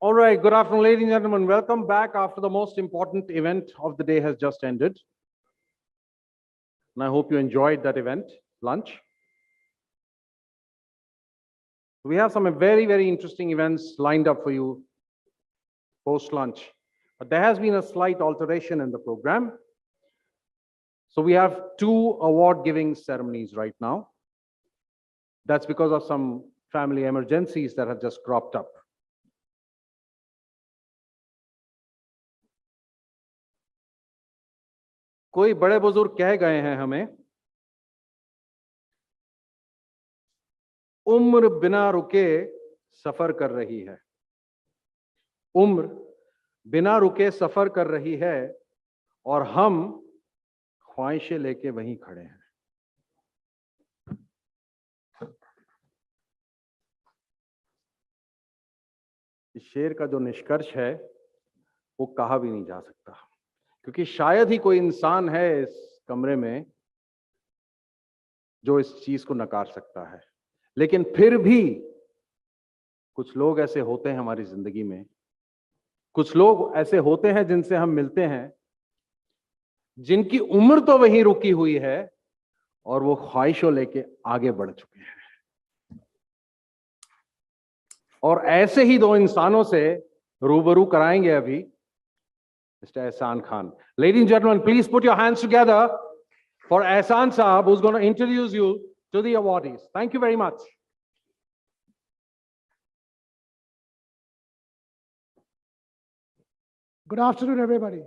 All right, good afternoon, ladies and gentlemen. Welcome back after the most important event of the day has just ended. And I hope you enjoyed that event, lunch. We have some very, very interesting events lined up for you post-lunch. But there has been a slight alteration in the program. So we have two award-giving ceremonies right now. That's because of some family emergencies that have just cropped up. कोई बड़े बुजुर्ग कह गए हैं हमें, उम्र बिना रुके सफर कर रही है। उम्र बिना रुके सफर कर रही है और हम ख्वाहिशें लेके वहीं खड़े हैं। इस शेर का जो निष्कर्ष है वो कहा भी नहीं जा सकता, क्योंकि शायद ही कोई इंसान है इस कमरे में जो इस चीज को नकार सकता है। लेकिन फिर भी कुछ लोग ऐसे होते हैं हमारी जिंदगी में, कुछ लोग ऐसे होते हैं जिनसे हम मिलते हैं, जिनकी उम्र तो वहीं रुकी हुई है और वो ख्वाहिशों लेके आगे बढ़ चुके हैं। और ऐसे ही दो इंसानों से रूबरू कराएंगे अभी Mr. Ehsan Khan. Ladies and gentlemen, please put your hands together for Ehsan Saab, who's going to introduce you to the awardees. Thank you very much. Good afternoon, everybody.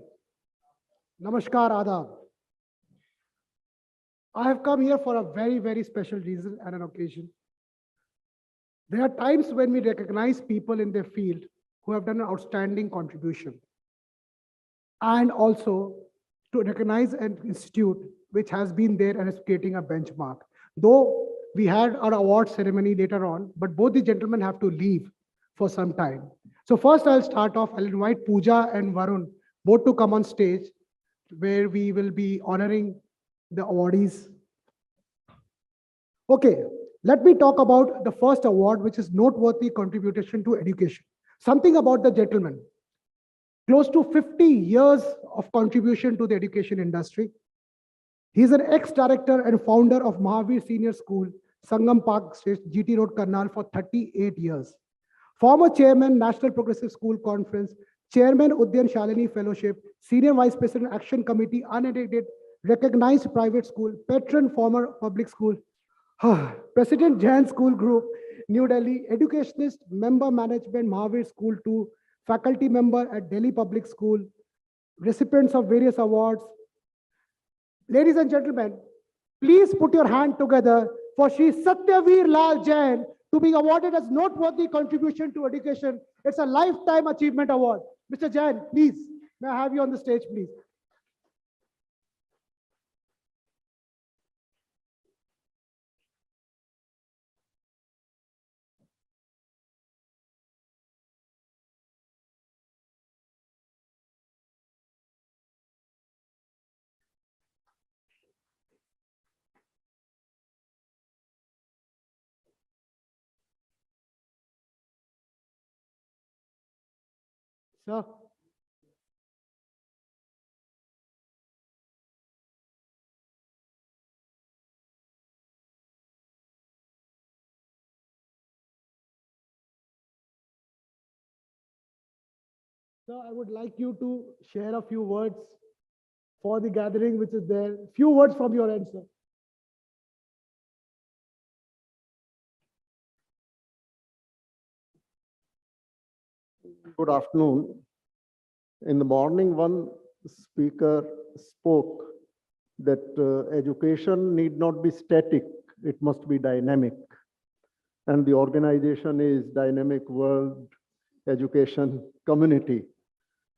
Namaskar, Adab. I have come here for a very, very special reason and an occasion. There are times when we recognize people in their field who have done an outstanding contribution, and also to recognize an institute which has been there and is creating a benchmark. Though we had our award ceremony later on, but both the gentlemen have to leave for some time. So first I'll start off, I'll invite Pooja and Varun both to come on stage where we will be honoring the awardees. Okay, let me talk about the first award, which is noteworthy contribution to education. Something about the gentleman. Close to 50 years of contribution to the education industry. He's an ex-director and founder of Mahavir Senior School, Sangam Park, GT Road, Karnal for 38 years. Former chairman, National Progressive School Conference, chairman, Udyan Shalini Fellowship, senior vice president, Action Committee, unaided, recognized private school, patron, former public school, president, Jain School Group, New Delhi, educationist, member management, Mahavir School 2, faculty member at Delhi Public School, recipients of various awards. Ladies and gentlemen, please put your hand together for Shri Satyaveer Lal Jain to be awarded as noteworthy contribution to education. It's a lifetime achievement award. Mr. Jain, please, may I have you on the stage, please? Sir. Sir, I would like you to share a few words for the gathering which is there. Few words from your end, sir. Good afternoon. In the morning, one speaker spoke that education need not be static, it must be dynamic. And the organization is Dynamic World Education Community.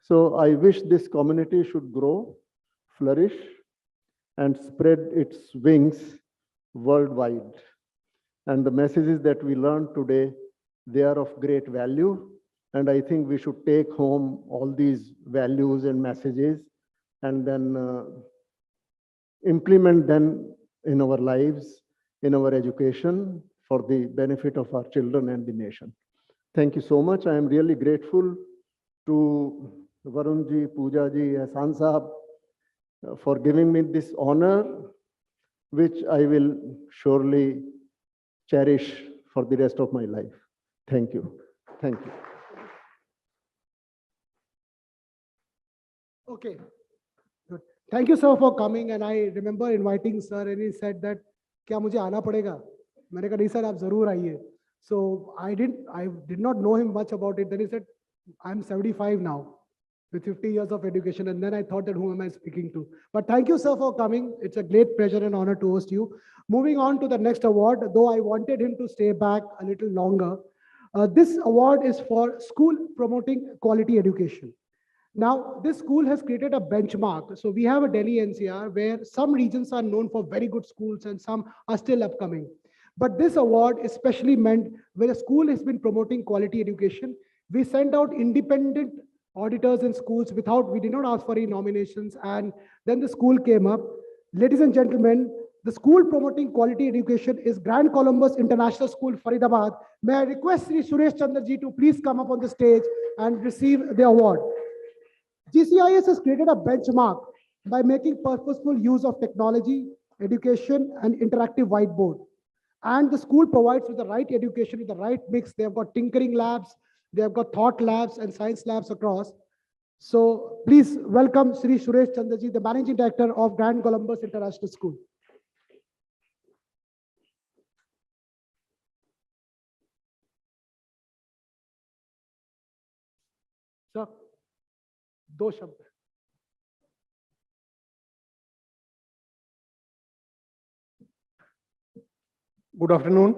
So I wish this community should grow, flourish, and spread its wings worldwide. And the messages that we learned today, they are of great value. And I think we should take home all these values and messages and then implement them in our lives, in our education, for the benefit of our children and the nation. Thank you so much. I am really grateful to Varun ji, Pooja ji, Ehsan Sahab for giving me this honor, which I will surely cherish for the rest of my life. Thank you. Thank you. Okay. Good. Thank you, sir, for coming. And I remember inviting sir, and he said that, "क्या मुझे आना पड़ेगा?" मैंने कहा नहीं sir, आप जरूर आइए. So I did not know him much about it. Then he said, "I'm 75 now, with 50 years of education." And then I thought that who am I speaking to? But thank you, sir, for coming. It's a great pleasure and honor to host you. Moving on to the next award, though I wanted him to stay back a little longer. This award is for school promoting quality education. Now, this school has created a benchmark. So we have a Delhi NCR where some regions are known for very good schools and some are still upcoming. But this award is specially meant where a school has been promoting quality education. We sent out independent auditors in schools we did not ask for any nominations. And then the school came up. Ladies and gentlemen, the school promoting quality education is Grand Columbus International School, Faridabad. May I request Sri Suresh Chandra ji to please come up on the stage and receive the award. GCIS has created a benchmark by making purposeful use of technology, education, and interactive whiteboard. And the school provides with the right education, with the right mix. They have got tinkering labs, they have got thought labs and science labs across. So please welcome Sri Suresh Chandra ji, the Managing Director of Grand Columbus International School. Sir, दो शब्द. Good afternoon.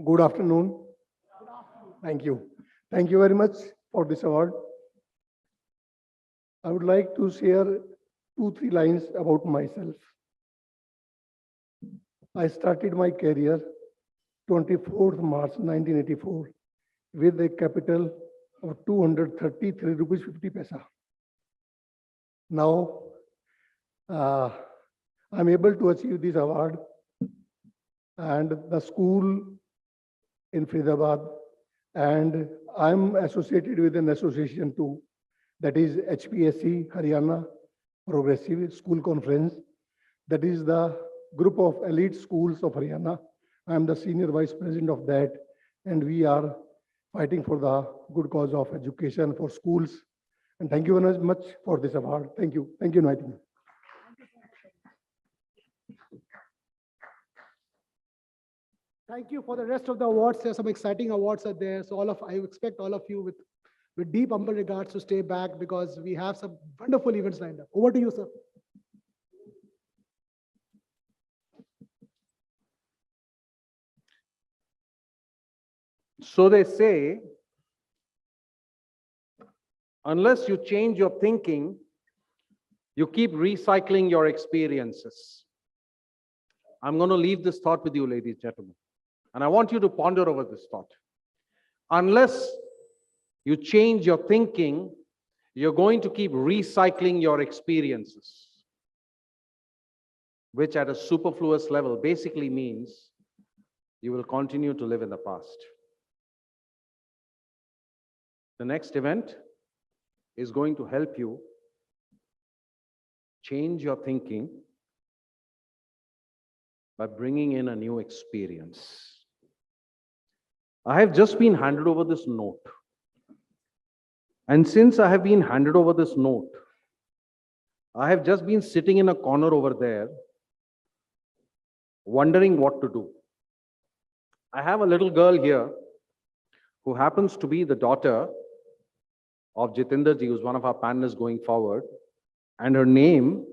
Good afternoon. Thank you. Thank you very much for this award. I would like to share 2-3 lines about myself. I started my career 24th March 1984 with a capital of 233 rupees 50 paisa. Now, I'm able to achieve this award, and the school in Faridabad, and I'm associated with an association too, that is HPSC Haryana Progressive School Conference. That is the group of elite schools of Haryana. I'm the senior vice president of that, and we are fighting for the good cause of education for schools. And thank you very much for this award. Thank you. Thank you, Naiti. Thank you for the rest of the awards. There are some exciting awards are there. So I expect all of you with deep humble regards to stay back because we have some wonderful events lined up. Over to you, sir. So they say, unless you change your thinking, you keep recycling your experiences. I'm going to leave this thought with you, ladies and gentlemen. And I want you to ponder over this thought. Unless you change your thinking, you're going to keep recycling your experiences, which at a superfluous level basically means you will continue to live in the past. The next event is going to help you change your thinking by bringing in a new experience. I have just been handed over this note. And since I have been handed over this note, I have just been sitting in a corner over there, wondering what to do. I have a little girl here who happens to be the daughter of Jitendra ji, who's one of our panelists going forward. And her name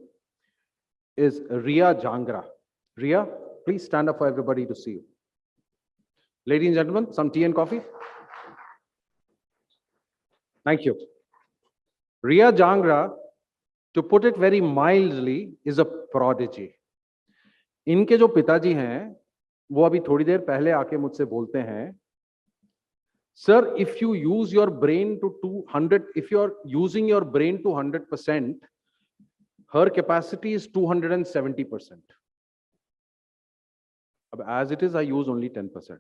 is Ria Jangra. Ria, please stand up for everybody to see you. Ladies and gentlemen, some tea and coffee. Thank you. Ria Jangra, to put it very mildly, is a prodigy. इनके जो पिताजी हैं, वो अभी थोड़ी देर पहले आके मुझसे बोलते हैं, Sir, if you use your brain to 200, if you're using your brain to 100%, her capacity is 270%. As it is, I use only 10%.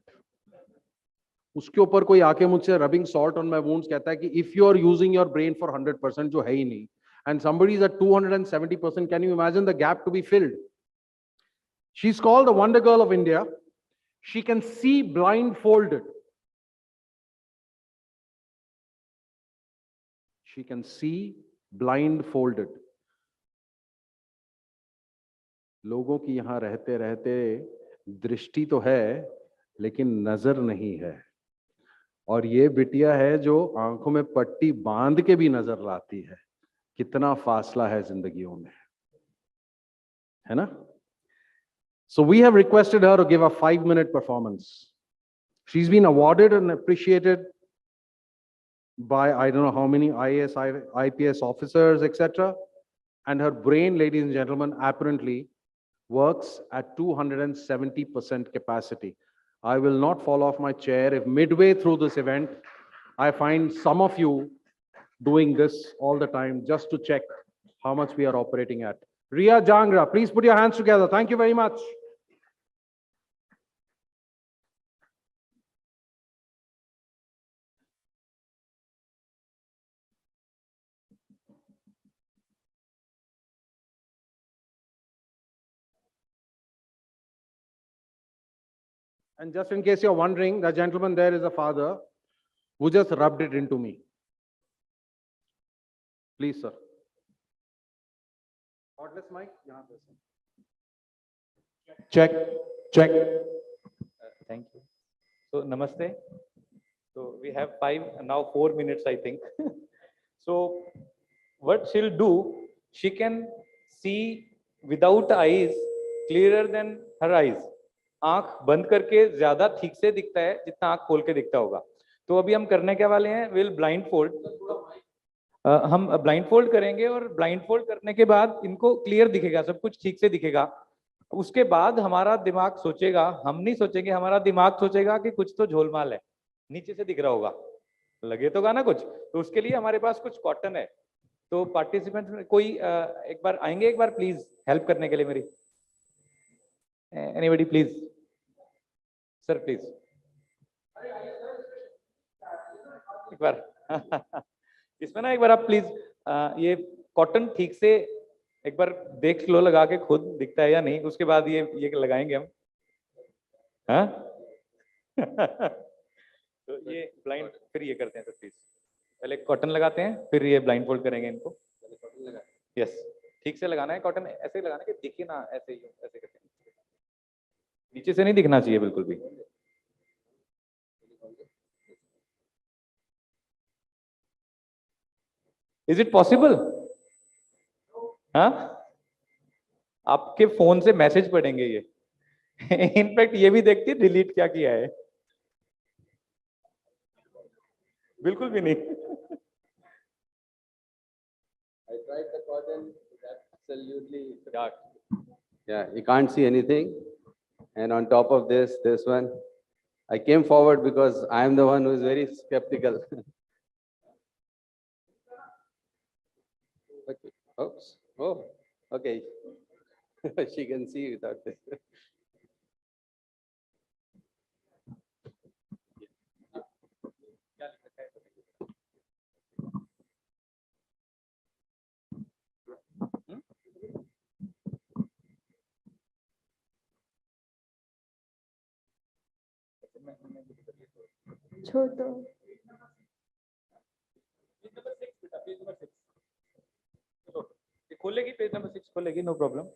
उसके ऊपर कोई आके मुझसे rubbing salt on my wounds कहता है कि if you are using your brain for 100%, जो है ही नहीं, and somebody is at 270%, can you imagine the gap to be filled? She's called the Wonder Girl of India. She can see blindfolded. She can see blindfolded. लोगों की यहां रहते रहते दृष्टि तो है लेकिन नजर नहीं है, और ये बिटिया है जो आंखों में पट्टी बांध के भी नजर लाती है। कितना फासला है जिंदगियों में, है ना? So we have requested her to give a 5-minute performance. She's been awarded and appreciated by I don't know how many IAS, IPS officers, etc. And her brain, ladies and gentlemen, apparently works at 270% capacity. I will not fall off my chair if midway through this event, I find some of you doing this all the time just to check how much we are operating at. Ria Jangra, please put your hands together. Thank you very much. And just in case you're wondering, the gentleman there is a father who just rubbed it into me. Please, sir. Cordless mic? Check, check. Thank you. So, namaste. So, we have 4 minutes, I think. So, what she'll do, she can see without eyes clearer than her eyes. आंख बंद करके ज्यादा ठीक से दिखता है जितना आंख खोल के दिखता होगा। तो अभी हम करने के वाले हैं, विल ब्लाइंड फोल्ड, हम ब्लाइंड फोल्ड करेंगे और ब्लाइंड फोल्ड करने के बाद इनको क्लियर दिखेगा, सब कुछ ठीक से दिखेगा। उसके बाद हमारा दिमाग सोचेगा, हम नहीं सोचेंगे, हमारा दिमाग सोचेगा कि कुछ तो झोलमाल है, नीचे से दिख रहा होगा, लगे तो गा ना कुछ। तो उसके लिए हमारे पास कुछ कॉटन है। तो पार्टिसिपेंट कोई एक बार आएंगे, एक बार प्लीज हेल्प करने के लिए मेरी, एनीबॉडी प्लीज, सर प्लीज एक बार इसमें ना एक बार आप प्लीज ये कॉटन ठीक से एक बार देख लो, लगा के खुद दिखता है या नहीं, उसके बाद ये लगाएंगे हम। हाँ तो ये ब्लाइंड फिर ये करते हैं, तो प्लीज पहले कॉटन लगाते हैं, फिर ये ब्लाइंड फोल्ड करेंगे इनको। यस, ठीक से लगाना है कॉटन, ऐसे लगाना है कि दिखे ना, ऐसे ही ऐसे करते हैं, नीचे से नहीं दिखना चाहिए बिल्कुल भी। Is it possible? हाँ, आपके फोन से मैसेज पढ़ेंगे ये इनफैक्ट ये भी देखती है डिलीट क्या किया है, बिल्कुल भी नहीं। I tried the cotton, it's absolutely dark. Yeah, you can't see anything. And on top of this one, I came forward because I am the one who is very skeptical. Okay. Oops. Oh, okay. She can see without this. छोटा खोलेगी, page number 6 खोलेगी, no problem.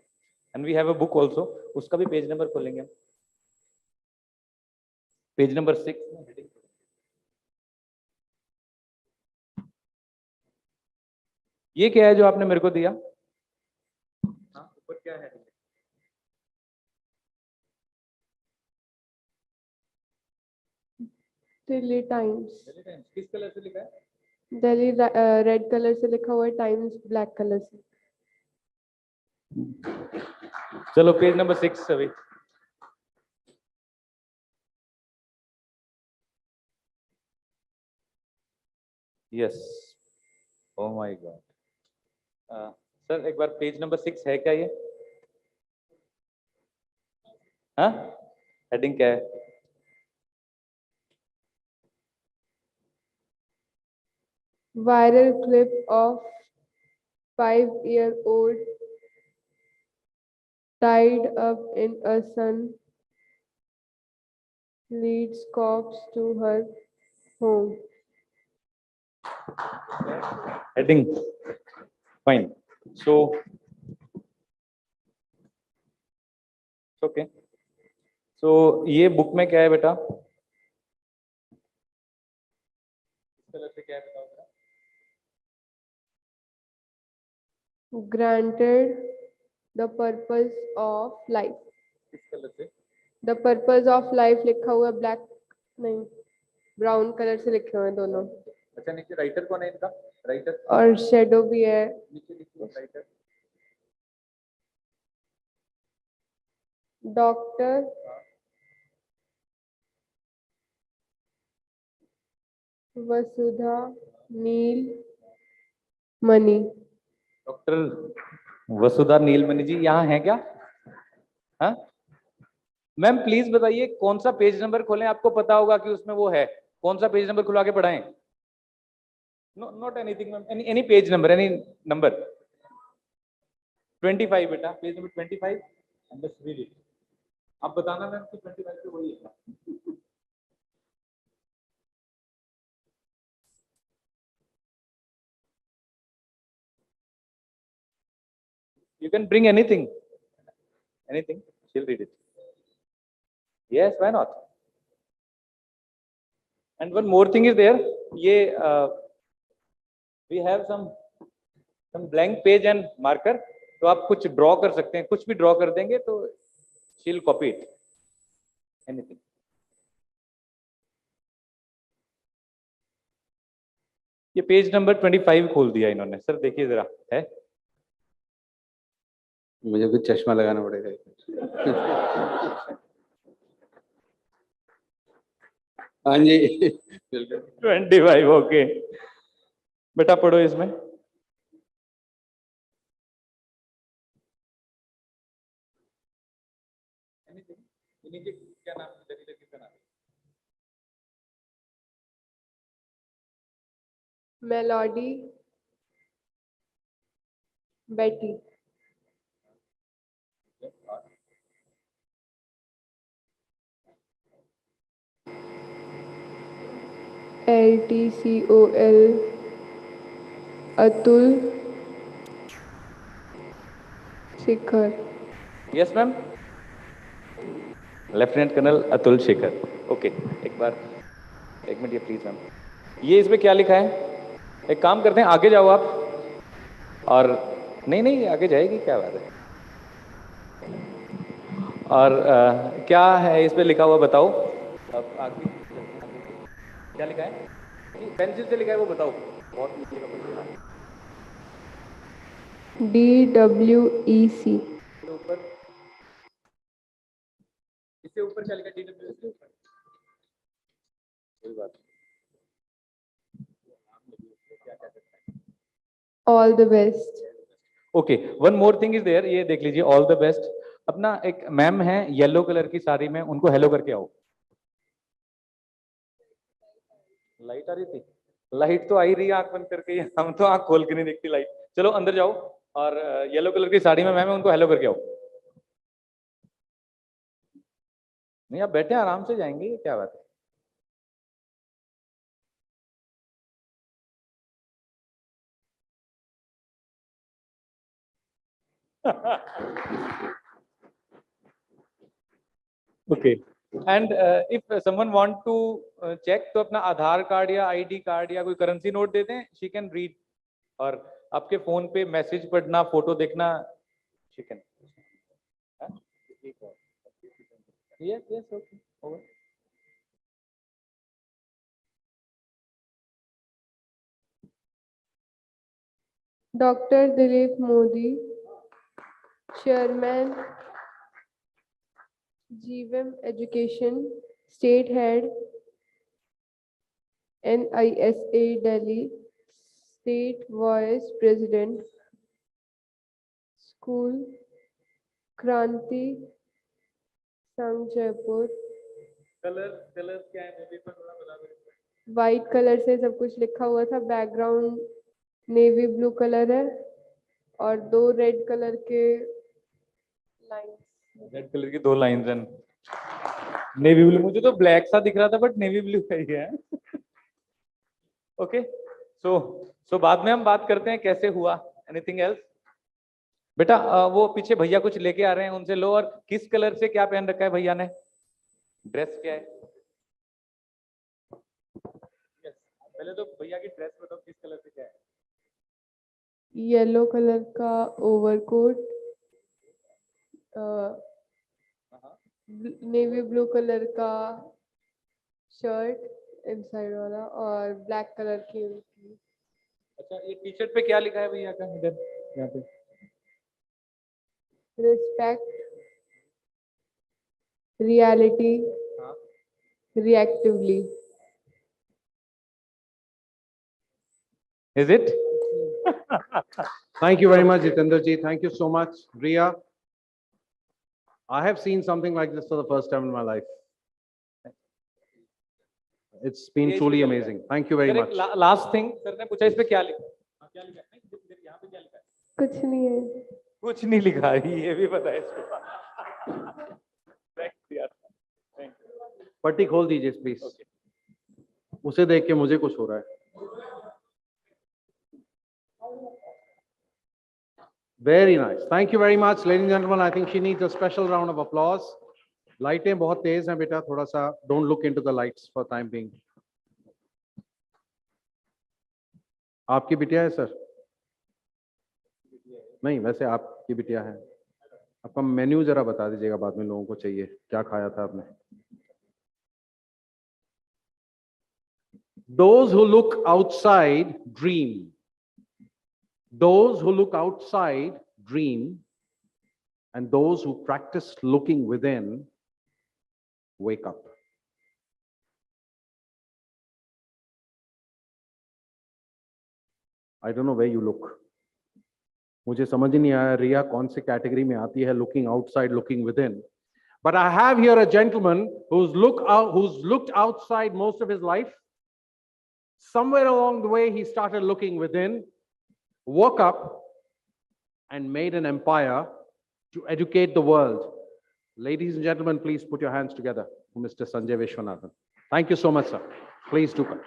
And we have a book also, उसका भी page number खोलेंगे हम, page number 6। ये क्या है जो आपने मेरे को दिया? हाँ, ऊपर क्या है? दिल्ली टाइम्स। किस कलर से लिखा है? दिल्ली रेड कलर से लिखा हुआ है, टाइम्स ब्लैक कलर से। चलो पेज नंबर 6 अभी। Yes, oh my God. Sir एक बार पेज नंबर 6 है क्या ये? हाँ, हेडिंग क्या है? Viral clip of 5-year-old tied up in a sun leads cops to her home. Heading. Fine. So, okay. So ये बुक में क्या है बेटा? इस कलर से क्या है बताओ जरा? Granted the purpose of life. इस कलर से The purpose of life लिखा हुआ है black नहीं brown कलर से लिखे हुए हैं दोनों अच्छा नीचे राइटर कौन है इनका? राइटर और शेडो भी है नीचे लिखिए राइटर डॉक्टर वसुधा नील मणि डॉक्टर वसुधा नीलमणि जी यहाँ है क्या? हाँ मैम प्लीज बताइए कौन सा पेज नंबर खोलें, आपको पता होगा कि उसमें वो है, कौन सा पेज नंबर खुलवा के पढ़ाएं? No not anything ma'am, any page number, any number 25 बेटा, page number 25 and just read it. आप बताना मैम कि 25 पे वही है। You can bring anything, she'll read it. Yes, why not? And one more thing is there, ये we have some blank page and marker, तो आप कुछ ड्रॉ कर सकते हैं, कुछ भी ड्रॉ कर देंगे तो she'll copy it, anything. ये पेज नंबर 25 खोल दिया इन्होंने, सर देखिए जरा है। मुझे कुछ चश्मा लगाना पड़ेगा। हाँ जी बिल्कुल। 25 ओके बेटा पढ़ो इसमें। नीचे क्या नाम है, किसका नाम है? मेलोडी बेटी LTCOL Atul Shikhar yes ma'am, lieutenant colonel Atul Shekhar. Okay एक बार एक मिनट, ये प्लीज मैम, ये इसमें क्या लिखा है? एक काम करते हैं आगे जाओ आप, और नहीं नहीं आगे जाएगी, क्या बात है। और क्या है इस पे लिखा हुआ बताओ, अब आगे क्या लिखा है? पेंसिल से लिखा है वो बताओ, बहुत नीचे का पेंसिल है। DWEC इसके ऊपर, इससे ऊपर क्या लिखा है? DWEC कोई बात नहीं। all the best okay one more thing is there, ये देख लीजिए ऑल द बेस्ट। अपना एक मैम है येलो कलर की साड़ी में, उनको हेलो करके आओ। लाइट आ रही थी? लाइट तो आ ही रही है आंख बंद करके, हम तो आंख खोल के नहीं देखती लाइट। चलो अंदर जाओ, और येलो कलर की साड़ी में मैम है, उनको हेलो करके आओ। नहीं आप बैठे आराम से जाएंगे, ये क्या बात है। Okay and if someone want to check, तो अपना आधार कार्ड या आईडी कार्ड या कोई करेंसी नोट दे दें, शी कैन रीड। और आपके फोन पे मैसेज पढ़ना, फोटो देखना, she can. Yes yes okay over. Dr. Dilip Modi chairman GVM Education State Head NISA Delhi State Vice President School Kranti Sangh Jaipur colour क्या है movie पर थोड़ा बता दो। वाइट कलर से सब कुछ लिखा हुआ था, बैकग्राउंड नेवी ब्लू कलर है और 2 रेड कलर के लाइंस। रेड कलर की 2 लाइंस हैं। नेवी ब्लू, मुझे तो ब्लैक सा दिख रहा था बट नेवी ब्लू है ही है। ओके, सो बाद में हम बात करते हैं कैसे हुआ। Anything else? बेटा वो पीछे भैया कुछ लेके आ रहे हैं, उनसे लो। और किस कलर से क्या पहन रखा है भैया ने? ड्रेस क्या है? Yes, पहले तो भैया की ड्रेस बताओ, किस कलर से क्या है? येलो कलर का ओवरकोट, नेवी ब्लू कलर का शर्ट इनसाइड वाला और ब्लैक कलर की उनकी। अच्छा, ये टी शर्ट पे क्या लिखा है भैया का इधर? यहाँ पे रिस्पेक्ट, रियलिटी, हाँ। रिएक्टिवली। Is it? Thank you very much, Jitendra ji. Thank you so much. Ria, I have seen something like this for the first time in my life. It's been ये truly इसमें क्या लिखा है? amazing. Thank you very sir much. एक last thing, sir ने पूछा इस पे क्या लिखा है? हाँ, क्या लिखा है? नहीं, इधर यहाँ पे क्या लिखा है? कुछ नहीं है। कुछ नहीं लिखा है, ये भी पता है इसको। Thanks यार, thank you. पट्टी खोल दीजिए प्लीज। Okay. उसे देख के मुझे कुछ हो रहा है। Very nice. Thank you very much, ladies and gentlemen. I think she needs a special round of applause. लाइटें बहुत तेज हैं बेटा, थोड़ा सा don't look into the lights for time being. आपकी बिटिया है सर? नहीं, वैसे आपकी बिटिया है। आपका मेन्यू जरा बता दीजिएगा, बाद में लोगों को चाहिए क्या खाया था आपने। Those who look outside dream. Those who look outside dream, and those who practice looking within wake up. I don't know where you look. मुझे समझ नहीं आया रिया कौन से कैटेगरी में आती है, looking outside, looking within. But I have here a gentleman who's looked outside most of his life. Somewhere along the way, he started looking within, woke up, and made an empire to educate the world. Ladies and gentlemen, please put your hands together for Mr. Sanjay Vishwanathan. Thank you so much, sir. Please do come.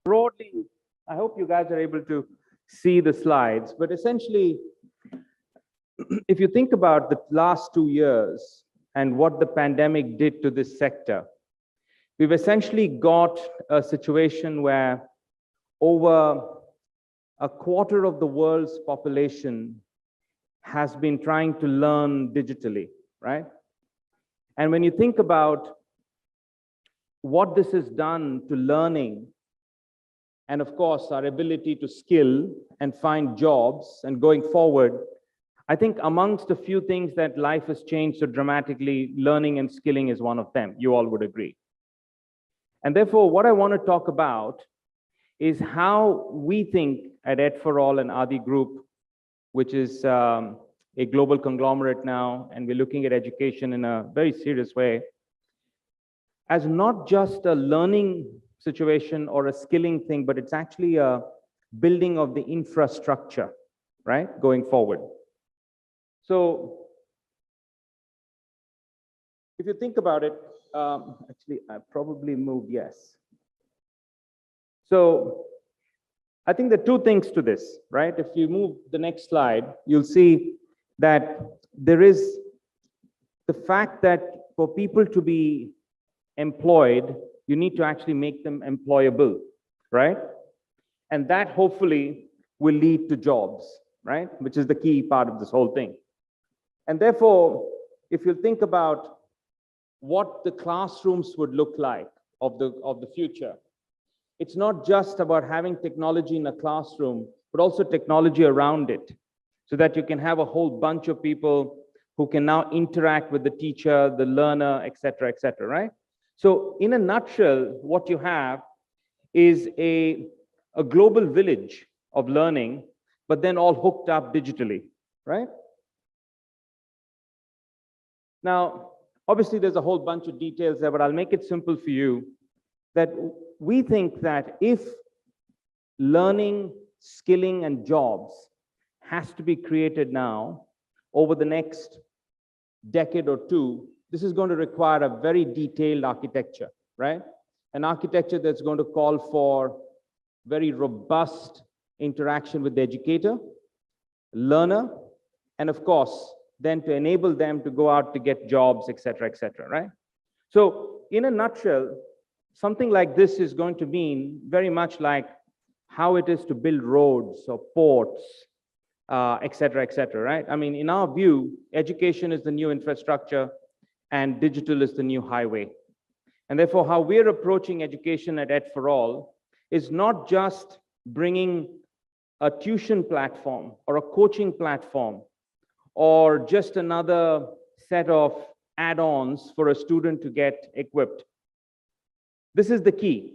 Broadly, I hope you guys are able to see the slides, but essentially, if you think about the last 2 years and what the pandemic did to this sector, we've essentially got a situation where over a quarter of the world's population has been trying to learn digitally, right? And when you think about what this has done to learning, and of course, our ability to skill and find jobs and going forward, I think amongst a few things that life has changed so dramatically, learning and skilling is one of them. You all would agree. And therefore, what I want to talk about is how we think at Ed for All and Adi Group, which is a global conglomerate now, and we're looking at education in a very serious way, as not just a learning situation or a skilling thing, but it's actually a building of the infrastructure, right, going forward. So if you think about it, actually, I probably moved, yes. So I think there are two things to this, right? If you move the next slide, you'll see that there is the fact that for people to be employed, you need to actually make them employable, right? And that hopefully will lead to jobs, right? Which is the key part of this whole thing. And therefore, if you think about what the classrooms would look like of the future, it's not just about having technology in a classroom, but also technology around it, so that you can have a whole bunch of people who can now interact with the teacher, the learner, et cetera, right? So in a nutshell, what you have is a global village of learning, but then all hooked up digitally, right? Now, obviously, there's a whole bunch of details there, but I'll make it simple for you that we think that if learning, skilling, and jobs has to be created now over the next decade or two, this is going to require a very detailed architecture, right? An architecture that's going to call for very robust interaction with the educator, learner, and of course, then to enable them to go out to get jobs, et cetera, right? So in a nutshell, something like this is going to mean very much like how it is to build roads or ports, et cetera, right? I mean, in our view, education is the new infrastructure and digital is the new highway. And therefore, how we're approaching education at Ed for All is not just bringing a tuition platform or a coaching platform or just another set of add-ons for a student to get equipped. This is the key.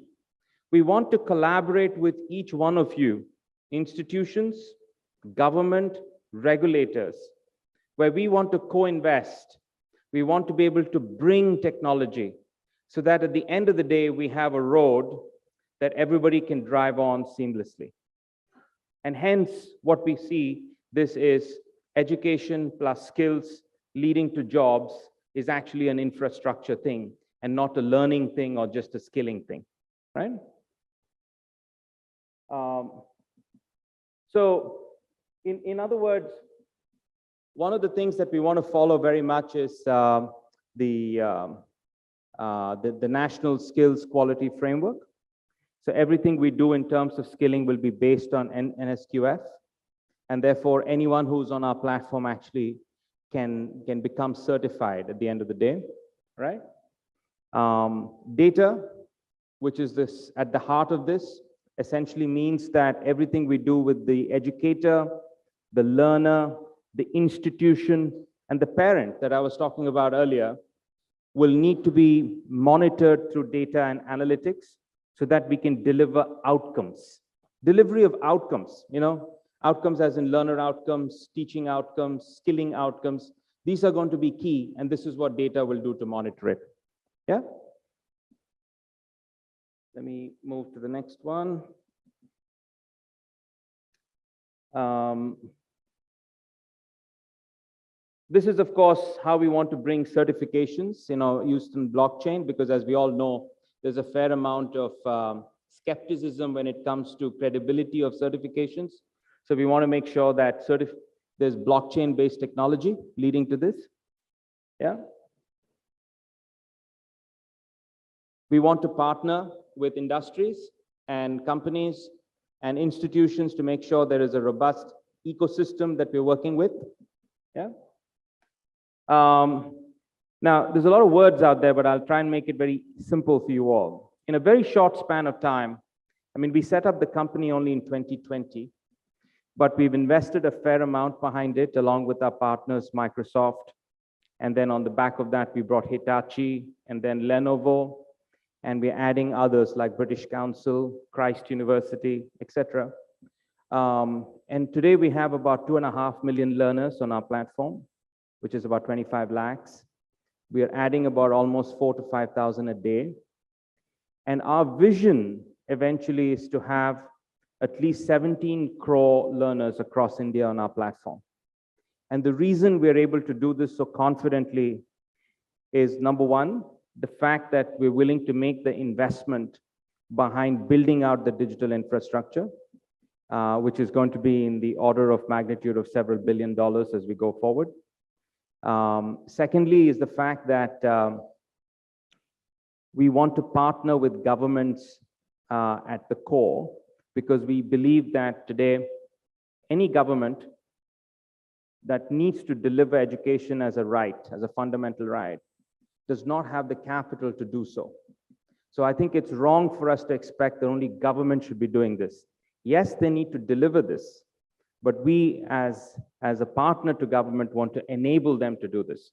We want to collaborate with each one of you, institutions, government, regulators, where we want to co-invest. We want to be able to bring technology so that at the end of the day, we have a road that everybody can drive on seamlessly. And hence, what we see, this is education plus skills leading to jobs is actually an infrastructure thing and not a learning thing or just a skilling thing, right? So in other words, one of the things that we want to follow very much is the National Skills Quality Framework. So everything we do in terms of skilling will be based on NSQF. And therefore, anyone who's on our platform actually can become certified at the end of the day, right? Data, which is this at the heart of this, essentially means that everything we do with the educator, the learner, the institution, and the parent that I was talking about earlier will need to be monitored through data and analytics so that we can deliver outcomes. Delivery of outcomes, outcomes as in learner outcomes, teaching outcomes, skilling outcomes. These are going to be key, and this is what data will do to monitor it. Yeah? Let me move to the next one. This is, of course, how we want to bring certifications, used in blockchain, because as we all know, there's a fair amount of skepticism when it comes to credibility of certifications. So we want to make sure that there's blockchain-based technology leading to this. Yeah. We want to partner with industries and companies and institutions to make sure there is a robust ecosystem that we're working with. Yeah. Now, there's a lot of words out there, but I'll try and make it very simple for you all. In a very short span of time, we set up the company only in 2020, but we've invested a fair amount behind it, along with our partners, Microsoft. And then on the back of that, we brought Hitachi and then Lenovo, and we're adding others like British Council, Christ University, etc. And today we have about 2.5 million learners on our platform, which is about 25 lakhs. We are adding about almost 4,000 to 5,000 a day. And our vision eventually is to have at least 17 crore learners across India on our platform. And the reason we're able to do this so confidently is, number one, the fact that we're willing to make the investment behind building out the digital infrastructure, which is going to be in the order of magnitude of several $billion as we go forward. Secondly is the fact that we want to partner with governments at the core, because we believe that today any government that needs to deliver education as a right, as a fundamental right, does not have the capital to do so. So I think it's wrong for us to expect that only government should be doing this. Yes, they need to deliver this, but we as a partner to government want to enable them to do this.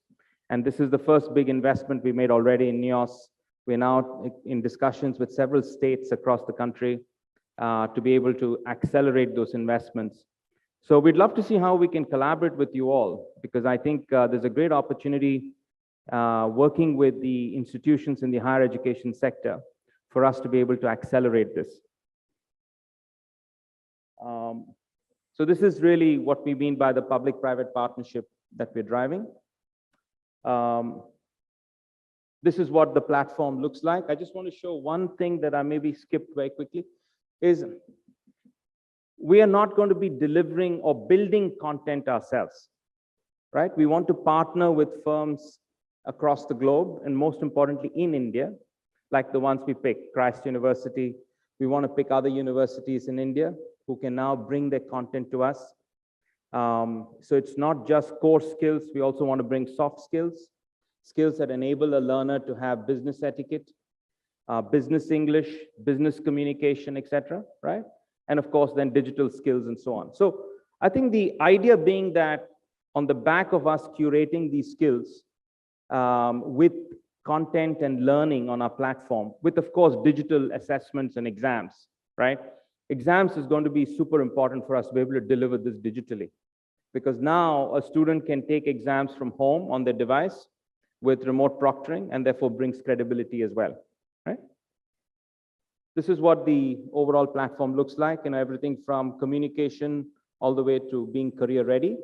And this is the first big investment we made already in NEOS. We're now in discussions with several states across the country to be able to accelerate those investments. So we'd love to see how we can collaborate with you all, because I think there's a great opportunity working with the institutions in the higher education sector for us to be able to accelerate this. So this is really what we mean by the public-private partnership that we're driving. This is what the platform looks like. I just want to show one thing that I maybe skipped very quickly, is we are not going to be delivering or building content ourselves, right? We want to partner with firms across the globe, and most importantly in India, like the ones we picked, Christ University. We want to pick other universities in India who can now bring their content to us. So it's not just core skills, we also want to bring soft skills, skills that enable a learner to have business etiquette, business English, business communication, etc., right? And of course, then digital skills and so on. So I think the idea being that on the back of us curating these skills with content and learning on our platform, with of course digital assessments and exams, right? Exams is going to be super important for us to be able to deliver this digitally, because now a student can take exams from home on their device with remote proctoring, and therefore brings credibility as well, right? This is what the overall platform looks like, and everything from communication all the way to being career ready.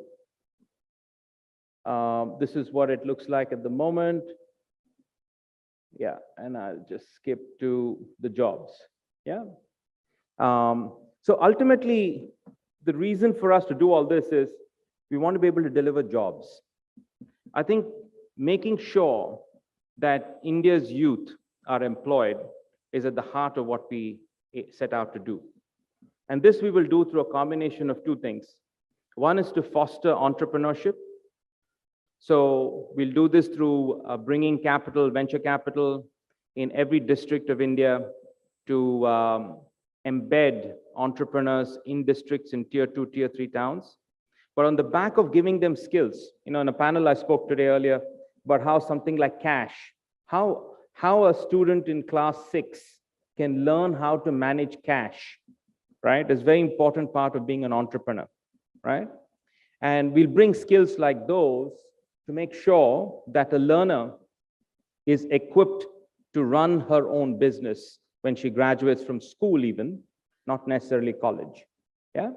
This is what it looks like at the moment. Yeah, and I'll just skip to the jobs. Yeah. So ultimately, the reason for us to do all this is we want to be able to deliver jobs. I think making sure that India's youth are employed is at the heart of what we set out to do. And this we will do through a combination of two things. One is to foster entrepreneurship. So we'll do this through bringing capital, venture capital in every district of India to embed entrepreneurs in districts in tier 2, tier 3 towns. But on the back of giving them skills, in a panel I spoke today earlier about how something like cash, how a student in class 6 can learn how to manage cash, right? Is a very important part of being an entrepreneur, right? And we'll bring skills like those to make sure that a learner is equipped to run her own business when she graduates from school even, not necessarily college, yeah?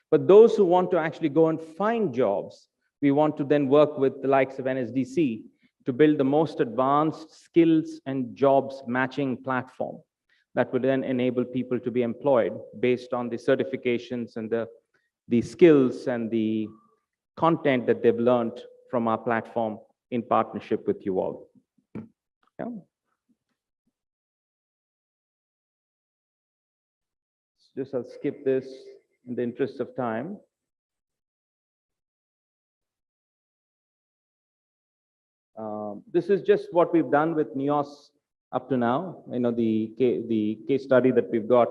But those who want to actually go and find jobs, we want to then work with the likes of NSDC to build the most advanced skills and jobs matching platform that would then enable people to be employed based on the certifications and the skills and the content that they've learned from our platform in partnership with you all. Yeah. Just I'll skip this in the interest of time. This is just what we've done with NEOS up to now. The case study that we've got.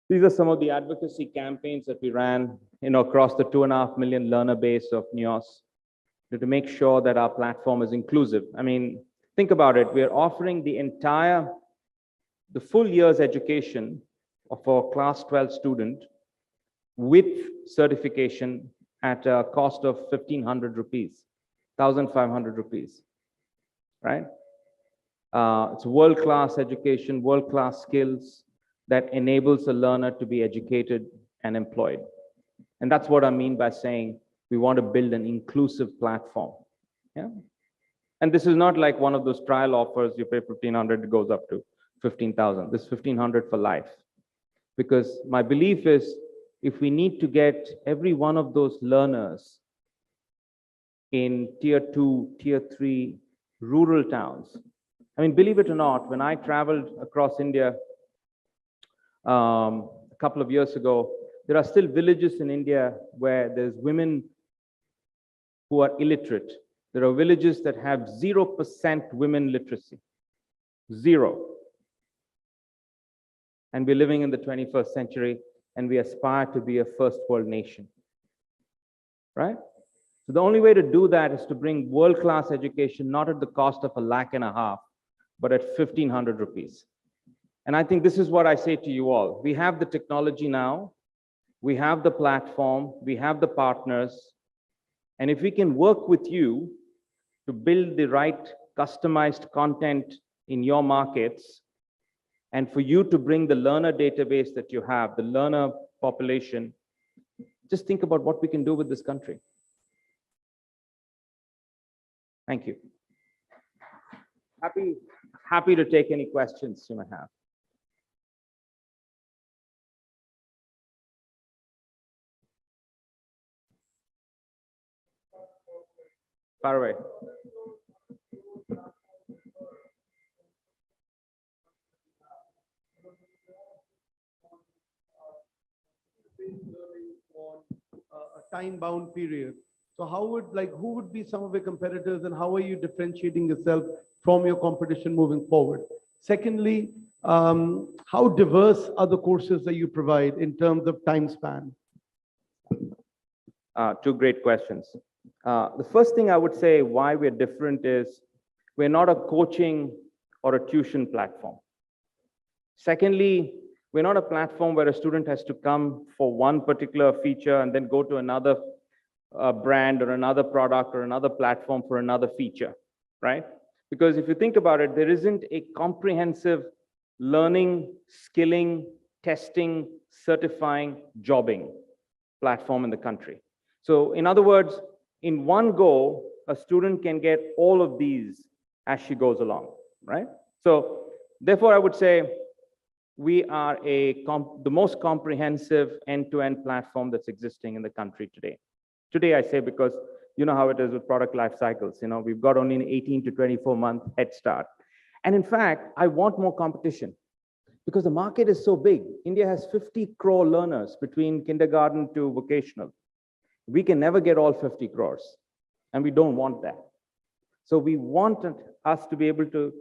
These are some of the advocacy campaigns that we ran, across the 2.5 million learner base of NEOS to make sure that our platform is inclusive. I mean, think about it. We're offering the full year's education of a class 12 student with certification at a cost of 1,500 rupees, 1,500 rupees, right? It's world-class education, world-class skills that enables a learner to be educated and employed. And that's what I mean by saying we want to build an inclusive platform. Yeah. And this is not like one of those trial offers, you pay 1,500, it goes up to 15,000. This is 1,500 for life. Because my belief is if we need to get every one of those learners in tier 2, tier 3 rural towns. I mean, believe it or not, when I traveled across India a couple of years ago, there are still villages in India where there's women who are illiterate. There are villages that have 0% women literacy. 0. And we're living in the 21st century and we aspire to be a first world nation. Right? So the only way to do that is to bring world-class education, not at the cost of $1.5 lakh, but at 1,500 rupees. And I think this is what I say to you all. We have the technology now, we have the platform, we have the partners, and if we can work with you to build the right customized content in your markets, and for you to bring the learner database that you have, the learner population, just think about what we can do with this country. Thank you. Happy to take any questions you may have. Far away. A time-bound period. So how would, who would be some of your competitors and how are you differentiating yourself from your competition moving forward? Secondly, how diverse are the courses that you provide in terms of time span? Two great questions. The first thing I would say why we're different is we're not a coaching or a tuition platform. Secondly, we're not a platform where a student has to come for one particular feature and then go to another brand or another product or another platform for another feature, right? Because if you think about it, there isn't a comprehensive learning, skilling, testing, certifying, jobbing platform in the country. So in other words, in one go, a student can get all of these as she goes along, right? So therefore, I would say we are the most comprehensive end-to-end platform that's existing in the country today. Today, I say because you know how it is with product life cycles. You know, we've got only an 18 to 24-month head start. And in fact, I want more competition because the market is so big. India has 50 crore learners between kindergarten to vocational. We can never get all 50 crores, and we don't want that. So we want us to be able to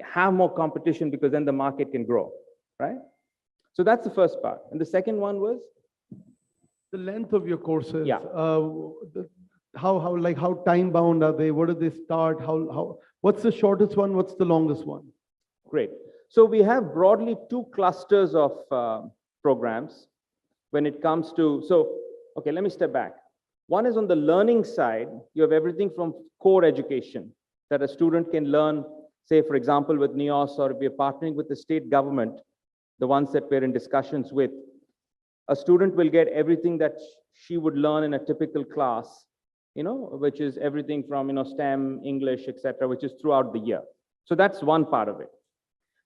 have more competition because then the market can grow, right? So that's the first part. And the second one was? The length of your courses. Yeah. How time bound are they? What do they start? What's the shortest one? What's the longest one? Great. So we have broadly two clusters of programs when it comes to, okay, let me step back. One is on the learning side, you have everything from core education that a student can learn, say, for example, with NEOS, or if we're partnering with the state government, the ones that we're in discussions with, a student will get everything that she would learn in a typical class, you know, which is everything from, you know, STEM, English, etc., which is throughout the year. So that's one part of it.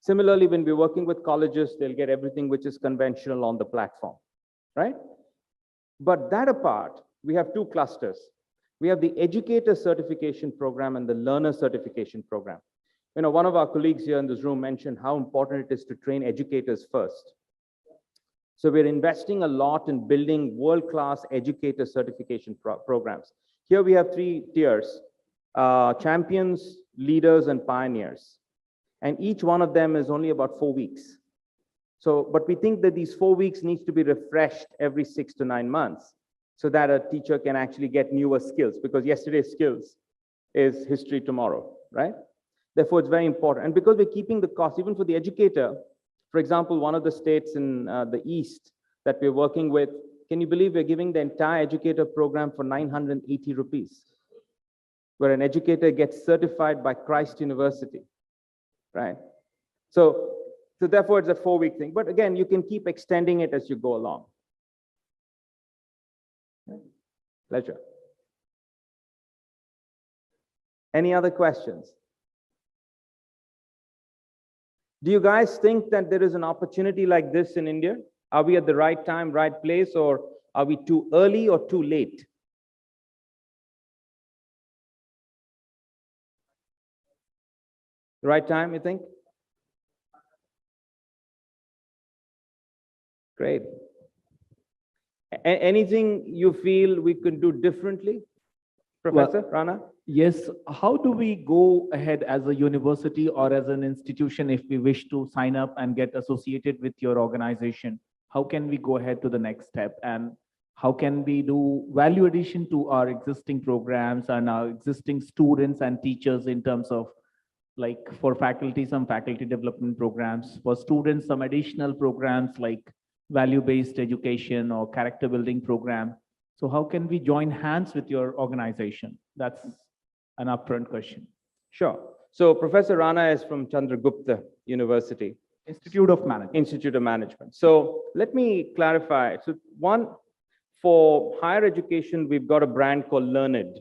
Similarly, when we're working with colleges, they'll get everything which is conventional on the platform, right? But that apart, we have two clusters. We have the educator certification program and the learner certification program. You know, one of our colleagues here in this room mentioned how important it is to train educators first. So we're investing a lot in building world-class educator certification programs. Here we have 3 tiers, champions, leaders, and pioneers. And each one of them is only about 4 weeks. So, but we think that these 4 weeks needs to be refreshed every 6 to 9 months so that a teacher can actually get newer skills, because yesterday's skills is history tomorrow, right? Therefore, it's very important. And because we're keeping the cost, even for the educator, for example, one of the states in the East that we're working with, can you believe we're giving the entire educator program for 980 rupees, where an educator gets certified by Christ University. right? So therefore, it's a 4-week thing. But again, you can keep extending it as you go along. Pleasure. Any other questions? Do you guys think that there is an opportunity like this in India? Are we at the right time, right place, or are we too early or too late? The right time, you think? Great. Anything you feel we could do differently, Professor Rana? Yes, how do we go ahead as a university or as an institution if we wish to sign up and get associated with your organization? How can we go ahead to the next step? And how can we do value addition to our existing programs and our existing students and teachers in terms of, like, for faculty, some faculty development programs, for students, some additional programs like value-based education or character building program. So how can we join hands with your organization? That's an upfront question. Sure. So Professor Rana is from Chandragupta University, Institute of Management. Institute of Management. So let me clarify. So one, for higher education, we've got a brand called Learned.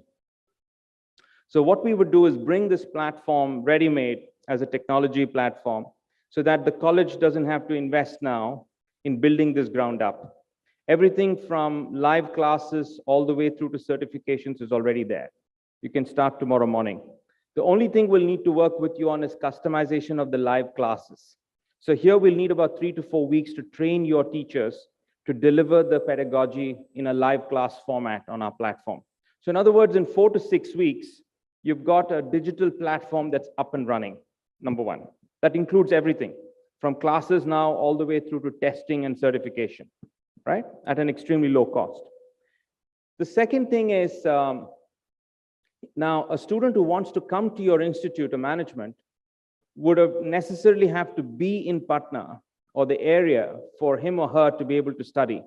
So what we would do is bring this platform ready-made as a technology platform so that the college doesn't have to invest now in building this ground up. Everything from live classes all the way through to certifications is already there. You can start tomorrow morning. The only thing we'll need to work with you on is customization of the live classes. So here we'll need about 3 to 4 weeks to train your teachers to deliver the pedagogy in a live class format on our platform. So in other words, in 4 to 6 weeks, you've got a digital platform that's up and running, number one. That includes everything from classes now all the way through to testing and certification, right? At an extremely low cost. The second thing is, now a student who wants to come to your institute of management would have necessarily have to be in Patna or the area for him or her to be able to study.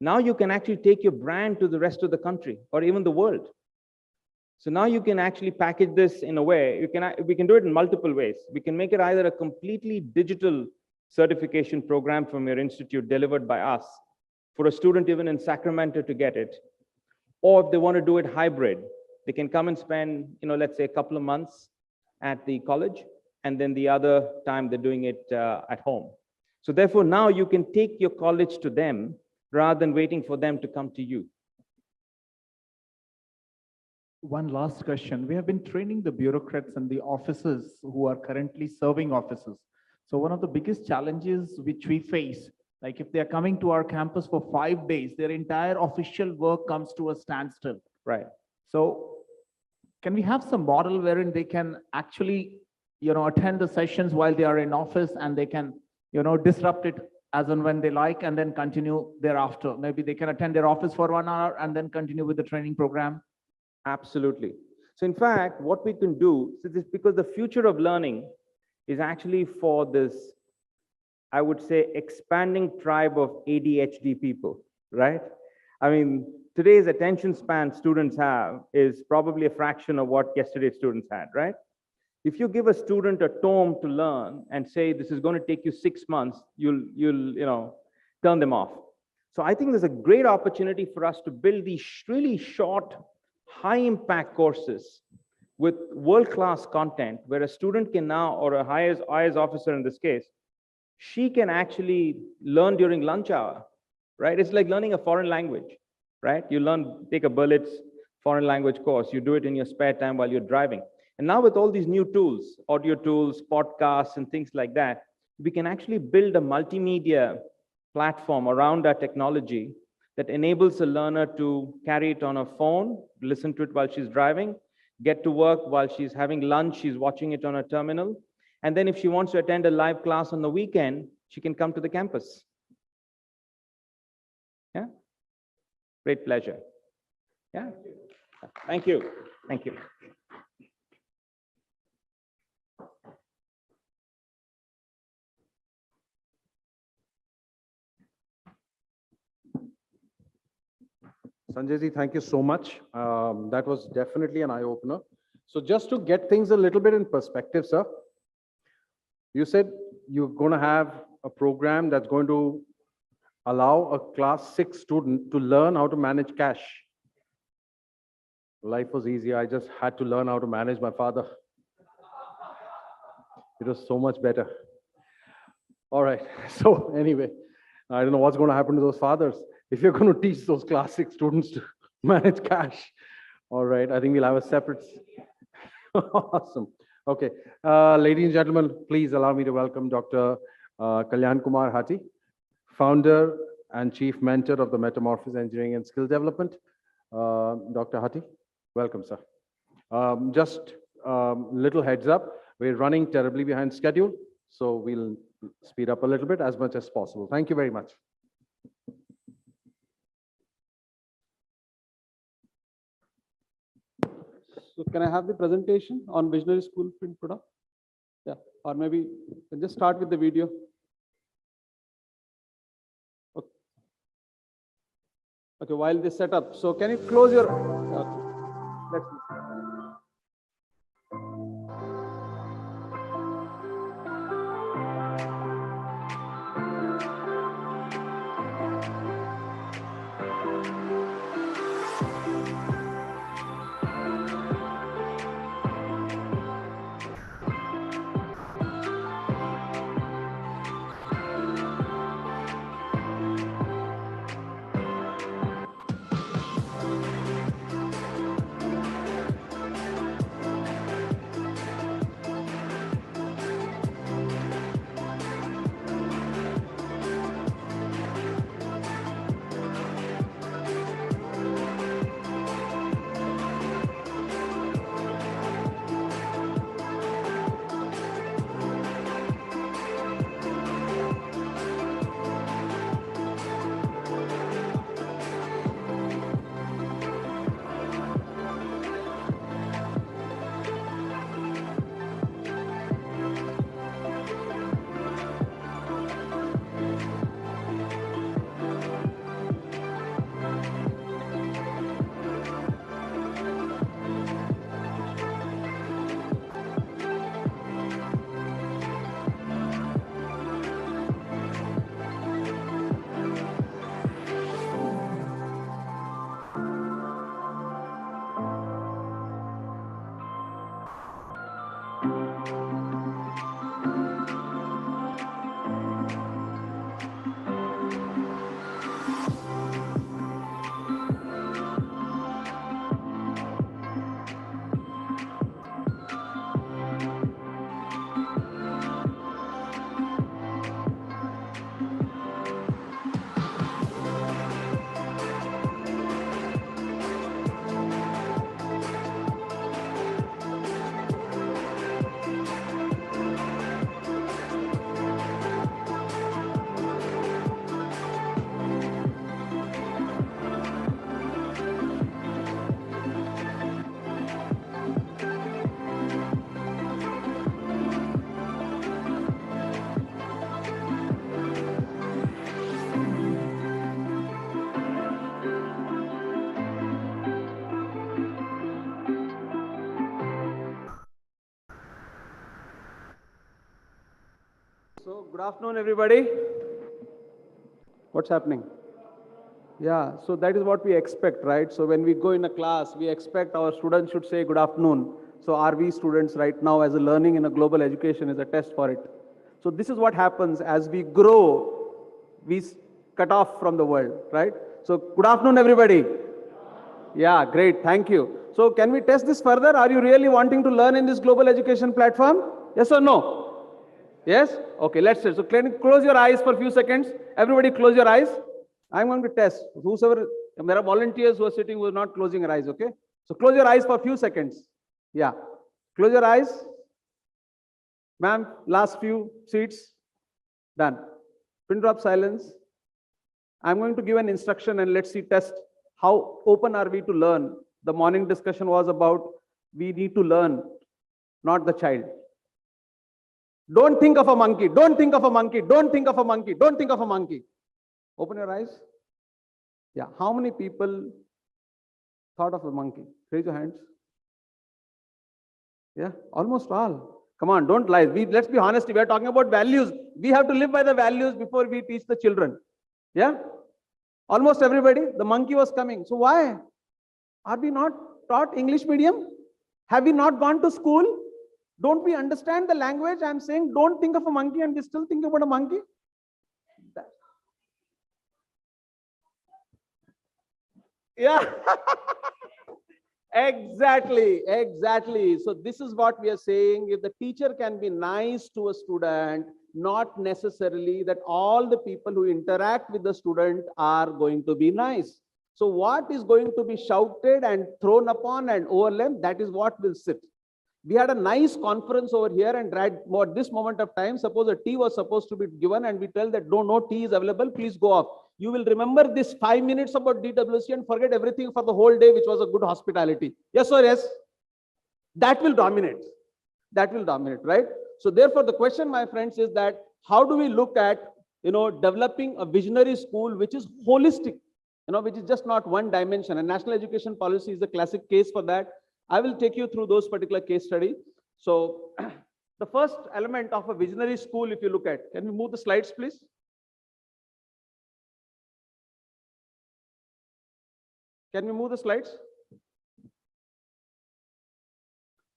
Now you can actually take your brand to the rest of the country or even the world. So now you can actually package this in a way, we can do it in multiple ways. We can make it either a completely digital certification program from your institute delivered by us for a student even in Sacramento to get it. Or if they want to do it hybrid, they can come and spend, let's say a couple of months at the college, and then the other time they're doing it at home. So therefore now you can take your college to them rather than waiting for them to come to you. One last question. We have been training the bureaucrats and the officers who are currently serving offices. So one of the biggest challenges which we face, like if they are coming to our campus for 5 days, their entire official work comes to a standstill. Right. So can we have some model wherein they can actually, attend the sessions while they are in office and they can, disrupt it as and when they like and then continue thereafter? Maybe they can attend their office for 1 hour and then continue with the training program. Absolutely. So in fact, what we can do, because the future of learning is actually for this, I would say, expanding tribe of ADHD people, right? I mean, today's attention span students have is probably a fraction of what yesterday's students had, right? If you give a student a tome to learn and say, this is going to take you 6 months, you'll turn them off. So I think there's a great opportunity for us to build these really short, high impact courses with world-class content where a student can now, or a IAS officer in this case, she can actually learn during lunch hour, right? It's like learning a foreign language, right? You take a Berlitz foreign language course, you do it in your spare time while you're driving. And now with all these new tools, audio tools, podcasts, and things like that, we can actually build a multimedia platform around our technology that enables a learner to carry it on a phone, listen to it while she's driving, get to work while she's having lunch, she's watching it on a terminal. And then if she wants to attend a live class on the weekend, she can come to the campus. Yeah? Great pleasure. Yeah? Thank you. Thank you. Sanjay ji, thank you so much. That was definitely an eye-opener. So just to get things a little bit in perspective, sir, You said you're going to have a program that's going to allow a class 6 student to learn how to manage cash. Life was easy. I just had to learn how to manage my father. It was so much better. All right. So anyway, I don't know what's going to happen to those fathers if you're going to teach those class 6 students to manage cash. All right. I think we'll have a separate. Awesome. Okay. Ladies and gentlemen, please allow me to welcome Dr. Kalyan Kumar Hati, founder and chief mentor of the Metamorphosis Engineering and Skill Development. Dr. Hati, welcome, sir. Just little heads up, we're running terribly behind schedule, so we'll speed up a little bit as much as possible. Thank you very much. So can I have the presentation on Visionary School print product? Yeah, or maybe we'll just start with the video. Okay, okay, while this set up, so can you close your, okay. Let's. So good afternoon, everybody. What's happening? Yeah, so that is what we expect, right? So when we go in a class, we expect our students should say good afternoon. So are we students right now as a learning in a global education is a test for it. So this is what happens as we grow, we cut off from the world, right? So good afternoon, everybody. Yeah, great, thank you. So can we test this further? Are you really wanting to learn in this global education platform? Yes or no? Yes? Okay, let's see. So can you close your eyes for a few seconds? Everybody close your eyes. I'm going to test. Whosoever, there are volunteers who are sitting who are not closing your eyes, okay? So close your eyes for a few seconds. Yeah. Close your eyes. Ma'am, last few seats. Done. Pin drop silence. I'm going to give an instruction and let's see test how open are we to learn. The morning discussion was about we need to learn, not the child. Don't think of a monkey. Don't think of a monkey. Don't think of a monkey. Don't think of a monkey. Open your eyes. Yeah. How many people thought of a monkey? Raise your hands. Yeah. Almost all. Come on, don't lie. Let's be honest. We are talking about values. We have to live by the values before we teach the children. Yeah? Almost everybody, the monkey was coming. So why? Are we not taught English medium? Have we not gone to school? Don't we understand the language? I'm saying don't think of a monkey and we still think about a monkey. Yeah. Exactly. So this is what we are saying. If the teacher can be nice to a student, not necessarily that all the people who interact with the student are going to be nice. So what is going to be shouted and thrown upon and overlaid, that is what will sit. We had a nice conference over here, and at this moment of time, suppose a tea was supposed to be given and we tell that no tea is available, please go off. You will remember this 5 minutes about DWC and forget everything for the whole day, which was a good hospitality. Yes or yes? That will dominate. That will dominate, right? So therefore, the question, my friends, is that how do we look at, developing a visionary school which is holistic, which is just not one dimension. And national education policy is the classic case for that. I will take you through those particular case study. So the first element of a visionary school, if you look at, can we move the slides, please? Can we move the slides?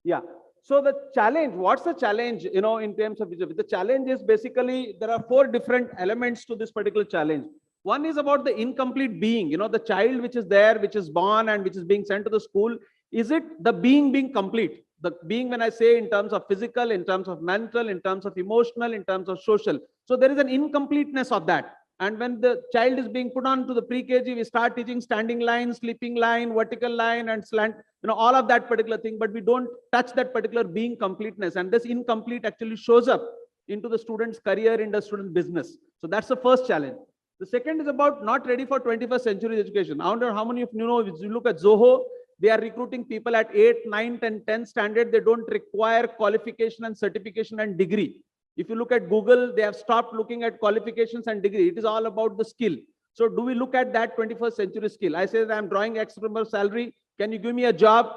Yeah. So the challenge, what's the challenge, in terms of vision? The challenge is basically, there are 4 different elements to this particular challenge. One is about the incomplete being, the child which is there, which is born and which is being sent to the school. Is it the being complete? The being, when I say in terms of physical, in terms of mental, in terms of emotional, in terms of social. So there is an incompleteness of that. And when the child is being put on to the pre-KG, we start teaching standing line, sleeping line, vertical line, and slant, all of that particular thing, but we don't touch that particular being completeness. And this incomplete actually shows up into the student's career, in the student's business. So that's the first challenge. The second is about not ready for 21st century education. I wonder how many of you know, if you look at Zoho, they are recruiting people at 8, 9, and 10 standard. They don't require qualification and certification and degree. If you look at Google, they have stopped looking at qualifications and degree. It is all about the skill. So do we look at that 21st century skill? I say that I'm drawing X number salary. Can you give me a job?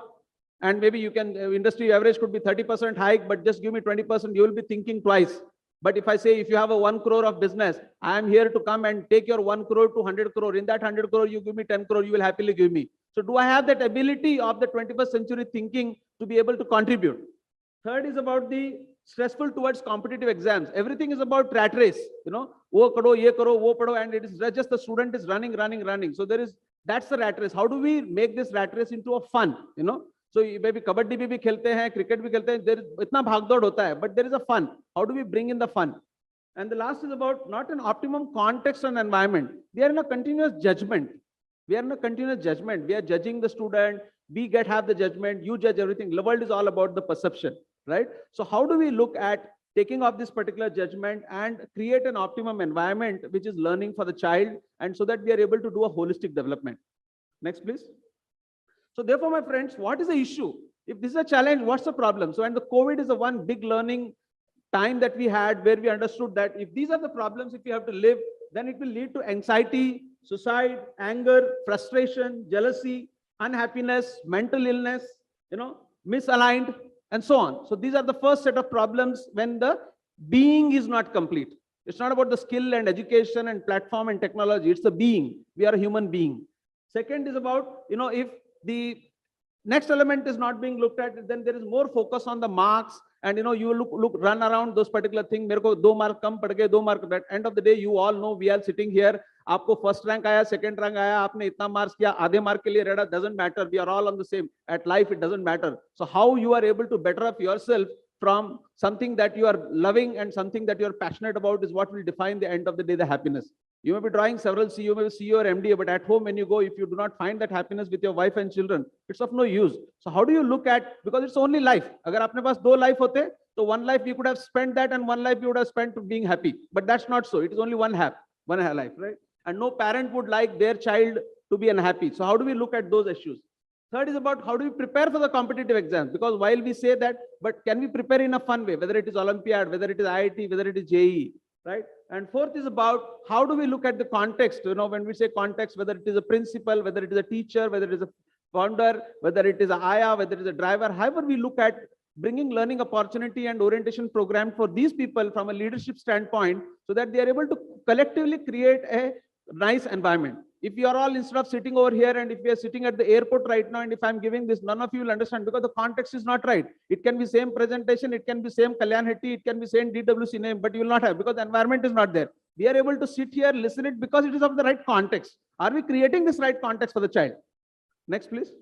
And maybe you can, industry average could be 30% hike, but just give me 20%. You will be thinking twice. But if I say, if you have a 1 crore of business, I am here to come and take your 1 crore to 100 crore. In that 100 crore, you give me 10 crore, you will happily give me. So do I have that ability of the 21st century thinking to be able to contribute? Third is about the stressful towards competitive exams. Everything is about rat race, wo karo, ye karo, wo pado, and it is just the student is running. So that's the rat race. How do we make this rat race into a fun, So maybe kabaddi bhi khelte hain, cricket bhi khelte hain, there is itna bhag dod hota hai, but there is a fun. How do we bring in the fun? And the last is about not an optimum context and environment. We are in a continuous judgment. We are judging the student. We have the judgment. You judge everything. The world is all about the perception, right? So how do we look at taking off this particular judgment and create an optimum environment which is learning for the child, and so that we are able to do a holistic development? Next, please. So therefore, my friends, what is the issue? If this is a challenge, what's the problem? So, and the COVID is the one big learning time that we had, where we understood that if these are the problems, if you have to live, then it will lead to anxiety, suicide, anger, frustration, jealousy, unhappiness, mental illness, misaligned, and so on. So these are the first set of problems when the being is not complete. It's not about the skill and education and platform and technology. It's the being. We are a human being. Second is about, if the next element is not being looked at, then there is more focus on the marks, and you run around those particular things. Mere ko 2 mark kam pad gaye, 2 mark. At end of the day, you all know, we are sitting here. Aapko first rank aaya, second rank aaya, aapne itna marks kiya, aadhe mark ke liye reda, doesn't matter. We are all on the same. At life, it doesn't matter. So how you are able to better up yourself from something that you are loving and something that you are passionate about is what will define the end of the day, the happiness. You may be drawing several CEO, you may be CEO or MD, but at home when you go, if you do not find that happiness with your wife and children, it's of no use. So how do you look at, because it's only life. Agar aapne paas 2 life hote, so 1 life you could have spent that, and 1 life you would have spent being happy. But that's not so. It is only one life, right? And no parent would like their child to be unhappy. So how do we look at those issues? Third is about how do we prepare for the competitive exams? Because while we say that, but can we prepare in a fun way, whether it is Olympiad, whether it is IIT, whether it is JEE, right? And fourth is about how do we look at the context, when we say context, whether it is a principal, whether it is a teacher, whether it is a founder, whether it is a Aya, whether it is a driver, however we look at bringing learning opportunity and orientation program for these people from a leadership standpoint, so that they are able to collectively create a nice environment. If you are all, instead of sitting over here, and if we are sitting at the airport right now, and if I'm giving this, none of you will understand because the context is not right. It can be same presentation, it can be same Kalyan Hetty, it can be same DWC name, but you will not have, because the environment is not there. We are able to sit here, listen it, because it is of the right context. Are we creating this right context for the child? Next, please.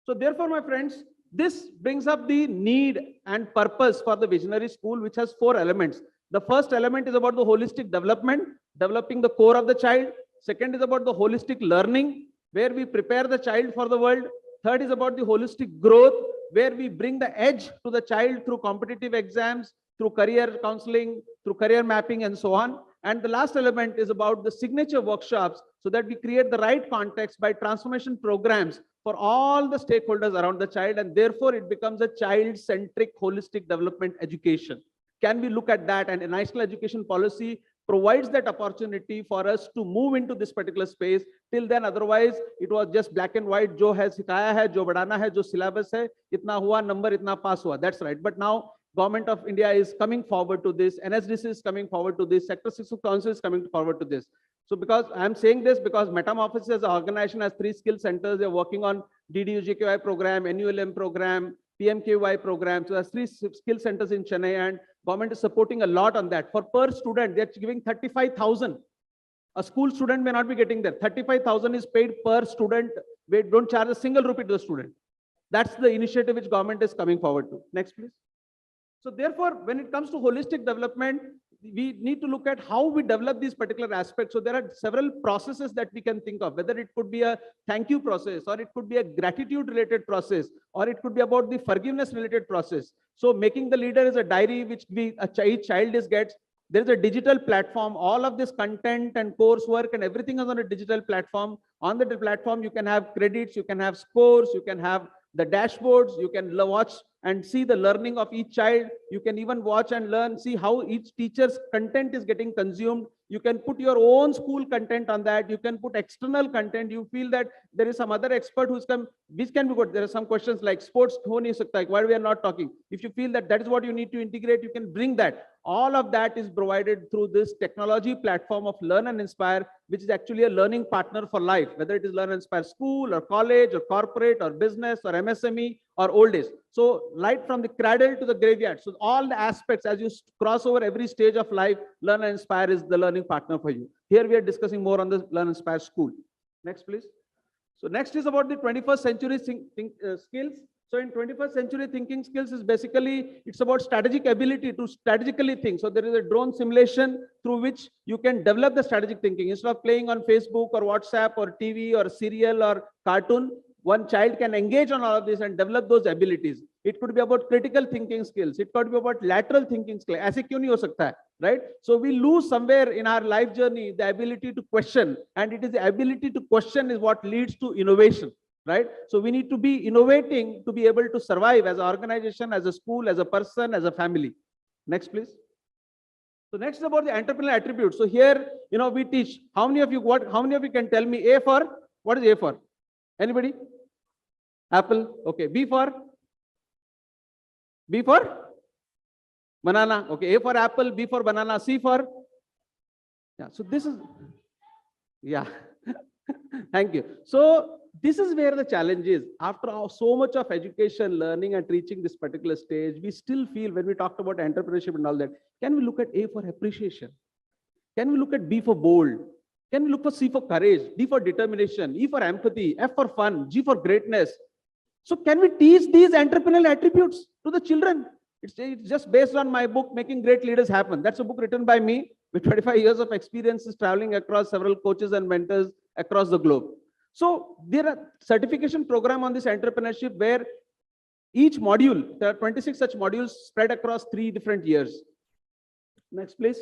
So therefore, my friends, this brings up the need and purpose for the visionary school, which has 4 elements. The first element is about the holistic development, developing the core of the child. Second is about the holistic learning, where we prepare the child for the world. Third is about the holistic growth, where we bring the edge to the child through competitive exams, through career counseling, through career mapping, and so on. And the last element is about the signature workshops, so that we create the right context by transformation programs for all the stakeholders around the child, and therefore it becomes a child-centric holistic development education. Can we look at that? And a national education policy provides that opportunity for us to move into this particular space. Till then, otherwise, it was just black and white. Jo hai sikaya hai, jo badana hai, jo syllabus hai, itna hua, number itna pass hua. That's right. But now, Government of India is coming forward to this. NSDC is coming forward to this. Sector 6 Council is coming forward to this. So because I'm saying this, because Metamorphosis as an organization has 3 skill centers. They're working on DDUGKY program, NULM program, PMKY program. So there's 3 skill centers in Chennai, and government is supporting a lot on that. For per student, they're giving 35,000. A school student may not be getting that. 35,000 is paid per student. We don't charge a single rupee to the student. That's the initiative which government is coming forward to. Next, please. So therefore, when it comes to holistic development, we need to look at how we develop these particular aspects. So there are several processes that we can think of, whether it could be a thank you process, or it could be a gratitude related process, or it could be about the forgiveness related process. So making the leader is a diary which each child gets. There is a digital platform. All of this content and coursework and everything is on a digital platform. On the platform, you can have credits, you can have scores, you can have the dashboards, you can watch and see the learning of each child. You can even watch and learn, see how each teacher's content is getting consumed. You can put your own school content on that. You can put external content. You feel that there is some other expert who's come, which can be good. There are some questions like sports, like why we are not talking. If you feel that that is what you need to integrate, you can bring that. All of that is provided through this technology platform of Learn and Inspire, which is actually a learning partner for life, whether it is Learn and Inspire school or college or corporate or business or MSME or old age. So right from the cradle to the graveyard. So all the aspects, as you cross over every stage of life, Learn and Inspire is the learning partner for you. Here we are discussing more on the Learn and Inspire school. Next, please. So next is about the 21st century skills. So in 21st century thinking skills is basically, it's about strategic ability to strategically think. So there is a drone simulation through which you can develop the strategic thinking. Instead of playing on Facebook or WhatsApp or TV or serial or cartoon, one child can engage on all of this and develop those abilities. It could be about critical thinking skills. It could be about lateral thinking skills. ऐसे क्यों नहीं हो सकता है, right? So we lose somewhere in our life journey the ability to question, and it is the ability to question is what leads to innovation, right? So we need to be innovating to be able to survive as an organization, as a school, as a person, as a family. Next, please. So next is about the entrepreneurial attributes. So here, we teach. How many of you can tell me A for, what is A for? Anybody? Apple. Okay. B for banana. Okay. A for apple, B for banana, C for, yeah. So this is, yeah. Thank you. So this is where the challenge is. After so much of education, learning and reaching this particular stage, we still feel, when we talked about entrepreneurship and all that, can we look at A for appreciation? Can we look at B for bold? Can we look for C for courage, D for determination, E for empathy, F for fun, G for greatness? So can we teach these entrepreneurial attributes to the children? It's just based on my book, Making Great Leaders Happen. That's a book written by me with 25 years of experiences traveling across several coaches and mentors across the globe. So there are certification program on this entrepreneurship where each module, there are 26 such modules spread across 3 different years. Next, please.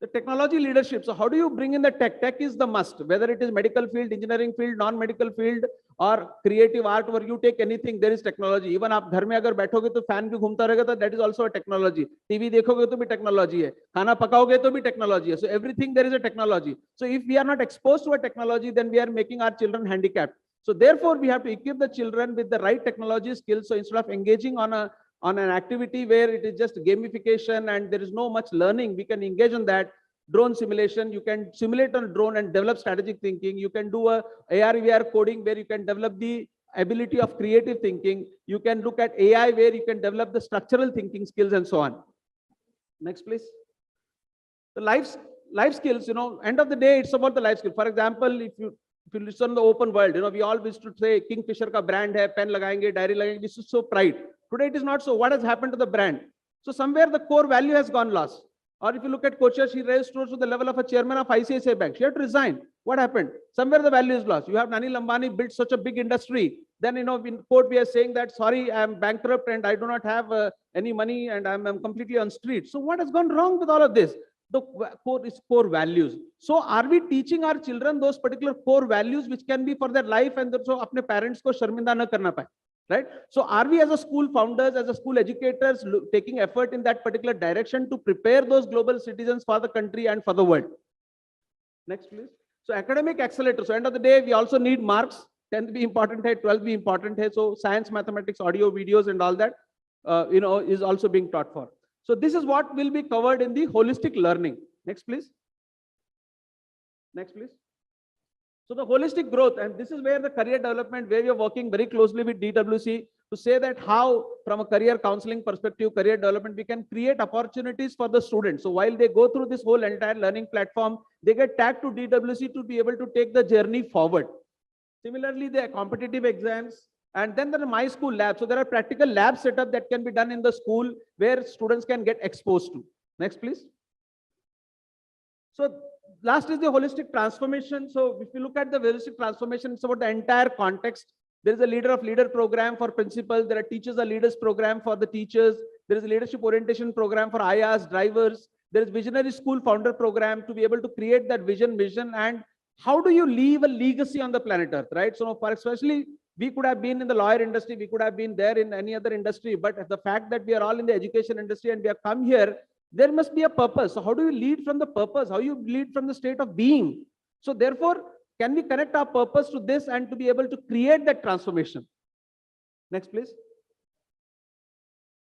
The technology leadership. So how do you bring in the tech? Tech is the must, whether it is medical field, engineering field, non-medical field, or creative art, where you take anything, there is technology. Even आप घर में अगर बैठोगे तो fan भी घूमता रहेगा तो that is also a technology. TV देखोगे तो भी technology है. खाना पकाओगे तो भी technology है. So everything there is a technology. So if we are not exposed to a technology, then we are making our children handicapped. So therefore, we have to equip the children with the right technology skills. So instead of engaging on an activity where it is just gamification and there is no much learning, we can engage on that. Drone simulation, you can simulate on a drone and develop strategic thinking. You can do a AR, VR coding where you can develop the ability of creative thinking. You can look at AI where you can develop the structural thinking skills and so on. Next, please. The life skills, end of the day, it's about the life skill. For example, if you listen to the open world, we all used to say Kingfisher ka brand hai, pen lagayenge, diary lagayenge. This is so pride. Today, it is not so. What has happened to the brand? So somewhere the core value has gone lost. Or if you look at coaches, she raised to the level of a chairman of ICICI Bank. She had to resign. What happened? Somewhere the value is lost. You have Nani Lambani built such a big industry. Then, in court, we are saying that, sorry, I am bankrupt and I do not have any money and I'm completely on street. So what has gone wrong with all of this? The core is core values. So are we teaching our children those particular core values which can be for their life and so apne parents ko sharminda na karna paye? Right? So are we as a school founders, as a school educators, taking effort in that particular direction to prepare those global citizens for the country and for the world? Next, please. So academic accelerator. So end of the day, we also need marks. 10th be important hai, 12th be important hai. So science, mathematics, audio, videos and all that, is also being taught for. So this is what will be covered in the holistic learning. Next, please. Next, please. So the holistic growth, and this is where the career development, where we are working very closely with DWC to say that how, from a career counseling perspective, career development, we can create opportunities for the students. So while they go through this whole entire learning platform, they get tagged to DWC to be able to take the journey forward. Similarly, the competitive exams, and then there are My School labs. So there are practical lab setup that can be done in the school where students can get exposed to. Next, please. So last is the holistic transformation. So if you look at the holistic transformation, it's about the entire context. There is a leader of leader program for principals. There are teachers of leaders program for the teachers. There is a leadership orientation program for IAs, drivers. There is visionary school founder program to be able to create that vision, and how do you leave a legacy on the planet Earth, right? So for especially, we could have been in the lawyer industry, we could have been there in any other industry, but the fact that we are all in the education industry and we have come here, there must be a purpose. So how do you lead from the purpose? How you lead from the state of being? So therefore, can we connect our purpose to this and to be able to create that transformation? Next, please.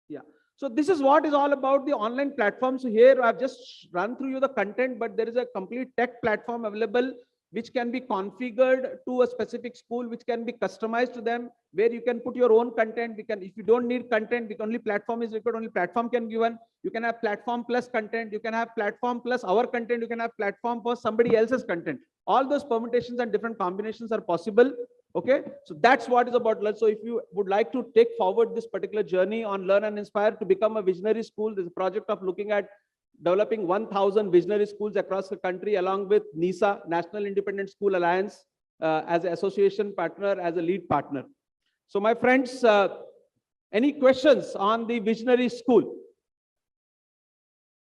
Yeah. So this is what is all about the online platform. So here I've just run through you the content, but there is a complete tech platform available which can be configured to a specific school, which can be customized to them, where you can put your own content. If you don't need content, only platform is required, only platform can be given. You can have platform plus content, you can have platform plus our content, you can have platform for somebody else's content. All those permutations and different combinations are possible. Okay, so that's what is about Learn. So if you would like to take forward this particular journey on Learn and Inspire to become a visionary school, there's a project of looking at developing 1,000 visionary schools across the country, along with NISA, National Independent School Alliance, as an association partner, as a lead partner. So my friends, any questions on the visionary school?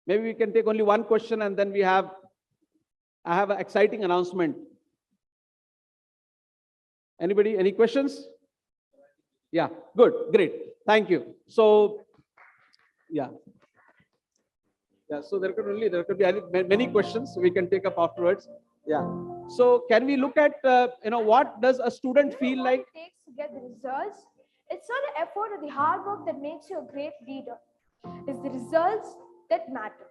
Maybe we can take only one question and then I have an exciting announcement. Anybody, any questions? Yeah, good, great. Thank you. So, yeah. Yeah, so there could be many questions we can take up afterwards. Yeah. So can we look at, what does a student feel like? What it takes to get the results? It's not the effort or the hard work that makes you a great leader. It's the results that matter.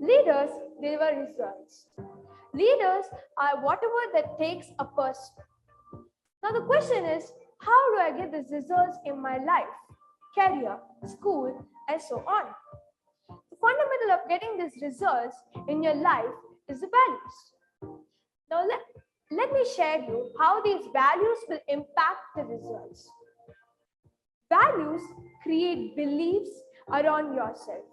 Leaders deliver results. Leaders are whatever that takes a person. Now the question is, how do I get these results in my life, career, school, and so on? The fundamental of getting these results in your life is the values. Now let me share you how these values will impact the results. Values create beliefs around yourself.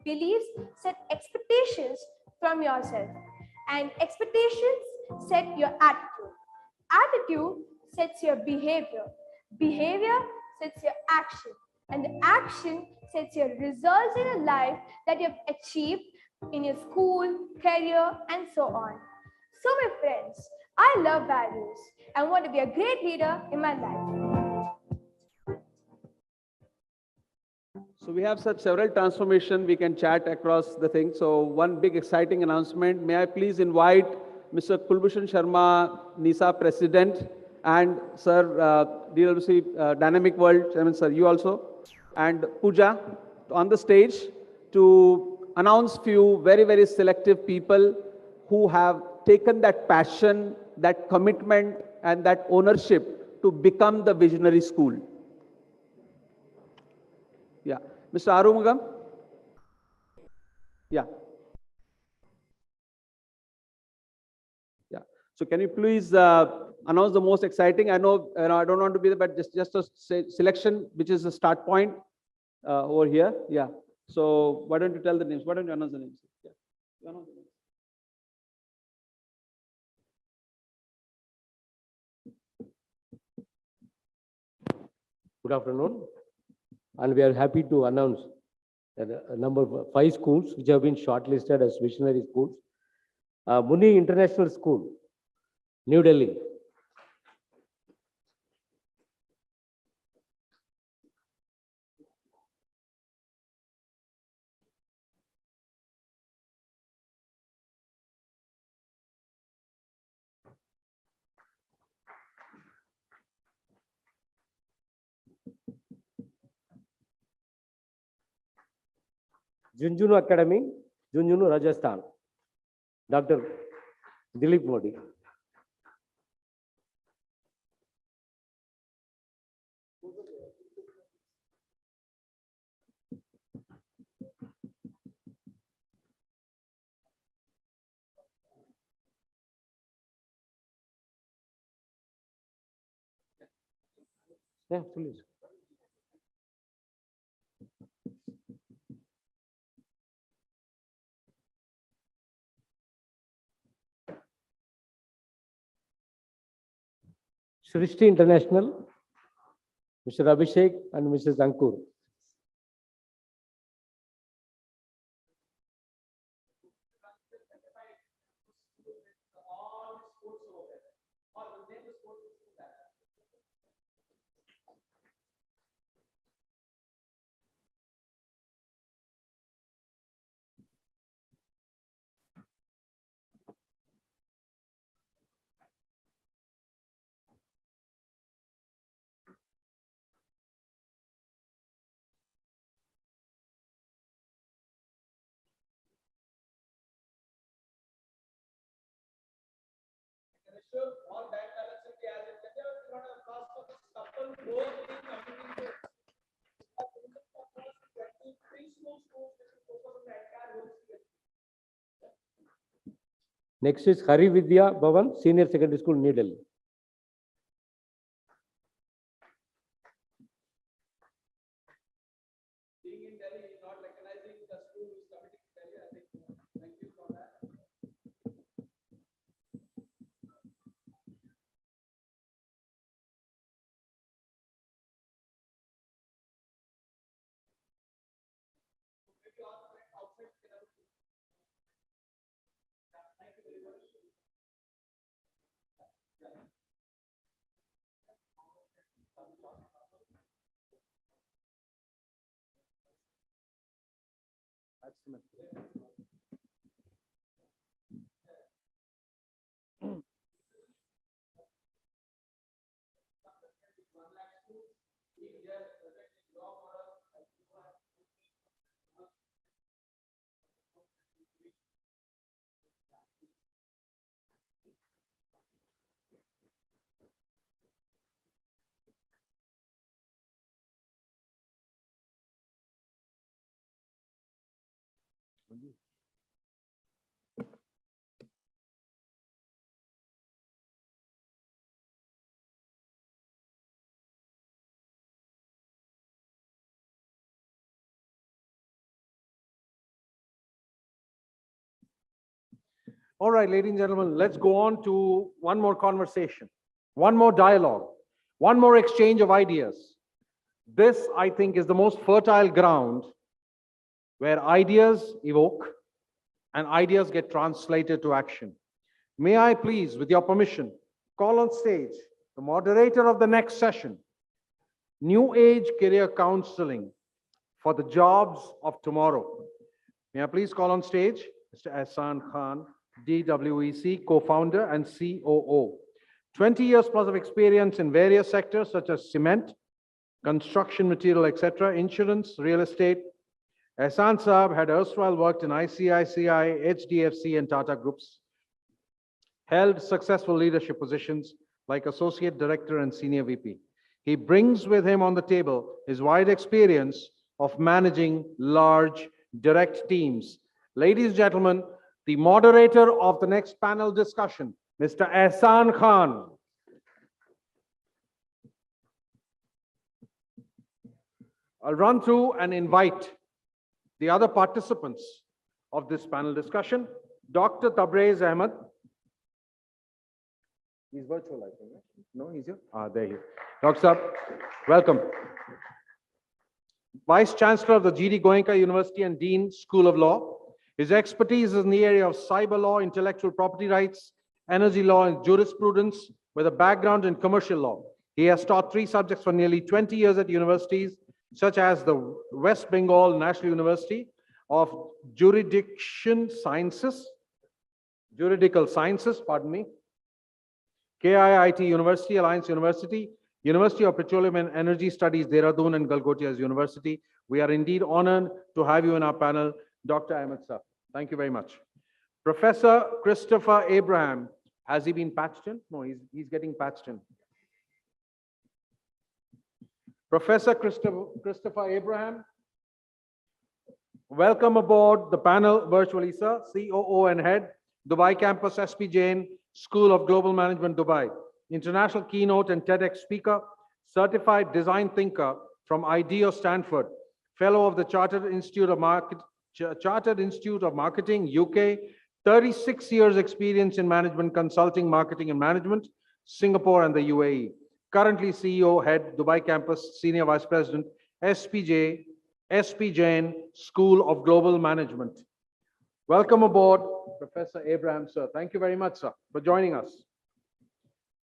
Beliefs set expectations from yourself, and expectations set your attitude. Attitude sets your behavior. Behavior sets your action, and the action sets your results in your life that you have achieved in your school, career, and so on. So my friends, I love values and want to be a great leader in my life. So we have such several transformations. We can chat across the thing. So one big exciting announcement. May I please invite Mr. Kulbhushan Sharma, NISA President, And sir, DWC Dynamic World Chairman, sir, you also, and Pooja on the stage to announce few very, very selective people who have taken that passion, that commitment, and that ownership to become the visionary school. Yeah, Mr. Arumugam. Yeah. Yeah. So can you please announce the most exciting? I know, I don't want to be there, but just a selection, which is a start point over here. Yeah. So why don't you tell the names? Why don't you announce the names? Yeah. You announce the names. Good afternoon, and we are happy to announce that number 5 schools which have been shortlisted as visionary schools. Muni International School, New Delhi. Junjunu Academy, Junjunu, Rajasthan. Dr. Dilip Modi. Yeah, please. Srishti International, Mr. Abhishek and Mrs. Ankur. Next is Hari Vidya Bhavan, Senior Secondary School, New Delhi. Being in Delhi, not recognizing the school is committing to Delhi, I think. Thank you for that. All right, ladies and gentlemen, let's go on to one more conversation, one more dialogue, one more exchange of ideas. This, I think, is the most fertile ground where ideas evoke and ideas get translated to action. May I please, with your permission, call on stage the moderator of the next session, New Age Career Counseling for the Jobs of Tomorrow. May I please call on stage Mr. Ehsan Khan, DWEC co-founder and COO, 20 years plus of experience in various sectors such as cement, construction material, etc., insurance, real estate. Ehsan Saab had erstwhile worked in ICICI, HDFC, and Tata Groups, held successful leadership positions like Associate Director and Senior VP. He brings with him on the table his wide experience of managing large direct teams. Ladies and gentlemen, the moderator of the next panel discussion, Mr. Ehsan Khan. I'll run through and invite the other participants of this panel discussion. Dr. Tabrez Ahmed. He's virtual, I think. Right? No, he's here. There he is. Dr. Saab, welcome. Vice Chancellor of the G.D. Goenka University and Dean, School of Law. His expertise is in the area of cyber law, intellectual property rights, energy law, and jurisprudence, with a background in commercial law. He has taught 3 subjects for nearly 20 years at universities, such as the West Bengal National University of Juridical Sciences, pardon me, KIIT University, Alliance University, University of Petroleum and Energy Studies, Dehradun, and Galgotias University. We are indeed honored to have you in our panel, Dr. Ahmed Saab. Thank you very much. Professor Christopher Abraham. Has he been patched in? No, he's getting patched in. Professor Christopher Abraham, welcome aboard the panel virtually, sir. COO and Head, Dubai Campus, SP Jain, School of Global Management, Dubai. International keynote and TEDx speaker, certified design thinker from IDEO Stanford, fellow of the Chartered Institute of Marketing, UK, 36 years experience in management consulting, marketing and management, Singapore and the UAE. Currently CEO, Head, Dubai Campus, Senior Vice President, SP Jain, School of Global Management. Welcome aboard, Professor Abraham, sir. Thank you very much, sir, for joining us.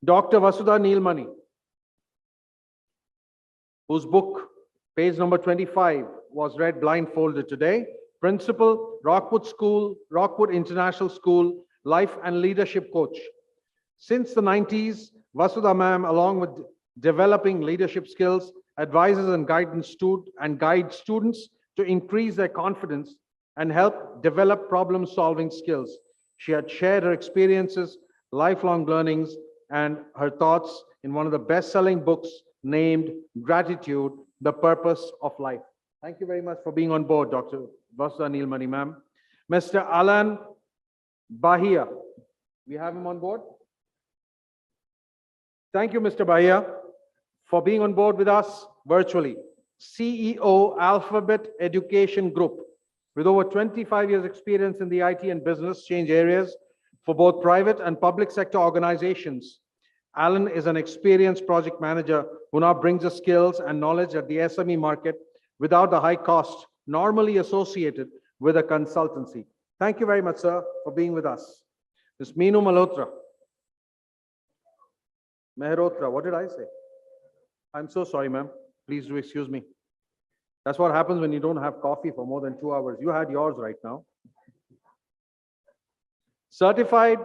Dr. Vasudha Neelmani, whose book, page number 25, was read blindfolded today. Principal, Rockwood International School, Life and Leadership Coach. Since the 90s, Vasudha ma'am, along with developing leadership skills, advises and guides students to increase their confidence and help develop problem-solving skills. She had shared her experiences, lifelong learnings, and her thoughts in one of the best-selling books named Gratitude, The Purpose of Life. Thank you very much for being on board, Dr. Vasudha Neelmani, ma'am. Mr. Alan Bahia, we have him on board? Thank you, Mr. Bahia, for being on board with us virtually. CEO, Alphabet Education Group, with over 25 years experience in the IT and business change areas for both private and public sector organizations. Alan is an experienced project manager who now brings the skills and knowledge at the SME market without the high cost normally associated with a consultancy. Thank you very much, sir, for being with us. Ms. Meenu Mehrotra, what did I say? I'm so sorry, ma'am. Please do excuse me. That's what happens when you don't have coffee for more than 2 hours. You had yours right now. Certified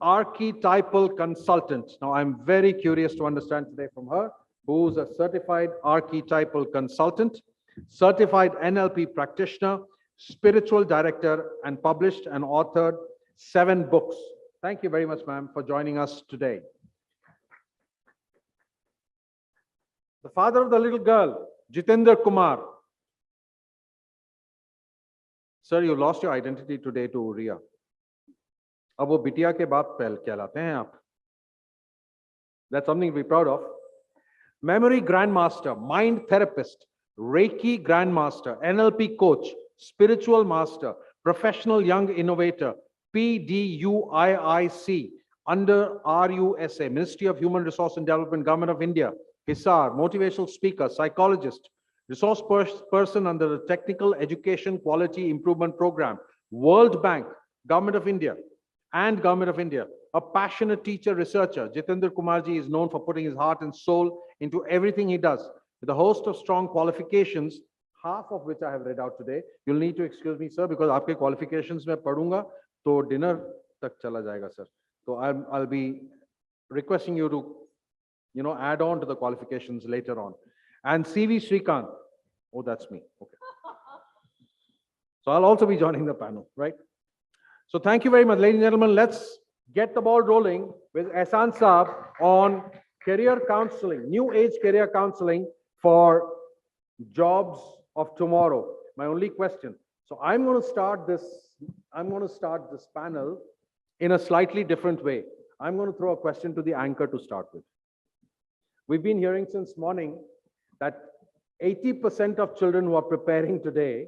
archetypal consultant. Now, I'm very curious to understand today from her, who's a certified archetypal consultant, certified NLP practitioner, spiritual director, and published and authored 7 books. Thank you very much, ma'am, for joining us today. The father of the little girl, Jitendra Kumar. Sir, you lost your identity today to Ria. अब वो बिटिया के बाप कहलाते हैं आप. That's something to be proud of. Memory Grandmaster, Mind Therapist, Reiki Grandmaster, NLP Coach, Spiritual Master, Professional Young Innovator, PDUIIC, under RUSA, Ministry of Human Resource and Development, Government of India, Hisar, Motivational Speaker, Psychologist, Resource Person under the Technical Education Quality Improvement Program, World Bank, Government of India, and Government of India. A passionate teacher, researcher, Jitendra Kumarji is known for putting his heart and soul into everything he does. With a host of strong qualifications, half of which I have read out today. You'll need to excuse me, sir, because आपके qualifications में पढ़ूंगा तो dinner तक चला जाएगा, sir. So I'll be requesting you to, add on to the qualifications later on. And CV Srikanth. Oh, that's me. Okay. So I'll also be joining the panel, right? So thank you very much, ladies and gentlemen. Let's get the ball rolling with Ehsan Saab on career counseling, new age career counseling for jobs of tomorrow. My only question. So I'm going to start this panel in a slightly different way. I'm going to throw a question to the anchor to start with. We've been hearing since morning that 80% of children who are preparing today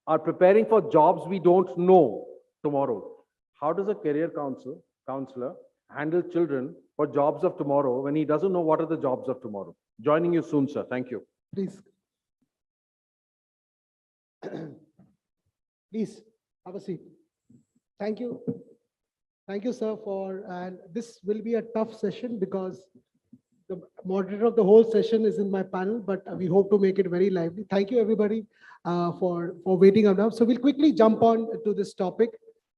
are preparing for jobs we don't know tomorrow. How does a career counselor handle children for jobs of tomorrow when he doesn't know what are the jobs of tomorrow? Joining you soon, sir. Thank you. Please. Please, have a seat. Thank you. Thank you, sir, and this will be a tough session because the moderator of the whole session is in my panel, but we hope to make it very lively. Thank you, everybody, for waiting up. So we'll quickly jump on to this topic,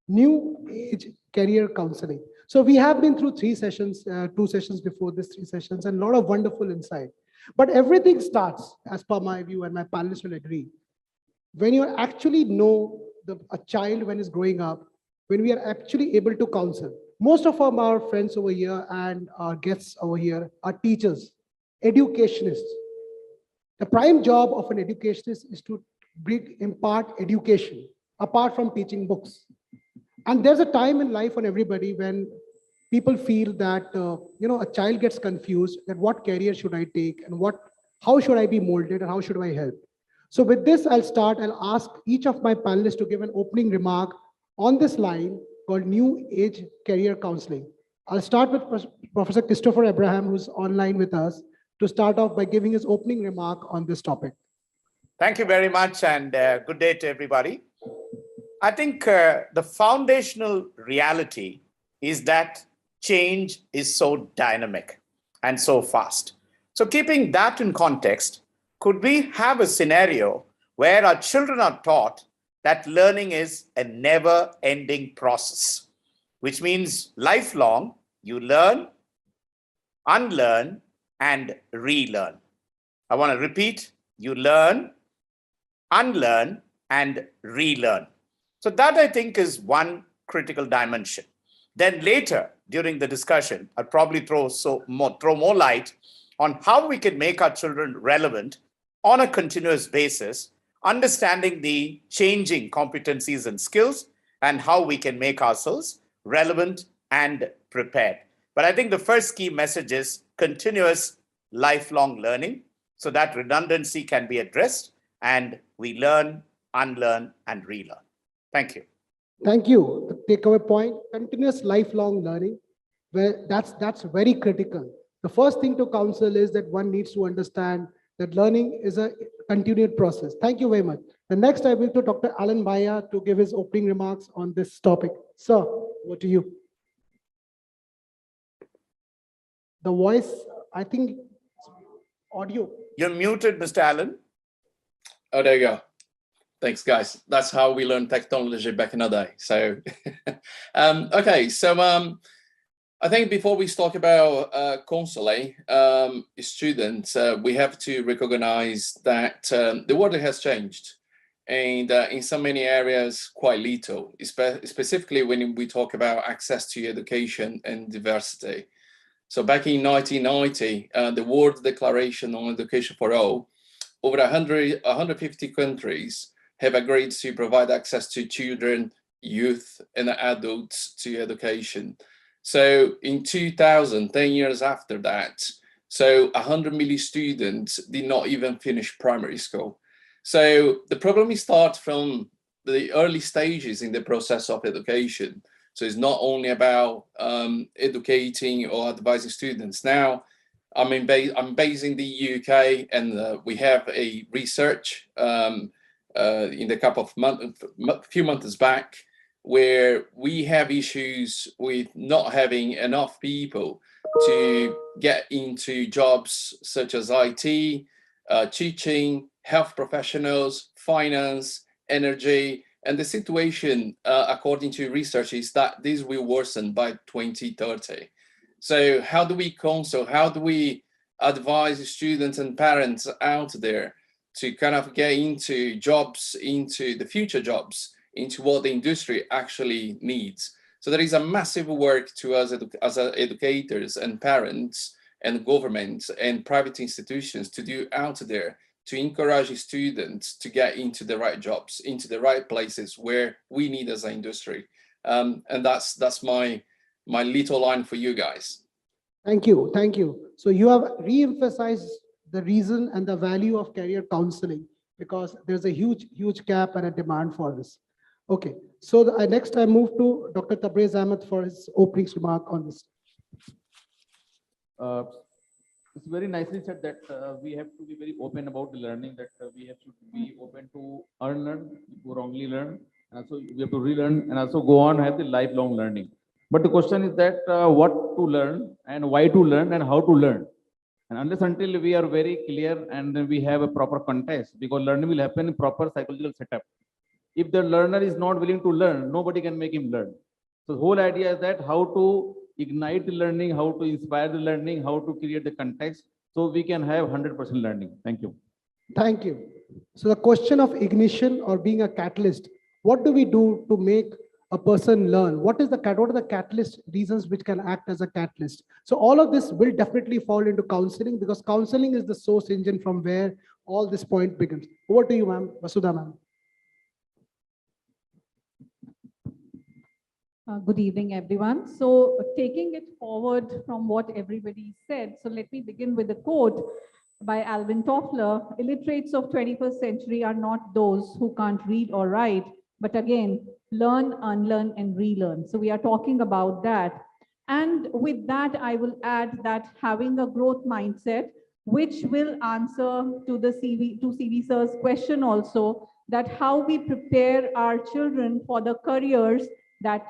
new age career counseling. So we have been through 3 sessions, 2 sessions before this, 3 sessions, and a lot of wonderful insight. But everything starts, as per my view, and my panelists will agree, when you actually know a child when is growing up, when we are actually able to counsel. Most of our friends over here and our guests over here are teachers, educationists. The prime job of an educationist is to impart education, apart from teaching books. And there's a time in life on everybody when people feel that, a child gets confused that what career should I take and how should I be molded and how should I help? So with this, I'll ask each of my panelists to give an opening remark on this line called New Age Career Counseling. I'll start with Professor Christopher Abraham, who's online with us, to start off by giving his opening remark on this topic. Thank you very much, and good day to everybody. I think the foundational reality is that change is so dynamic and so fast. So keeping that in context, could we have a scenario where our children are taught that learning is a never-ending process, which means lifelong, you learn, unlearn, and relearn. I want to repeat, you learn, unlearn, and relearn. So that, I think, is one critical dimension. Then later, during the discussion, I'll probably throw more light on how we can make our children relevant on a continuous basis, understanding the changing competencies and skills, and how we can make ourselves relevant and prepared. But I think the first key message is continuous lifelong learning, so that redundancy can be addressed and we learn, unlearn, and relearn. Thank you. Thank you. The takeaway point, continuous lifelong learning, where that's very critical. The first thing to counsel is that one needs to understand that learning is a continued process. Thank you very much. The next I will to Dr. Alan Baya to give his opening remarks on this topic. Sir, over to you. The voice, I think, audio. You're muted, Mr. Allen. Oh, there you go. Thanks, guys. That's how we learned technology back in the day. So, okay. So, I think before we talk about counseling students, we have to recognize that the world has changed, and in so many areas, quite little, specifically when we talk about access to education and diversity. So back in 1990, the World Declaration on Education for All, over 150 countries have agreed to provide access to children, youth, and adults to education. So in 2000, 10 years after that, so 100 million students did not even finish primary school. So the problem starts from the early stages in the process of education. So it's not only about educating or advising students. Now, I'm based in the UK, and we have a research in the few months back, where we have issues with not having enough people to get into jobs such as IT, teaching, health professionals, finance, energy. And the situation, according to research, is that this will worsen by 2030. So how do we counsel? How do we advise students and parents out there to kind of get into jobs, into the future jobs, into what the industry actually needs? So there is a massive work to us as educators and parents and governments and private institutions to do out there to encourage students to get into the right jobs, into the right places where we need as an industry. And that's my little line for you guys. Thank you. Thank you. So you have re-emphasized the reason and the value of career counseling because there's a huge gap and a demand for this. Okay. So next I move to Dr. Tabrez Ahmed for his opening remark on this. It's very nicely said that we have to be very open about the learning, that we have to be open to learn, to wrongly learn, and also we have to relearn and also go on have the lifelong learning. But the question is that what to learn and why to learn and how to learn. And unless until we are very clear and then we have a proper context, because learning will happen in proper psychological setup. If the learner is not willing to learn, nobody can make him learn. So the whole idea is that how to ignite the learning, how to inspire the learning, how to create the context, so we can have 100% learning. Thank you. Thank you. So the question of ignition or being a catalyst, what do we do to make a person learn? What are the catalyst reasons which can act as a catalyst? So all of this will definitely fall into counseling because counseling is the source engine from where all this point begins. Over to you, ma'am. Vasudha, ma'am. Good evening, everyone. So taking it forward from what everybody said, so let me begin with a quote by Alvin Toffler. Illiterates of 21st century are not those who can't read or write, but again, learn, unlearn, and relearn. So we are talking about that. And with that, I will add that having a growth mindset, which will answer to the CV sir's question also, that how we prepare our children for the careers that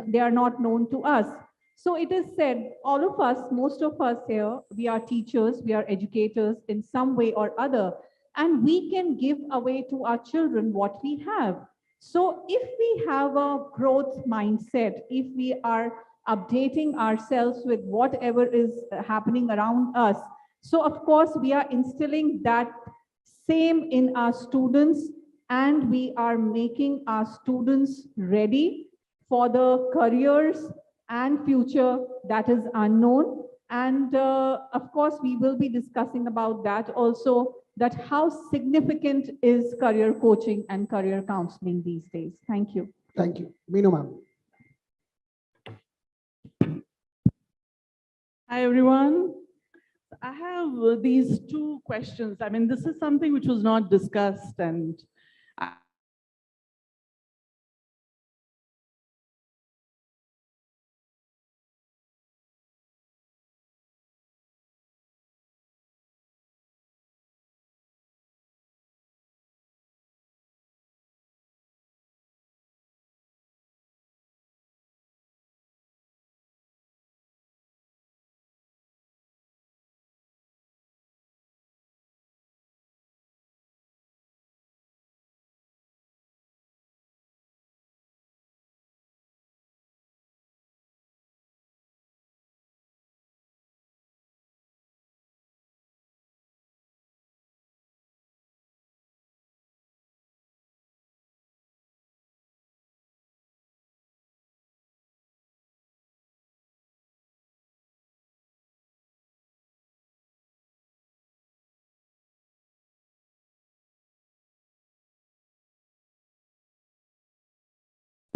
they are not known to us. So it is said, all of us, most of us here, we are teachers, we are educators in some way or other, and we can give away to our children what we have. So if we have a growth mindset, if we are updating ourselves with whatever is happening around us, so of course we are instilling that same in our students, and we are making our students ready for the careers and future that is unknown. And of course, we will be discussing about that also, that how significant is career coaching and career counseling these days. Thank you. Thank you. Meenu, ma'am. Hi, everyone. I have these two questions. I mean, this is something which was not discussed, and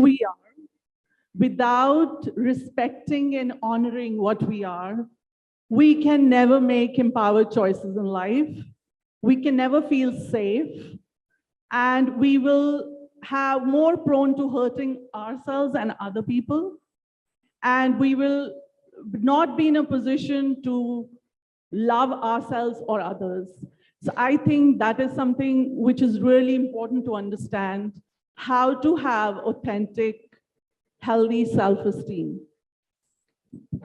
we are, without respecting and honoring what we are, we can never make empowered choices in life. We can never feel safe, and we will have more prone to hurting ourselves and other people. And we will not be in a position to love ourselves or others. So I think that is something which is really important to understand, how to have authentic, healthy self-esteem.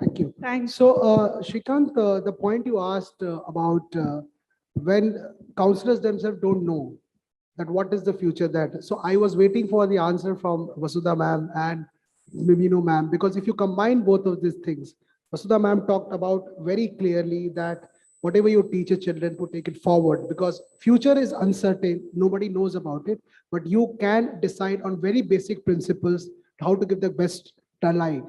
Thank you. Thanks. So, Shrikant, the point you asked about when counselors themselves don't know that what is the future that. So I was waiting for the answer from Vasudha ma'am and Meenu ma'am, because if you combine both of these things, Vasudha ma'am talked about very clearly that whatever you teach your children to take it forward, because future is uncertain, nobody knows about it, but you can decide on very basic principles how to give the best life.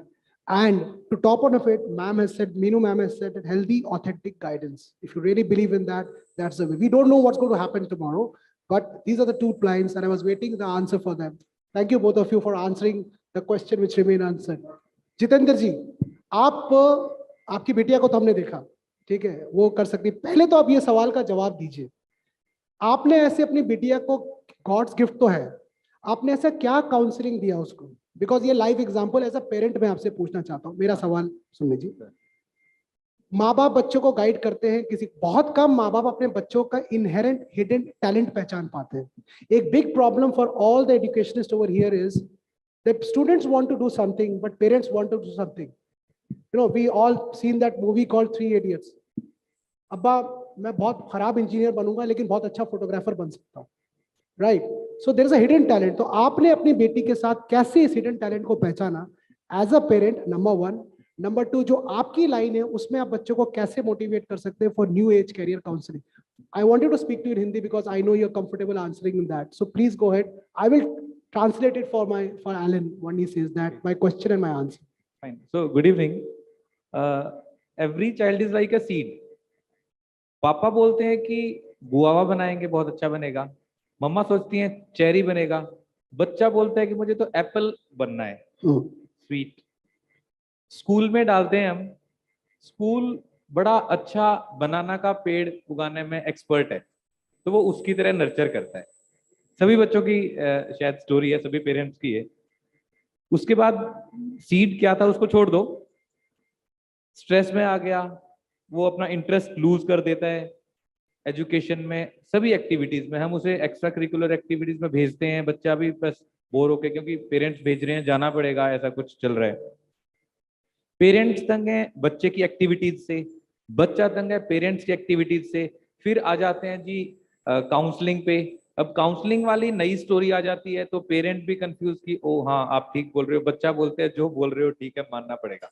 And to top on of it, ma'am has said, Meenu ma'am has said that healthy, authentic guidance. If you really believe in that, that's the way. We don't know what's going to happen tomorrow, but these are the two lines, and I was waiting the answer for them. Thank you both of you for answering the question which remain answered. Jitendra जी, आपकी बिटिया को तो हमने देखा, ठीक है, वो कर सकती। पहले तो आप ये सवाल का जवाब दीजिए, आपने ऐसे अपनी बिटिया को, गॉड्स गिफ्ट तो है, आपने ऐसा क्या काउंसलिंग दिया उसको? बिकॉज ये live example as a parent मैं आपसे पूछना चाहता हूँ, मेरा सवाल सुन लीजिए। माँ बाप बच्चों को गाइड करते हैं, किसी बहुत कम माँ बाप अपने बच्चों का इनहेरेंट हिडन टैलेंट पहचान पाते हैं। एक big problem for all the educationist over here is that students want to do something, but parents want to do something. You know, we all seen that movie called Three Idiots. अब्बा मैं बहुत खराब engineer बनूंगा लेकिन बहुत अच्छा photographer बन सकता हूँ, right? So there is a hidden talent. तो आपने अपनी बेटी के साथ कैसे इस हिडन टैलेंट को पहचाना as a parent, number 1। Number 2, जो आपकी लाइन है उसमें आप बच्चों को कैसे मोटिवेट कर सकते हैं for new age career counselling? I wanted to speak to you in Hindi because I know you're comfortable answering in that. So please go ahead. I will translate it for Alan when he says that, my question and my answer. Fine. So good evening. Every child is like a seed. पापा बोलते हैं कि guava बनाएंगे बहुत अच्छा बनेगा, मम्मा सोचती हैं चेरी बनेगा, बच्चा बोलता है कि मुझे तो एप्पल बनना है, स्वीट। स्कूल में डालते हैं हम, स्कूल बड़ा अच्छा बनाना का पेड़ उगाने में एक्सपर्ट है, तो वो उसकी तरह नर्चर करता है। सभी बच्चों की शायद स्टोरी है, सभी पेरेंट्स की है। उसके बाद सीड क्या था उसको छोड़ दो, स्ट्रेस में आ गया, वो अपना इंटरेस्ट लूज कर देता है एजुकेशन में, सभी एक्टिविटीज में। हम उसे एक्स्ट्रा करिकुलर एक्टिविटीज में भेजते हैं, बच्चा भी बस बोर होके, क्योंकि पेरेंट्स भेज रहे हैं, जाना पड़ेगा, ऐसा कुछ चल रहा है। पेरेंट्स तंग है बच्चे की एक्टिविटीज से, बच्चा तंग है पेरेंट्स की एक्टिविटीज से। फिर आ जाते हैं जी काउंसलिंग पे। अब काउंसलिंग वाली नई स्टोरी आ जाती है तो पेरेंट भी कंफ्यूज कि ओ हाँ आप ठीक बोल रहे हो, बच्चा बोलते हैं जो बोल रहे हो ठीक है, मानना पड़ेगा।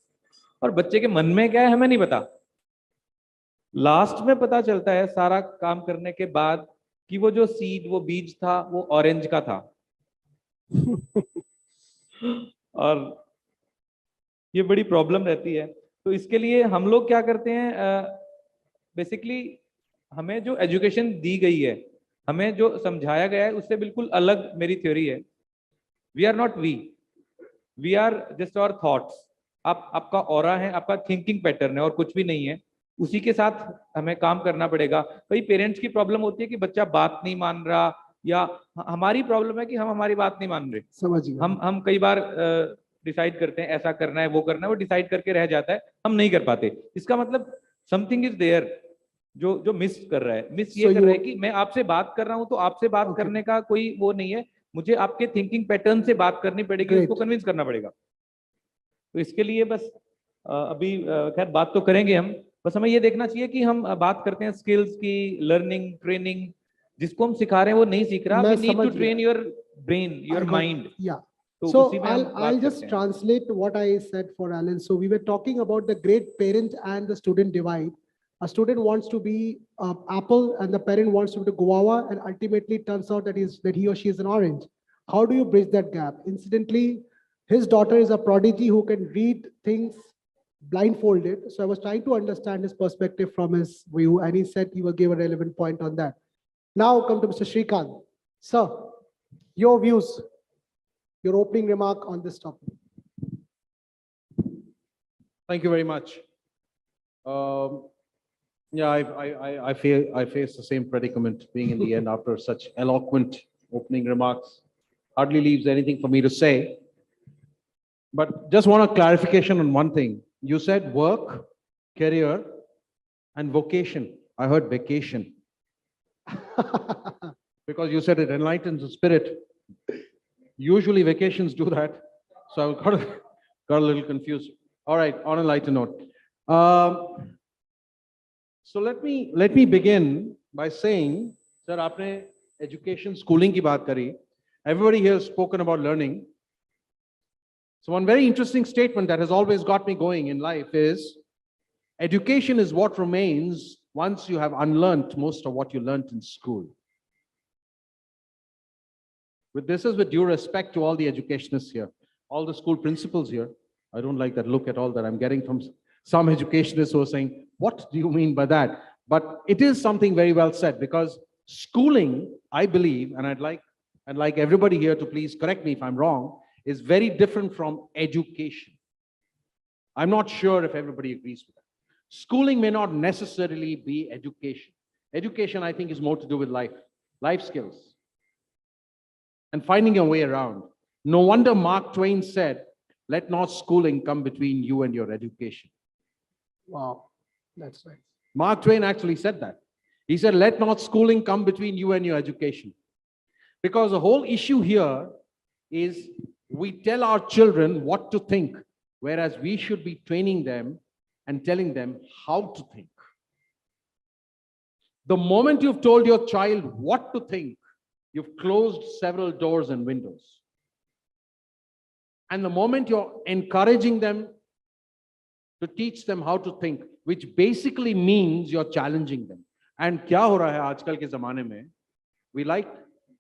और बच्चे के मन में क्या है हमें नहीं पता। लास्ट में पता चलता है सारा काम करने के बाद कि वो जो सीड, वो बीज था, वो ऑरेंज का था। और ये बड़ी प्रॉब्लम रहती है। तो इसके लिए हम लोग क्या करते हैं, बेसिकली हमें जो एजुकेशन दी गई है, हमें जो समझाया गया है, उससे बिल्कुल अलग मेरी थ्योरी है। We are not we are just our thoughts. आपका ऑरा है, आपका थिंकिंग पैटर्न है और कुछ भी नहीं है। उसी के साथ हमें काम करना पड़ेगा। कई पेरेंट्स की प्रॉब्लम होती है कि बच्चा बात नहीं मान रहा, या हमारी प्रॉब्लम है कि हम हमारी बात नहीं मान रहे। समझिए, हम कई बार डिसाइड करते हैं ऐसा करना है, वो करना है, वो डिसाइड करके रह जाता है, हम नहीं कर पाते। इसका मतलब समथिंग इज देयर जो मिस कर रहा है। मिस ये कर रहा है कि मैं आपसे बात कर रहा हूँ तो आपसे बात करने का कोई वो नहीं है, मुझे आपके थिंकिंग पैटर्न से बात करनी पड़ेगी, उसको कन्विंस करना पड़ेगा। तो इसके लिए बस अभी खैर बात तो करेंगे हम, बस हमें ये देखना चाहिए कि हम बात करते हैं स्किल्स की, लर्निंग, ट्रेनिंग। जिसको हम सिखा रहे हैं वो नहीं सीख रहा। We need to train your brain, your mind. Yeah. So I'll just translate what I said for Alan. So we were talking about the great parent and the student divide. A student wants to be apple and the parent wants to be guava, and ultimately it turns out that he or she is an orange. How do you bridge that gap? Incidentally, his daughter is a prodigy who can read things blindfolded. So I was trying to understand his perspective from his view, and he said he will give a relevant point on that. Now come to Mr. Shrikant. Sir, your views. Your opening remark on this topic. Thank you very much. Yeah, I face the same predicament being in the end after such eloquent opening remarks. Hardly leaves anything for me to say. But just want a clarification on one thing. You said work, career, and vocation. I heard vacation. Because you said it enlightens the spirit. Usually vacations do that. So I got a little confused. All right, on a lighter note. So let me begin by saying, sir, आपने education, schooling की बात करी. Everybody here has spoken about learning. So one very interesting statement that has always got me going in life is, education is what remains once you have unlearned most of what you learned in school. This is with due respect to all the educationists here, all the school principals here. I don't like that look at all that I'm getting from some educationists who are saying, what do you mean by that? But it is something very well said, because schooling, I believe, and I'd like everybody here to please correct me if I'm wrong, is very different from education. I'm not sure if everybody agrees with that. Schooling may not necessarily be education. Education, I think, is more to do with life skills, and finding a way around. No wonder Mark Twain said, let not schooling come between you and your education. Wow, that's right. Mark Twain actually said that. He said, let not schooling come between you and your education. Because the whole issue here is we tell our children what to think, whereas we should be training them and telling them how to think. The moment you've told your child what to think, you've closed several doors and windows. And the moment you're encouraging them to teach them how to think, which basically means you're challenging them. And kya ho raha hai aajkal ke zamane mein? We like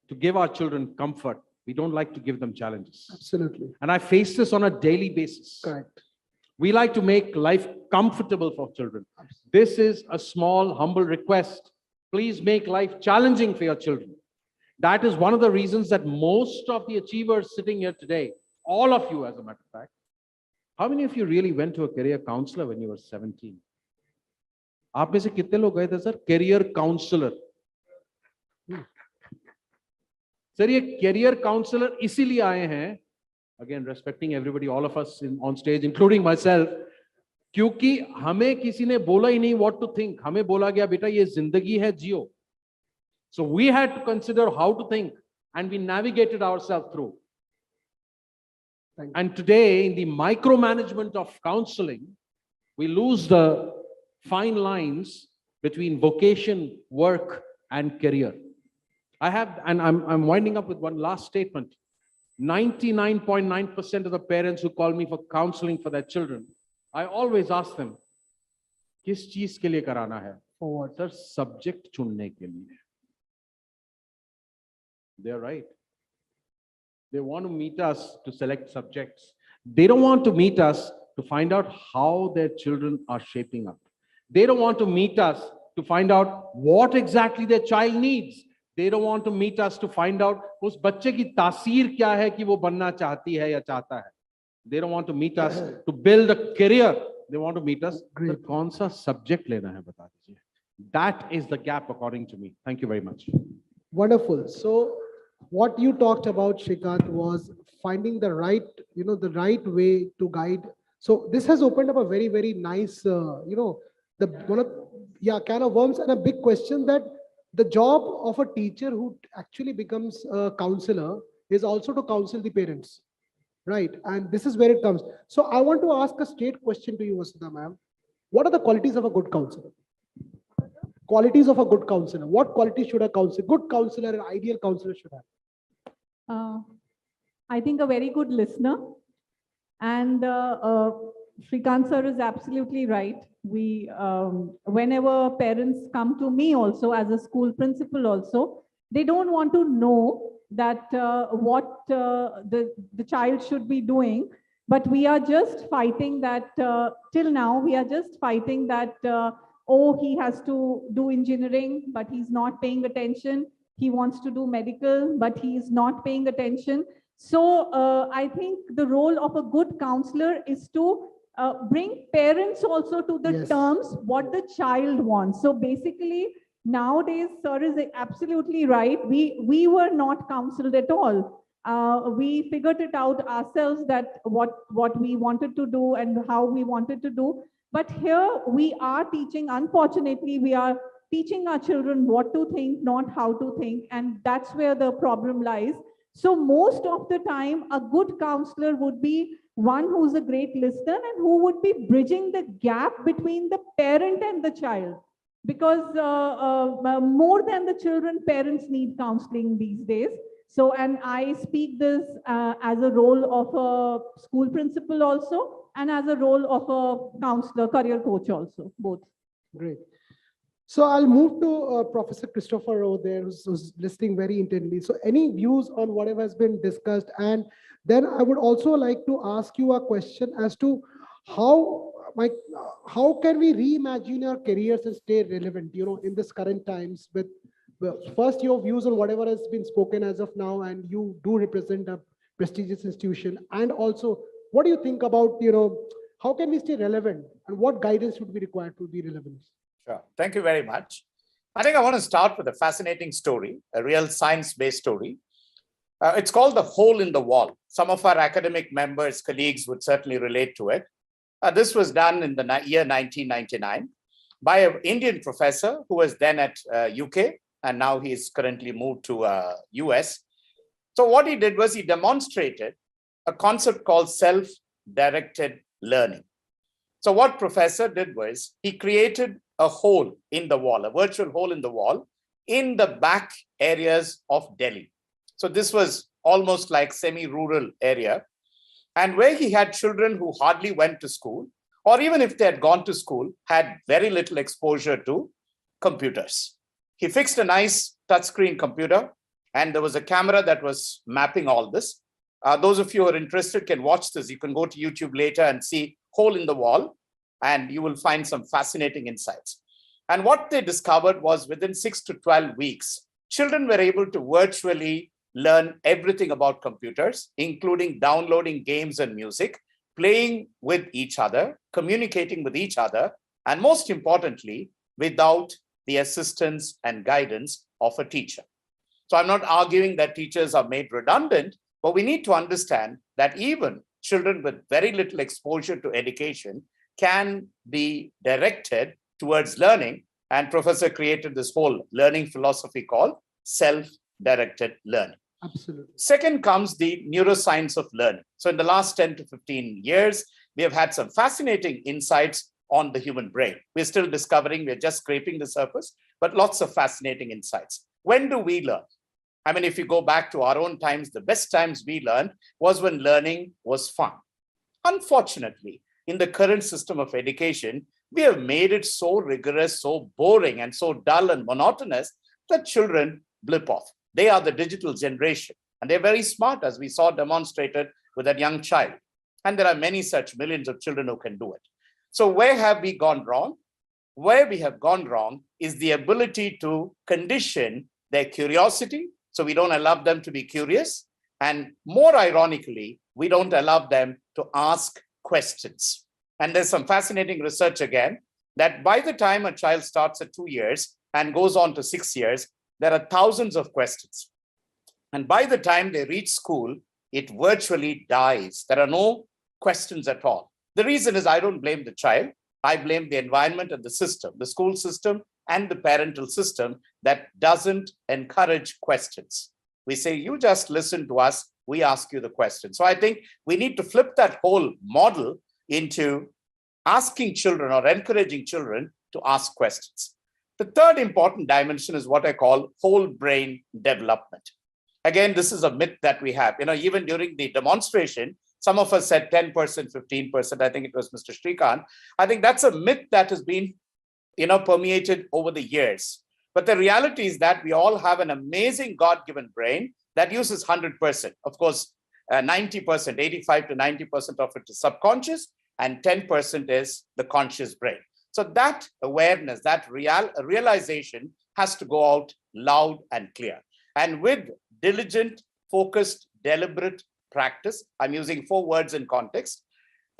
to give our children comfort. We don't like to give them challenges. Absolutely. And I face this on a daily basis. Correct. We like to make life comfortable for children. This is a small, humble request. Please make life challenging for your children. That is one of the reasons that most of the achievers sitting here today, all of you as a matter of fact, how many of you really went to a career counselor when you were 17? आप में से कितने लोग गए थे sir career counselor? Sir ये career counselor इसीलिए आए हैं, again respecting everybody, all of us on stage, including myself, क्योंकि हमें किसी ने बोला ही नहीं what to think. हमें बोला गया बेटा ये जिंदगी है जियो. So we had to consider how to think, and we navigated ourselves through. And today, in the micromanagement of counseling, we lose the fine lines between vocation, work, and career. I'm winding up with one last statement. 99.9% of the parents who call me for counseling for their children, I always ask them, किस चीज के लिए कराना है? For what? Sir, subject चुनने के लिए. They're right. They want to meet us to select subjects. They don't want to meet us to find out how their children are shaping up. They don't want to meet us to find out what exactly their child needs. They don't want to meet us to find out उस बच्चे की तासीर क्या है कि वो बनना चाहती है या चाहता है. They don't want to meet us to build a career. They want to meet us. Sir, कौन सा subject लेना है बता दीजिए. That is the gap according to me. Thank you very much. Wonderful. So what you talked about, Shrikant, was finding the right, the right way to guide. So this has opened up a very, very nice, can of worms, and a big question that the job of a teacher who actually becomes a counselor is also to counsel the parents, right? And this is where it comes. So I want to ask a straight question to you, Vasudha ma'am. What are the qualities of a good counselor? Qualities of a good counselor. What qualities should a good counselor, an ideal counselor should have? I think a very good listener. And Shrikant sir is absolutely right. We, whenever parents come to me also as a school principal also, they don't want to know that what the child should be doing, but we are just fighting that till now, we are just fighting that oh, he has to do engineering, but he's not paying attention. He wants to do medical, but he is not paying attention. So I think the role of a good counselor is to bring parents also to the terms what the child wants. So basically, nowadays, sir is absolutely right. We were not counseled at all. We figured it out ourselves that what we wanted to do and how we wanted to do. But here we are teaching, unfortunately, we are teaching our children what to think, not how to think. And that's where the problem lies. So most of the time, a good counselor would be one who's a great listener and who would be bridging the gap between the parent and the child. Because more than the children, parents need counseling these days. So, and I speak this as a role of a school principal also, and as a role of a counselor, career coach also, both. Great. So I'll move to Professor Christopher over there, who's listening very intently. So any views on whatever has been discussed? And then I would also like to ask you a question as to how, how can we reimagine our careers and stay relevant, in this current times with, well, first your views on whatever has been spoken as of now, and you do represent a prestigious institution. And also, what do you think about, how can we stay relevant and what guidance would be required to be relevant? Sure. Thank you very much. I think I want to start with a fascinating story, a real science-based story. It's called The Hole in the Wall. Some of our academic members, colleagues would certainly relate to it. This was done in the year 1999 by an Indian professor who was then at UK, and now he's currently moved to US. So what he did was he demonstrated a concept called self-directed learning. So what professor did was he created a hole in the wall, a virtual hole in the wall in the back areas of Delhi. So this was almost like semi-rural area, and where he had children who hardly went to school, or even if they had gone to school, had very little exposure to computers. He fixed a nice touchscreen computer, and there was a camera that was mapping all this. Those of you who are interested can watch this. You can go to YouTube later and see Hole in the Wall, and you will find some fascinating insights. And what they discovered was within 6 to 12 weeks, children were able to virtually learn everything about computers, including downloading games and music, playing with each other, communicating with each other, and most importantly, without the assistance and guidance of a teacher. So I'm not arguing that teachers are made redundant, but we need to understand that even children with very little exposure to education can be directed towards learning. And Professor created this whole learning philosophy called self-directed learning. Absolutely. Second comes the neuroscience of learning. So in the last 10 to 15 years, we have had some fascinating insights on the human brain. We're still discovering, we're just scraping the surface, but lots of fascinating insights. When do we learn? I mean, if you go back to our own times, the best times we learned was when learning was fun. Unfortunately, in the current system of education, we have made it so rigorous, so boring, and so dull and monotonous that children blip off. They are the digital generation, and they're very smart, as we saw demonstrated with that young child. And there are many such millions of children who can do it. So where have we gone wrong? Where we have gone wrong is the ability to condition their curiosity. So we don't allow them to be curious. And more ironically, we don't allow them to ask questions. And there's some fascinating research again, that by the time a child starts at 2 years and goes on to 6 years, there are thousands of questions. And by the time they reach school, it virtually dies. There are no questions at all. The reason is I don't blame the child. I blame the environment and the system, the school system and the parental system that doesn't encourage questions. We say, you just listen to us, we ask you the question. So I think we need to flip that whole model into asking children or encouraging children to ask questions. The third important dimension is what I call whole brain development. Again, this is a myth that we have. Even during the demonstration, some of us said 10%, 15%. I think it was Mr. Srikanth. I think that's a myth that has been, permeated over the years. But the reality is that we all have an amazing God-given brain that uses 100%. Of course, 90%, 85 to 90% of it is subconscious, and 10% is the conscious brain. So that awareness, that realization has to go out loud and clear. And with diligent, focused, deliberate practice, I'm using 4 words in context,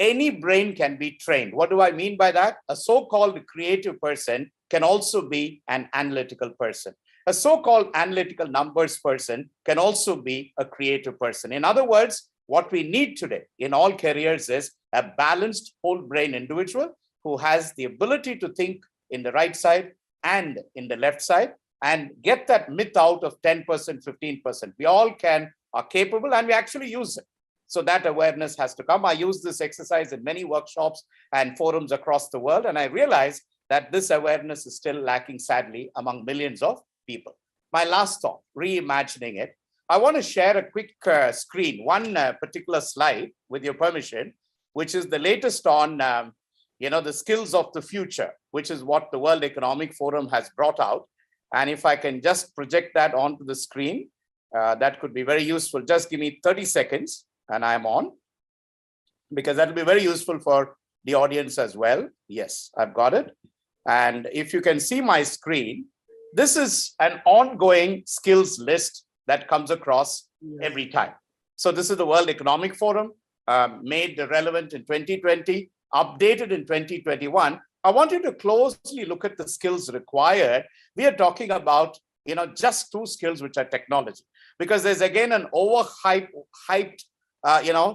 any brain can be trained. What do I mean by that? A so-called creative person can also be an analytical person. A so-called analytical numbers person can also be a creative person. In other words, what we need today in all careers is a balanced whole brain individual who has the ability to think in the right side and in the left side, and get that myth out of 10%, 15%. We all are capable, and we actually use it. So that awareness has to come. I use this exercise in many workshops and forums across the world, and I realize that this awareness is still lacking, sadly, among millions of people. My last thought, reimagining it. I want to share a quick screen, one particular slide with your permission, which is the latest on, the skills of the future, which is what the World Economic Forum has brought out. And if I can just project that onto the screen, that could be very useful. Just give me 30 seconds and I'm on, because that will be very useful for the audience as well. Yes, I've got it. And if you can see my screen, this is an ongoing skills list that comes across every time. So this is the World Economic Forum, made relevant in 2020, updated in 2021. I want you to closely look at the skills required. We are talking about, just 2 skills, which are technology, because there's again an overhyped,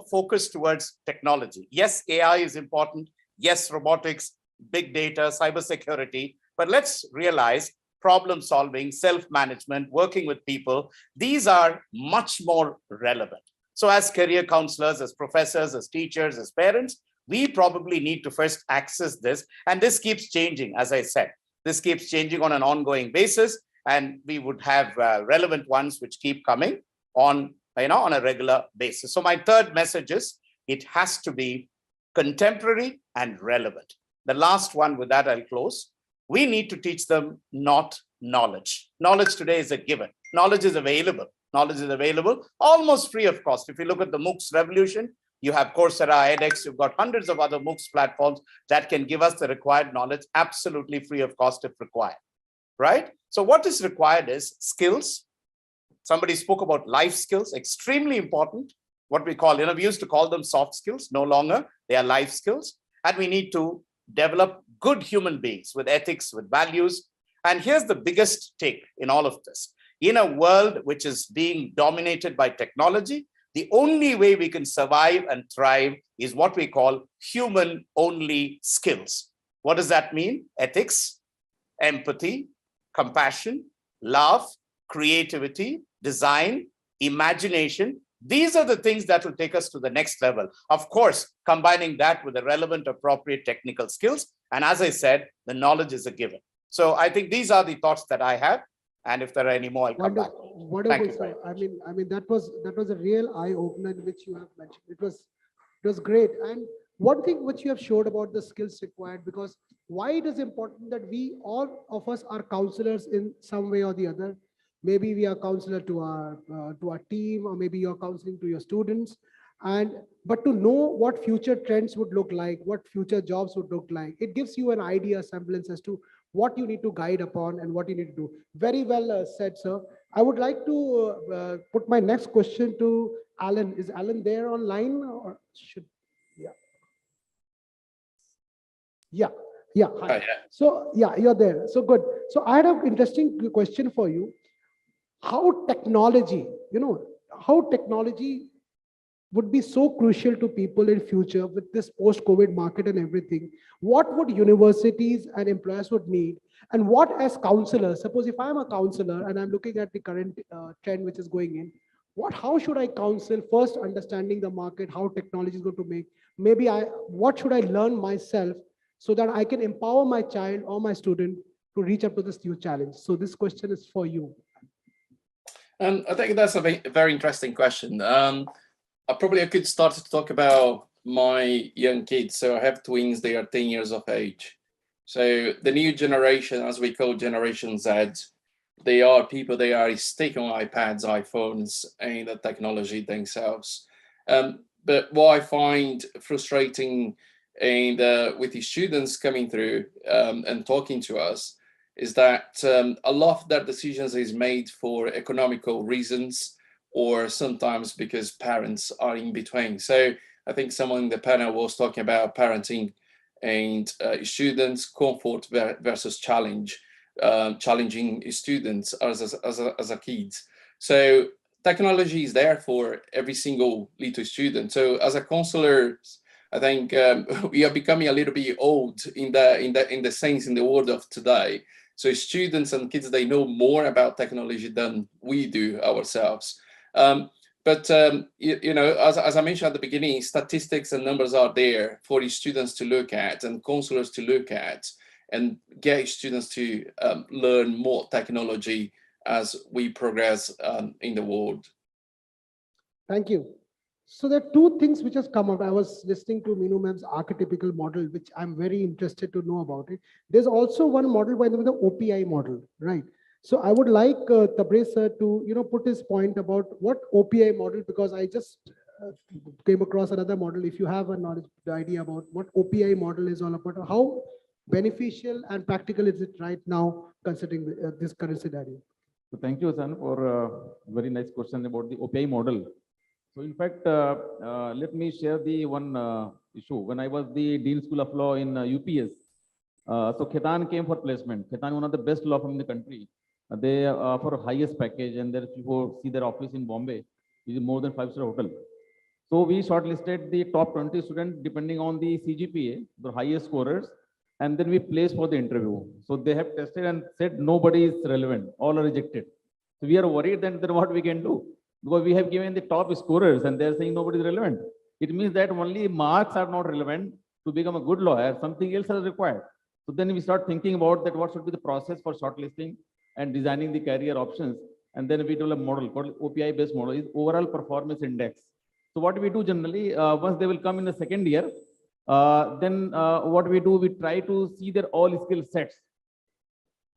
focus towards technology. Yes, AI is important. Yes, robotics, big data, cybersecurity, but let's realize problem solving, self-management, working with people, these are much more relevant. So as career counselors, as professors, as teachers, as parents, we probably need to first access this. And this keeps changing, as I said. This keeps changing on an ongoing basis. And we would have relevant ones which keep coming on, on a regular basis. So my third message is, it has to be contemporary and relevant. The last one, with that I'll close. We need to teach them not knowledge. Knowledge today is a given. Knowledge is available. Knowledge is available almost free of cost. If you look at the MOOCs revolution, you have Coursera, edX, you've got hundreds of other MOOCs platforms that can give us the required knowledge absolutely free of cost if required, right? So what is required is skills. Somebody spoke about life skills, extremely important. What we call, we used to call them soft skills, no longer, they are life skills. And we need to develop good human beings with ethics, with values. And here's the biggest take in all of this. In a world which is being dominated by technology, the only way we can survive and thrive is what we call human-only skills. What does that mean? Ethics, empathy, compassion, love, creativity, design, imagination. These are the things that will take us to the next level. Of course, combining that with the relevant, appropriate technical skills. And as I said, the knowledge is a given. So I think these are the thoughts that I have. And if there are any more, I'll come back. Wonderful, sir. I mean, that was a real eye opener which you have mentioned. It was great. And one thing which you have showed about the skills required, because why it is important that we, all of us, are counselors in some way or the other. Maybe we are counselor to our team, or maybe you're counseling to your students. But to know what future trends would look like, what future jobs would look like, it gives you an idea, semblance as to what you need to guide upon and what you need to do. Very well said, sir. I would like to put my next question to Alan. Is Alan there online, or should? Yeah. Hi. Oh, yeah. So yeah, you're there. So good. So I had an interesting question for you. How technology, how technology would be so crucial to people in future with this post-COVID market and everything. What would universities and employers would need? And what, as counselors, suppose if I'm a counselor and I'm looking at the current trend which is going in, how should I counsel? First, understanding the market, how technology is going to make. Maybe what should I learn myself so that I can empower my child or my student to reach up to this new challenge? So this question is for you. I think that's a very interesting question. I could start to talk about my young kids. So I have twins, they are 10 years of age. So the new generation, as we call Generation Z, they are stick on iPads, iPhones, and the technology themselves. But what I find frustrating and with the students coming through and talking to us is that a lot of their decisions is made for economical reasons, or sometimes because parents are in between. So I think someone in the panel was talking about parenting and students, comfort versus challenge, challenging students as a kids. So technology is there for every single little student. So as a counselor, I think we are becoming a little bit old in the sense in the world of today. So students and kids, they know more about technology than we do ourselves. But as I mentioned at the beginning, statistics and numbers are there for the students to look at and counselors to look at and get students to learn more technology as we progress in the world. Thank you. So there are two things which has come up. I was listening to Meenu ma'am's archetypical model, which I'm very interested to know about it. There's also one model by the name of the OPI model, right? So I would like Tabrez sir to, put his point about what OPI model, because I just came across another model. If you have a knowledge, the idea about what OPI model is all about, how beneficial and practical is it right now, considering this current scenario? So thank you, San, for a very nice question about the OPI model. So in fact, let me share the one issue. When I was the Dean School of Law in UPS, so Khaitan came for placement. Khaitan, one of the best law firm in the country. They offer highest package, and there, if you see their office in Bombay, it is more than 5-star hotel. So we shortlisted the top 20 students depending on the CGPA, the highest scorers, and then we placed for the interview. So they have tested and said nobody is relevant, all are rejected. So we are worried then what we can do, because we have given the top scorers and they're saying nobody is relevant. It means that only marks are not relevant to become a good lawyer, something else is required. So then we start thinking about that what should be the process for shortlisting and designing the career options. And then we develop a model called OPI based model, is overall performance index. So what we do generally, once they will come in the second year, then what we do, we try to see their all skill sets.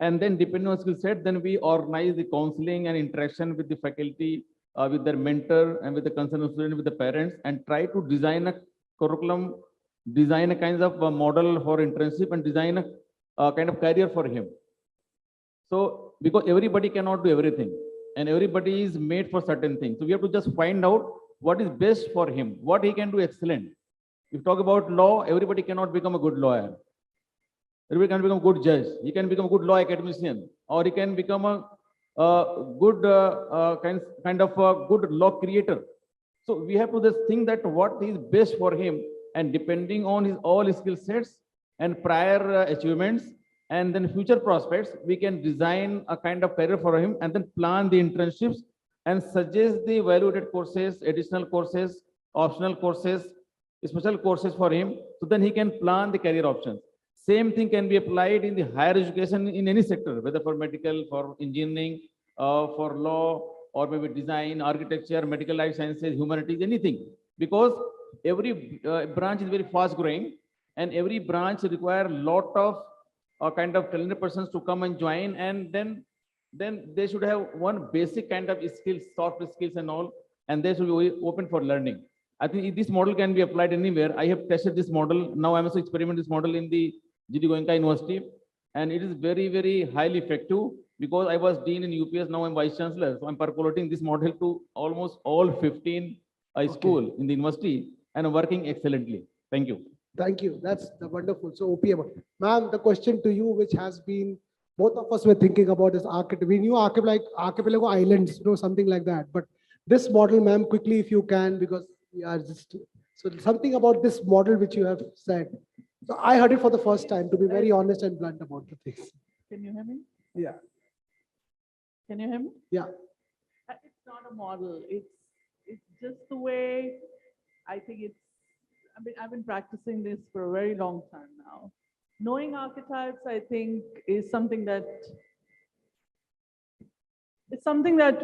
And then depending on skill set, then we organize the counseling and interaction with the faculty, with their mentor and with the concerned student, with the parents, and try to design a curriculum, design a kind of a model for internship, and design a kind of career for him. So because everybody cannot do everything and everybody is made for certain things. So we have to just find out what is best for him, what he can do excellent. If you talk about law, everybody cannot become a good lawyer. Everybody can become a good judge. He can become a good law academician, or he can become a good kind of a good law creator. So we have to just think that what is best for him, and depending on his all his skill sets and prior achievements and then future prospects, we can design a kind of career for him and then plan the internships and suggest the value-added courses, additional courses, optional courses, special courses for him. So then he can plan the career options. Same thing can be applied in the higher education in any sector, whether for medical, for engineering, for law, or maybe design, architecture, medical life sciences, humanities, anything. Because every branch is very fast growing, and every branch requires a lot of kind of talented persons to come and join, and then they should have one basic kind of skills, soft skills and all, and they should be open for learning. I think this model can be applied anywhere. I have tested this model. Now I'm also experimenting this model in the GD Goenka University, and it is very, very highly effective, because I was dean in UPS, now I'm vice chancellor. So I'm percolating this model to almost all 15 schools in the university, and working excellently. Thank you. Thank you. That's wonderful. So OPM. Ma'am, the question to you, which has been, both of us were thinking about is archipelago. We knew archipelago islands, something like that. But this model, ma'am, quickly if you can, because we are just, so something about this model which you have said. So I heard it for the first time, to be very honest and blunt about the things. Can you hear me? Yeah. Can you hear me? Yeah. It's not a model. It's just the way I think it's. I've been practicing this for a very long time now. Knowing archetypes, I think, is something that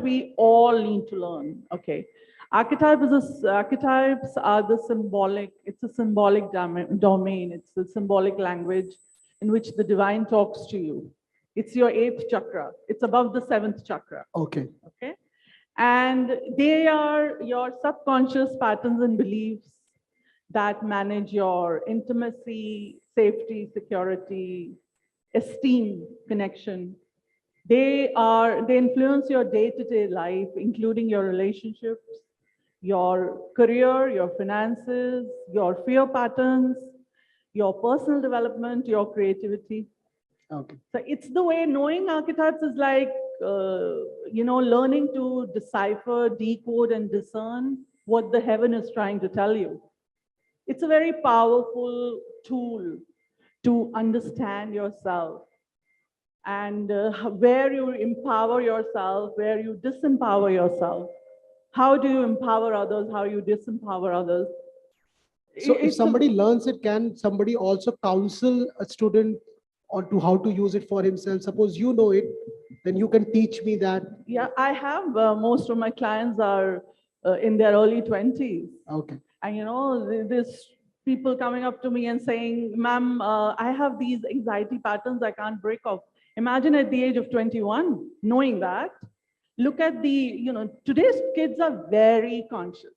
we all need to learn. Okay, archetypes are the symbolic. It's a symbolic domain. It's the symbolic language in which the divine talks to you. It's your 8th chakra. It's above the 7th chakra. Okay. Okay, and they are your subconscious patterns and beliefs that manage your intimacy, safety, security, esteem, connection. They influence your day-to-day life, including your relationships, your career, your finances, your fear patterns, your personal development, your creativity. Okay. So it's the way knowing archetypes is like, learning to decipher, decode, and discern what the heaven is trying to tell you. It's a very powerful tool to understand yourself, and where you empower yourself, where you disempower yourself. How do you empower others? How you disempower others? So if somebody learns it, can somebody also counsel a student on to how to use it for himself? Suppose you know it, then you can teach me that. Yeah, I have most of my clients are in their early 20s. Okay. And this people coming up to me and saying, ma'am, I have these anxiety patterns I can't break off. Imagine at the age of 21, knowing that. Look at today's kids are very conscious.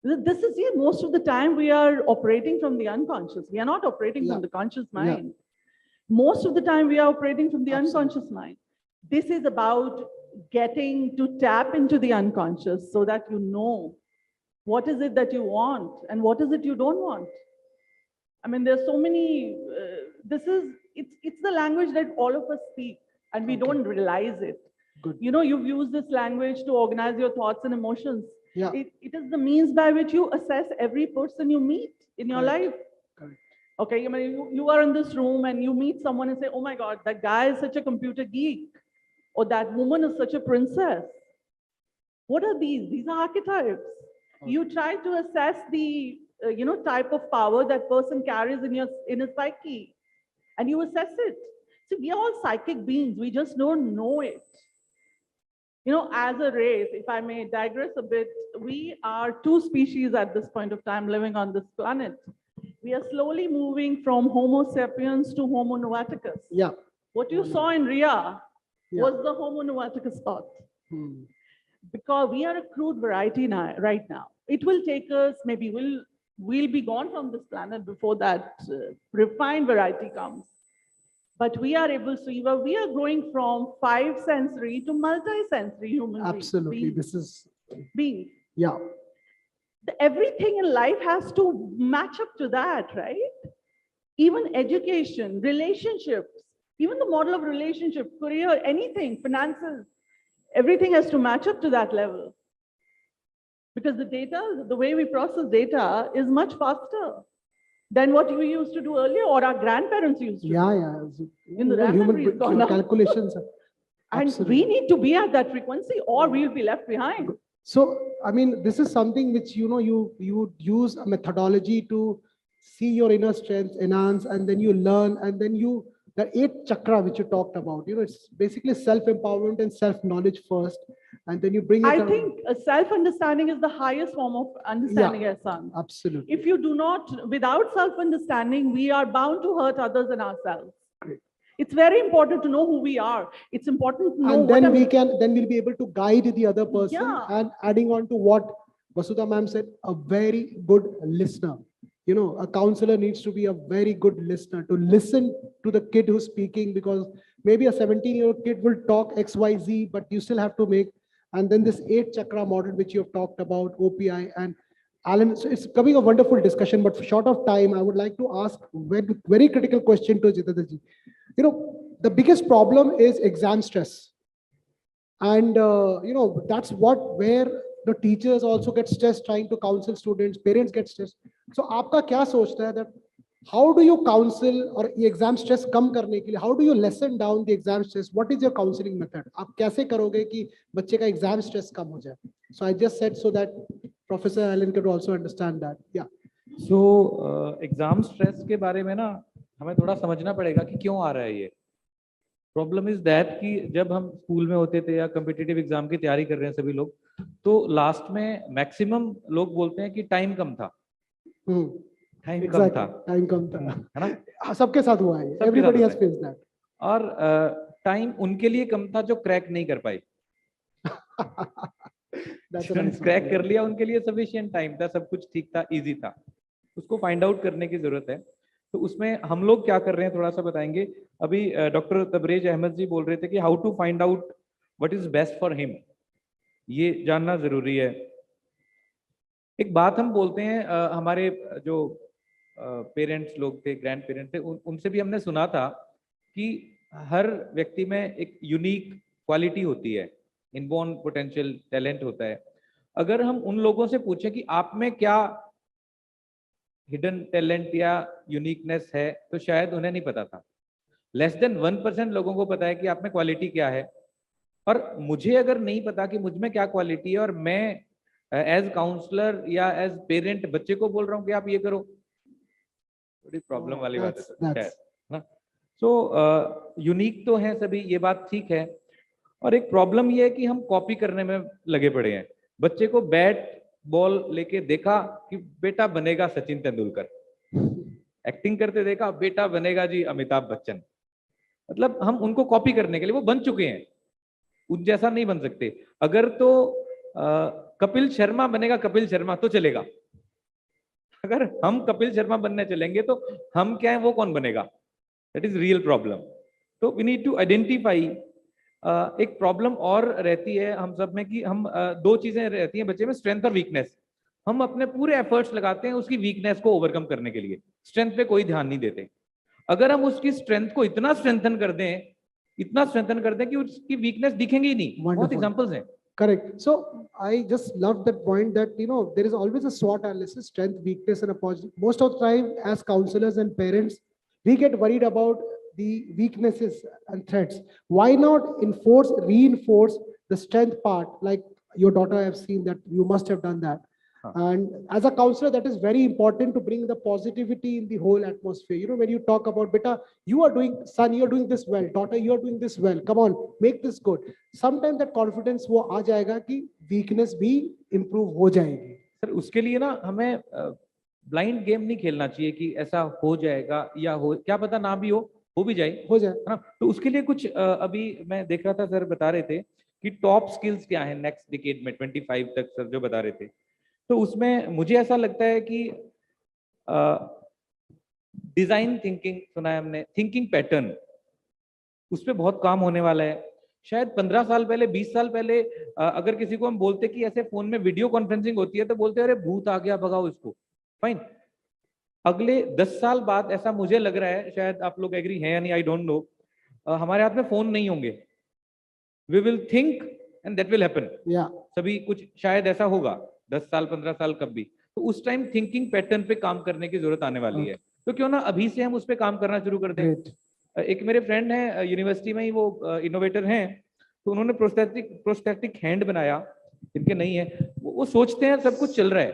This is, most of the time we are operating from the unconscious. We are not operating from the conscious mind. Most of the time we are operating from the unconscious mind. This is about getting to tap into the unconscious so that you know what is it that you want and what is it you don't want. I mean, there's so many, it's the language that all of us speak and we don't realize it. Good. You've used this language to organize your thoughts and emotions. Yeah. It is the means by which you assess every person you meet in your life. Correct. Okay, I mean, you are in this room and you meet someone and say, oh my God, that guy is such a computer geek, or that woman is such a princess. What are these? These are archetypes. You try to assess the type of power that person carries in his psyche, and you assess it. See, we are all psychic beings. We just don't know it. As a race, if I may digress a bit, we are two species at this point of time living on this planet. We are slowly moving from Homo sapiens to Homo novaticus. Yeah. What you saw in Ria was the Homo novaticus path. Because we are a crude variety right now. It will take us, maybe we'll be gone from this planet before that refined variety comes. But we are able to, we are growing from 5 sensory to multi-sensory human Absolutely. beings. This is, Beings. yeah. Everything in life has to match up to that, right? Even education, relationships, even the model of relationship, career, anything, finances, everything has to match up to that level. Because the data, the way we process data is much faster than what we used to do earlier or our grandparents used to do. Yeah. In the Human memory is gone up. calculations. And we need to be at that frequency or we'll be left behind. So, I mean, this is something which, you would use a methodology to see your inner strength, enhance, and then you learn, and then the 8 chakra which you talked about, it's basically self-empowerment and self-knowledge first, and then you bring it I around. think self-understanding is the highest form of understanding, Ehsan. Absolutely. If you do not, without self-understanding, we are bound to hurt others and ourselves. Great. It's very important to know who we are. It's important to know And then we'll be able to guide the other person. Yeah. And adding on to what Vasudha ma'am said, a very good listener. A counselor needs to be a very good listener, to listen to the kid who's speaking, because maybe a 17-year-old kid will talk XYZ, but you still have to make, and then this 8 chakra model, which you have talked about, OPI and Alan. So it's coming a wonderful discussion, but for short of time, I would like to ask very critical question to Jitendra ji. The biggest problem is exam stress. And, that's where the teachers also get stressed trying to counsel students, parents get stressed. So, aapka kya sochta hai that how do you counsel or exam stress kam karne ke liye, how do you lessen down the exam stress? What is your counseling method? Aap kaise karoge ki bacche ka exam stress kam ho jaye? So, I just said so that Professor Alan could also understand that. Yeah. So, exam stress के बारे में ना हमें थोड़ा समझना पड़ेगा कि क्यों आ रहा है ये. प्रॉब्लम इज दैट कि जब हम स्कूल में होते थे या कॉम्पिटिटिव एग्जाम की तैयारी कर रहे हैं सभी लोग, तो लास्ट में मैक्सिमम लोग बोलते हैं कि टाइम कम था. टाइम कम था, है ना? सबके साथ हुआ है. Everybody has faced that. और टाइम उनके लिए कम था जो क्रैक नहीं कर पाए. क्रैक कर लिया, उनके लिए सफिशिएंट टाइम था, सब कुछ ठीक था, इजी था. उसको फाइंड आउट करने की जरूरत है. तो उसमें हम लोग क्या कर रहे हैं थोड़ा सा बताएंगे. अभी डॉक्टर तबरेज अहमद जी बोल रहे थे कि how to find out what is best for him, ये जानना जरूरी है. एक बात हम बोलते हैं, हमारे जो पेरेंट्स लोग थे, ग्रैंड पेरेंट्स थे, उनसे भी हमने सुना था कि हर व्यक्ति में एक यूनिक क्वालिटी होती है, इनबॉर्न पोटेंशियल टैलेंट होता है. अगर हम उन लोगों से पूछें कि आप में क्या हिडन टैलेंट या यूनिकनेस है, तो शायद उन्हें नहीं पता था. लेस देन 1% लोगों को पता है कि आप में क्वालिटी क्या है. और मुझे अगर नहीं पता कि मुझ में क्या क्वालिटी है और मैं एज काउंसलर या एज पेरेंट बच्चे को बोल रहा हूँ कि आप ये करो, थोड़ी प्रॉब्लम वाली बात है ना. सो यूनिक तो है सभी, ये बात ठीक है. और एक प्रॉब्लम ये है कि हम कॉपी करने में लगे पड़े हैं. बच्चे को बैट बॉल लेके देखा कि बेटा बनेगा सचिन तेंदुलकर, एक्टिंग करते देखा बेटा बनेगा जी अमिताभ बच्चन। मतलब हम उनको कॉपी करने के लिए, वो बन चुके हैं, उन जैसा नहीं बन सकते। अगर तो कपिल शर्मा बनेगा कपिल शर्मा तो चलेगा, अगर हम कपिल शर्मा बनने चलेंगे तो हम क्या है वो कौन बनेगा? That is real problem. तो वी नीड टू आइडेंटिफाई। एक प्रॉब्लम और रहती है हम सब में कि हम दो चीजें रहती हैं बच्चे में, स्ट्रेंथ और वीकनेस। हम अपने पूरे एफर्ट्स लगाते हैं उसकी वीकनेस को ओवरकम करने के लिए, स्ट्रेंथ पे कोई ध्यान नहीं देते। अगर हम उसकी स्ट्रेंथ को इतना स्ट्रेंथन कर दें, इतना स्ट्रेंथन कर दें कि उसकी वीकनेस दिखेंगे ही नहीं। बहुत Wonderful. एग्जांपल्स हैं। Correct. So I just love that point that, there is always a SWOT analysis, strength, weakness, and opportunity. Most of the time, as counselors and parents, we get worried about the weaknesses and threats. Why not reinforce the strength part? Like your daughter, I have seen that you must have done that. And as a counselor, that is very important to bring the positivity in the whole atmosphere. When you talk about, beta, son, you are doing this well, daughter, you are doing this well, come on, make this good. Sometimes that confidence वो आ जाएगा कि weakness भी improve हो जाएगी। Sir उसके लिए ना हमें ब्लाइंड गेम नहीं खेलना चाहिए कि ऐसा हो जाएगा या हो, क्या पता ना भी हो भी जाए, हो जाए, है ना। तो उसके लिए कुछ अभी मैं देख रहा था, सर बता रहे थे कि टॉप स्किल्स क्या है नेक्स्ट डिकेड में 25 तक, सर जो बता रहे थे। तो उसमें मुझे ऐसा लगता है कि डिजाइन थिंकिंग सुना है हमने, थिंकिंग पैटर्न, उस पर बहुत काम होने वाला है। शायद 15 साल पहले, 20 साल पहले अगर किसी को हम बोलते कि ऐसे फोन में वीडियो कॉन्फ्रेंसिंग होती है तो बोलते अरे भूत आ गया भगाओ इसको, फाइन। अगले 10 साल बाद ऐसा मुझे लग रहा है, शायद आप लोग एग्री हैं या नहीं, आई डोंट नो, हमारे हाथ में फोन नहीं होंगे, we will think and that will happen. सभी कुछ शायद ऐसा होगा 10 साल 15 साल कब भी। तो उस टाइम थिंकिंग पैटर्न पे काम करने की जरूरत आने वाली है। तो क्यों ना अभी से हम उस पर काम करना शुरू कर दें। एक मेरे फ्रेंड है यूनिवर्सिटी में ही, वो इनोवेटर हैं, तो उन्होंने प्रोस्थेटिक हैंड बनाया, इनके नहीं है, वो सोचते हैं सब कुछ चल रहा है।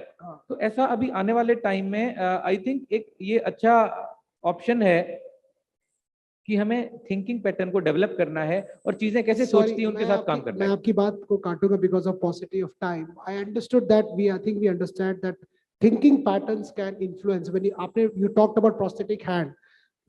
तो ऐसा अभी आने वाले टाइम में आई थिंक एक ये अच्छा ऑप्शन है कि हमें थिंकिंग पैटर्न को डेवलप करना है और चीजें कैसे सोचती हैं उनके साथ काम करना मैं है। आपकी बात को काटूंगा because of paucity of time. I understood that I think we understand that thinking patterns can influence. When you talked about prosthetic hand,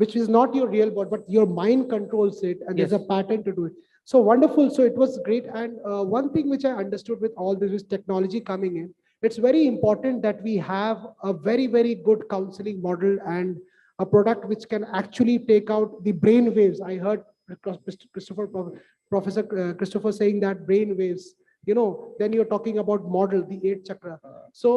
which is not your real body, but your mind controls it, and there's a pattern to do it. So wonderful. So it was great. And one thing which I understood with all this technology coming in, it's very important that we have a very, very good counseling model and a product which can actually take out the brain waves. I heard Professor Christopher saying that brain waves, then you're talking about model, the 8 chakra. So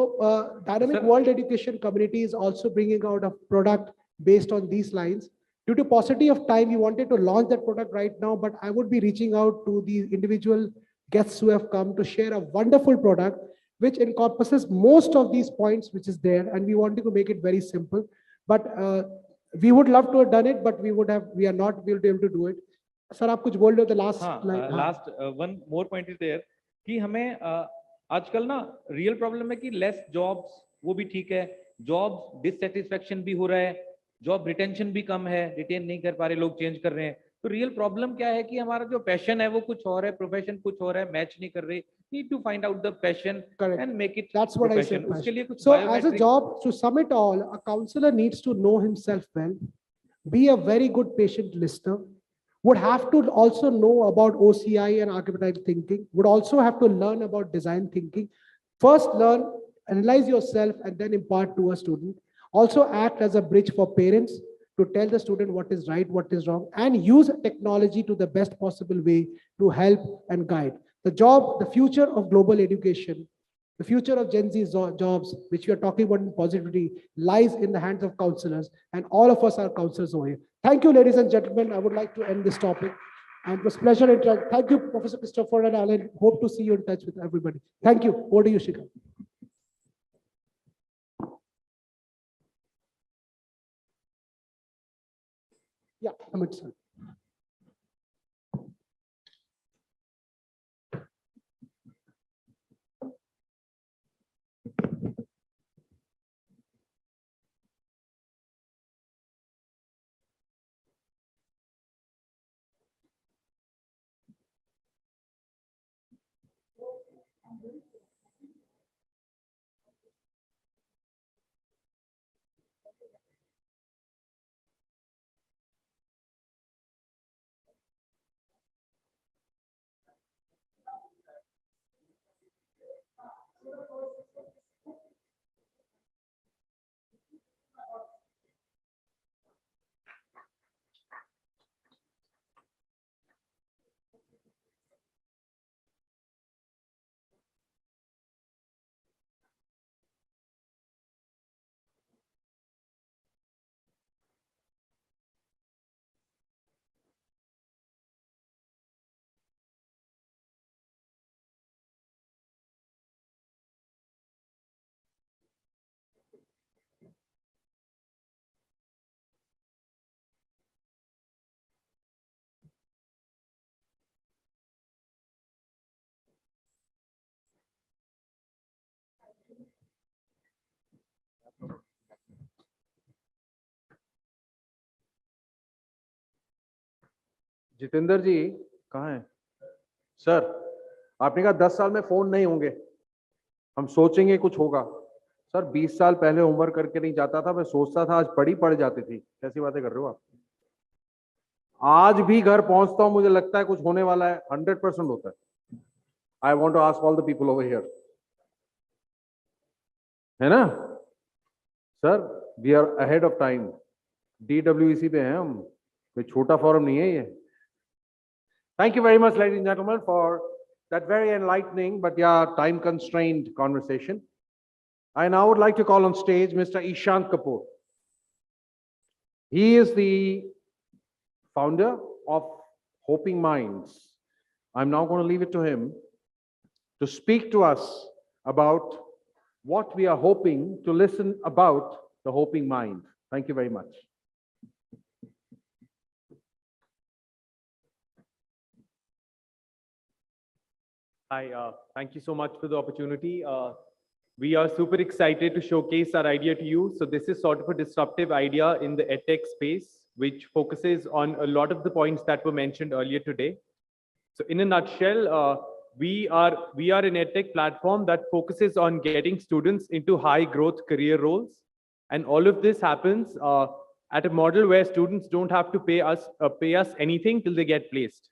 Dynamic World Education Community is also bringing out a product based on these lines. Due to paucity of time, we wanted to launch that product right now, but I would be reaching out to the individual guests who have come to share a wonderful product which encompasses most of these points which is there, and we wanted to make it very simple. But we would love to have done it, but we are not be able to do it. Sir, आप कुछ बोल रहे हो, the last line? Last one more point is there कि हमें आजकल ना real problem है कि लेस जॉब्स, वो भी ठीक है, जॉब डिससेटिस्फेक्शन भी हो रहा है, जॉब रिटेंशन भी कम है, रिटेन नहीं कर पा रहे लोग, चेंज कर रहे हैं। तो रियल प्रॉब्लम क्या है कि हमारा जो पैशन है वो कुछ और है, प्रोफेशन कुछ और है, मैच नहीं कर रहे। Need to find out the passion and make it That's what I said. Profession. उसके लिए कुछ So as a biometric- job, to sum it all, a counselor needs to know himself well, be a very good patient listener, would have to also know about OCI and archetypal thinking, would also have to learn about design thinking. First learn, analyze yourself, and then impart to a student. Also act as a bridge for parents to tell the student what is right, what is wrong, and use technology to the best possible way to help and guide. The future of global education, the future of Gen Z jobs, which we are talking about in positivity, lies in the hands of counselors, and all of us are counselors over here. Thank you, ladies and gentlemen. I would like to end this topic. And it was a pleasure interacting. Thank you, Professor Christopher and Alan. Hope to see you in touch with everybody. Thank you. Over to you, Shikhar. Yeah, Amit sir. Jitendra जी कहाँ हैं? Sir, आपने कहा 10 साल में phone नहीं होंगे, हम सोचेंगे कुछ होगा। सर 20 साल पहले होमवर्क करके नहीं जाता था, मैं सोचता था, आज पढ़ी पड़ जाती थी। कैसी बातें कर रहे हो आप? आज भी घर पहुंचता हूं, मुझे लगता है कुछ होने वाला है, 100% होता है। I want to ask all the people over here, है ना sir? We are ahead of time. DWEC पे हैं हम, कोई छोटा फॉरम नहीं है ये। Thank you very much, ladies and gentlemen, for that very enlightening but time constrained conversation. I now would like to call on stage Mr. Ishant Kapoor. He is the founder of Hoping Minds. I'm now going to leave it to him to speak to us about what we are hoping to listen about the Hoping Mind. Thank you very much. Hi, thank you so much for the opportunity. We are super excited to showcase our idea to you. So this is sort of a disruptive idea in the edtech space, which focuses on a lot of the points that were mentioned earlier today. So in a nutshell, we are an edtech platform that focuses on getting students into high growth career roles. And all of this happens at a model where students don't have to pay us anything till they get placed.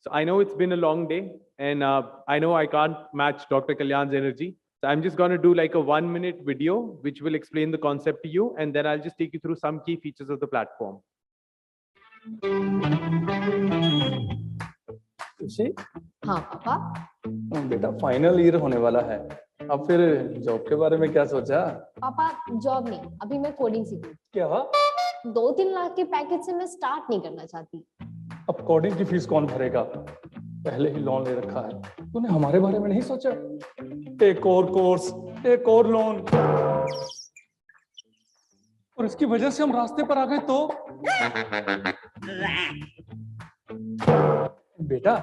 So I know it's been a long day, and I know I can't match Dr. Kalyan's energy. So I'm just going to do like a 1-minute video, which will explain the concept to you, and then I'll just take you through some key features of the platform. हाँ पापा। बेटा final year होने वाला है, अब फिर job के बारे में क्या सोचा? पापा जॉब नहीं, अभी मैं कोडिंग सीखूं। क्या? 2-3 लाख के पैकेज से मैं स्टार्ट नहीं करना चाहती। अब कोडिंग की फीस कौन भरेगा? पहले ही लोन ले रखा है, तूने हमारे बारे में नहीं सोचा? एक और कोर्स, एक और लोन, और इसकी वजह से हम रास्ते पर आ गए तो? बेटा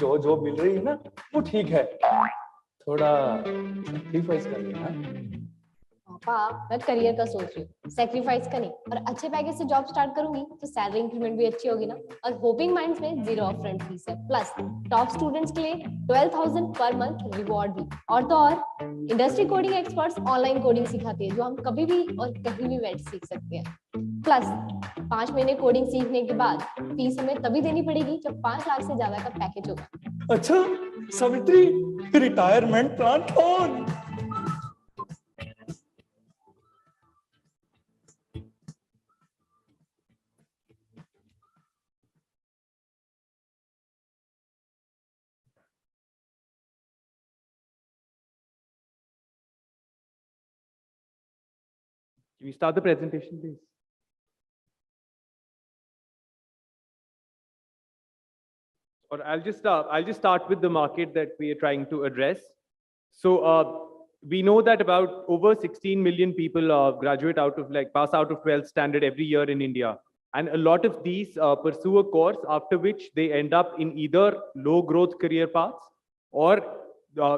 जो जॉब मिल रही है ना वो ठीक है, थोड़ा सैक्रिफाइस कर लेना। पापा मैं करियर का सोच रही हूँ, सैक्रिफाइस का नहीं। और अच्छे पैकेज से जॉब स्टार्ट करूंगी तो सैलरी इंक्रीमेंट भी अच्छी होगी ना। और होपिंग माइंड्स में 0 अपफ्रंट फीस है, प्लस टॉप स्टूडेंट्स के लिए 12,000 पर मंथ रिवॉर्ड भी। और तो और industry coding experts online coding सिखाते हैं, जो हम कभी भी और कहीं भी बैठ सीख सकते हैं। प्लस 5 महीने कोडिंग सीखने के बाद फीस हमें तभी देनी पड़ेगी जब 5 लाख से ज्यादा का पैकेज होगा। अच्छा Savitri, retirement plan on. Can we start the presentation, please? Or I'll just start with the market that we are trying to address. So we know that about over 16 million people graduate out of pass out of 12th standard every year in India. And a lot of these pursue a course after which they end up in either low growth career paths or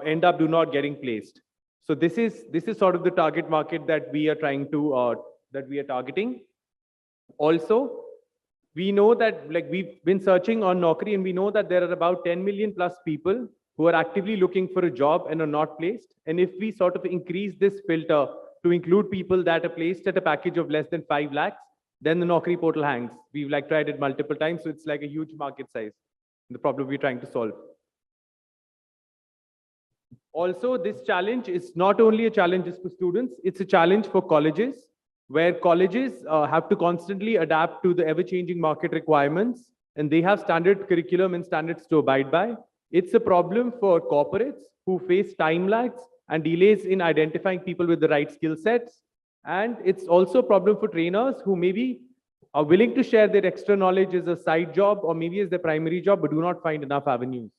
end up not getting placed. So this is sort of the target market that we are trying to targeting. Also, we know that we've been searching on Naukri, and we know that there are about 10 million plus people who are actively looking for a job and are not placed. And if we sort of increase this filter to include people that are placed at a package of less than 5 lakhs, then the Naukri portal hangs. We've tried it multiple times, so it's like a huge market size. The problem we're trying to solve. Also, this challenge is not only a challenge just for students, it's a challenge for colleges, where colleges have to constantly adapt to the ever-changing market requirements, and they have standard curriculum and standards to abide by. It's a problem for corporates who face time lags and delays in identifying people with the right skill sets. And it's also a problem for trainers who maybe are willing to share their extra knowledge as a side job or maybe as their primary job, but do not find enough avenues.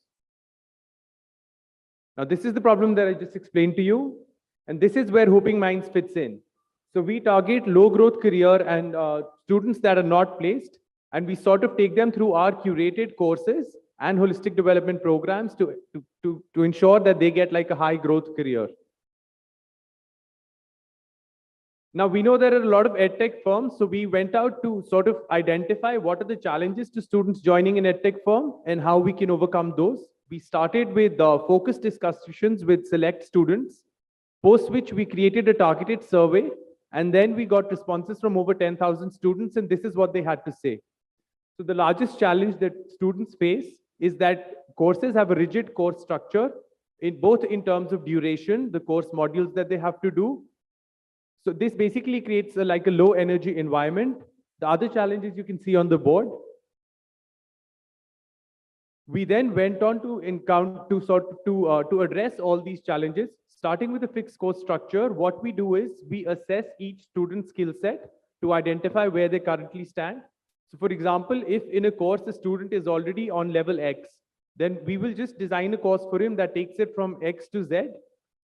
Now, this is the problem that I just explained to you, and this is where Hoping Minds fits in. So we target low growth career and students that are not placed, and we sort of take them through our curated courses and holistic development programs to ensure that they get like a high growth career. Now, we know there are a lot of edtech firms, so we went out to sort of identify what are the challenges to students joining an edtech firm and how we can overcome those. We started with focused discussions with select students, post which we created a targeted survey, and then we got responses from over 10,000 students, and this is what they had to say. So the largest challenge that students face is that courses have a rigid course structure, in both in terms of duration, the course modules that they have to do. So this basically creates like a low energy environment. The other challenges you can see on the board. We then went on to address all these challenges, starting with a fixed course structure. What we do is we assess each student's skill set to identify where they currently stand. So for example, if in a course the student is already on level X, then we will just design a course for him that takes it from X to Z,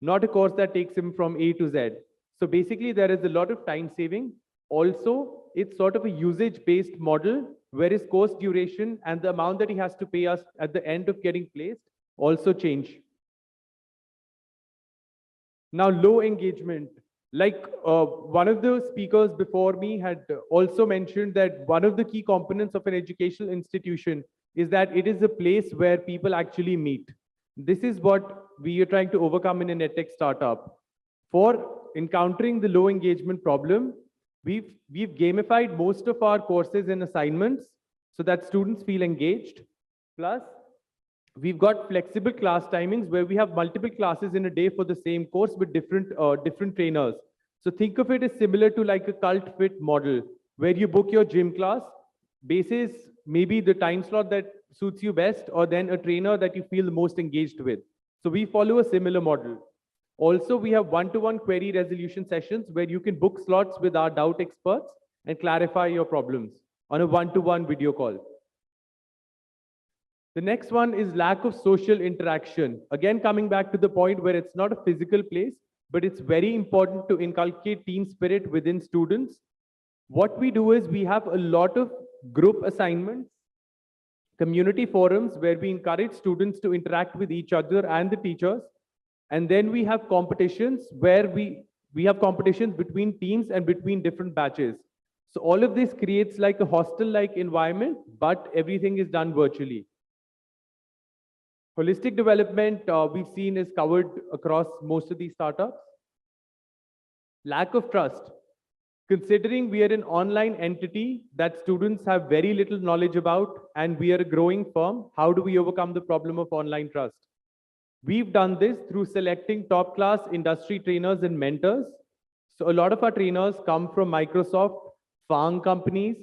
not a course that takes him from A to Z. So basically there is a lot of time saving. Also, it's sort of a usage-based model where his course duration and the amount that he has to pay us at the end of getting placed also change. Now, low engagement. Like one of the speakers before me had also mentioned that one of the key components of an educational institution is that it is a place where people actually meet. This is what we are trying to overcome in an edtech startup. For encountering the low engagement problem, we've gamified most of our courses and assignments so that students feel engaged. Plus, we've got flexible class timings where we have multiple classes in a day for the same course with different trainers. So think of it as similar to like a cult fit model where you book your gym class, basis maybe the time slot that suits you best, or then a trainer that you feel the most engaged with. So we follow a similar model. Also, we have one-to-one query resolution sessions where you can book slots with our doubt experts and clarify your problems on a one-to-one video call. The next one is lack of social interaction. Again, coming back to the point where it's not a physical place, but it's very important to inculcate team spirit within students. What we do is we have a lot of group assignments, community forums where we encourage students to interact with each other and the teachers. And then we have competitions where we have competitions between teams and between different batches. So all of this creates like a hostel-like environment, but everything is done virtually. Holistic development we've seen is covered across most of these startups. Lack of trust. Considering we are an online entity that students have very little knowledge about and we are a growing firm, how do we overcome the problem of online trust? We've done this through selecting top-class industry trainers and mentors. So a lot of our trainers come from Microsoft, FAANG companies,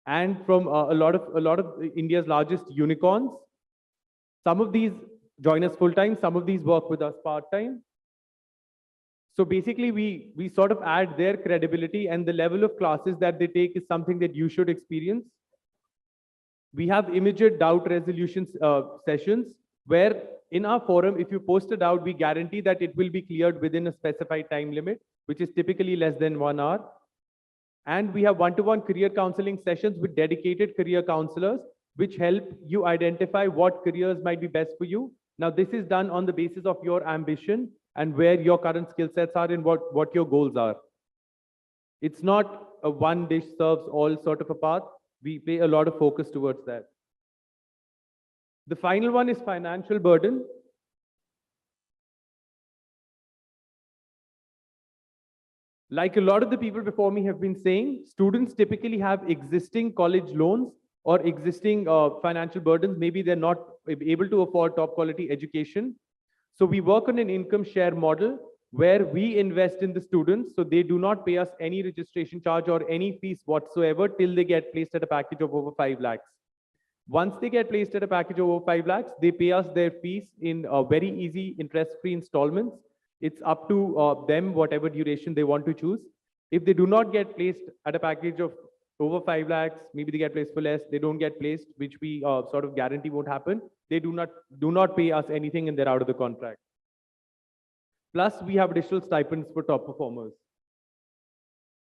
and from a lot of India's largest unicorns. Some of these join us full-time, some of these work with us part-time. So basically, we sort of add their credibility, and the level of classes that they take is something that you should experience. We have immediate doubt resolution sessions where in our forum, if you post a doubt, we guarantee that it will be cleared within a specified time limit, which is typically less than 1 hour. And we have one-to-one career counseling sessions with dedicated career counselors, which help you identify what careers might be best for you. Now, this is done on the basis of your ambition and where your current skill sets are and what your goals are. It's not a one dish serves all sort of a path. We pay a lot of focus towards that. The final one is financial burden. Like a lot of the people before me have been saying, students typically have existing college loans or existing financial burdens. Maybe they're not able to afford top quality education. So we work on an income share model where we invest in the students, so they do not pay us any registration charge or any fees whatsoever till they get placed at a package of over 5 lakhs. Once they get placed at a package of over 5 lakhs, they pay us their fees in very easy interest-free installments. It's up to them, whatever duration they want to choose. If they do not get placed at a package of over 5 lakhs, maybe they get placed for less, they don't get placed, which we sort of guarantee won't happen. They do not pay us anything and they're out of the contract. Plus, we have additional stipends for top performers.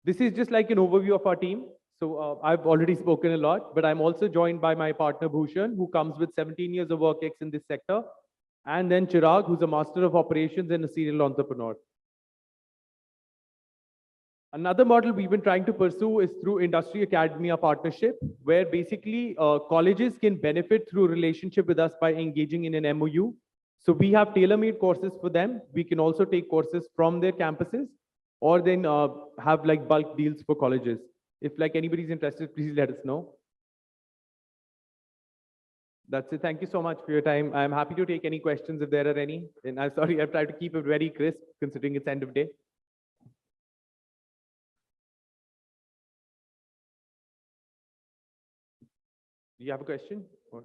This is just like an overview of our team. So I've already spoken a lot, but I'm also joined by my partner Bhushan, who comes with 17 years of work ex in this sector, and then Chirag, who's a master of operations and a serial entrepreneur. Another model we've been trying to pursue is through industry academia partnership, where basically colleges can benefit through relationship with us by engaging in an MOU. So we have tailor-made courses for them. We can also take courses from their campuses, or then have like bulk deals for colleges. If like anybody's interested, please let us know. That's it. Thank you so much for your time. I'm happy to take any questions if there are any. And I'm sorry, I've tried to keep it very crisp considering it's end of day. Do you have a question? Or-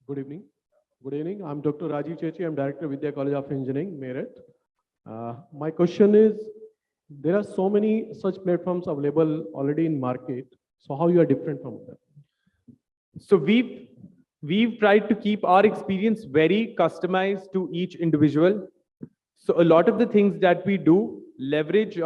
Good evening. Good evening. I'm Dr. Rajiv Chechi. I'm Director Vidya College of Engineering, Meerut. My question is, there are so many such platforms available already in market. So how you are different from them? So we've tried to keep our experience very customized to each individual. So a lot of the things that we do leverage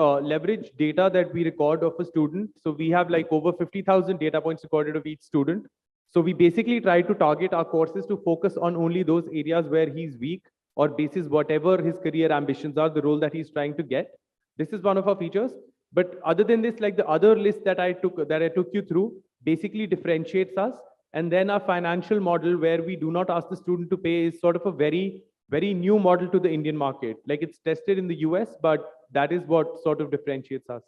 data that we record of a student. So we have like over 50,000 data points recorded of each student. So we basically try to target our courses to focus on only those areas where he's weak, or basis whatever his career ambitions are, the role that he's trying to get. This is one of our features. But other than this, like the other list that I took you through, basically differentiates us. And then our financial model, where we do not ask the student to pay, is sort of a very, very new model to the Indian market. Like it's tested in the US, but that is what sort of differentiates us.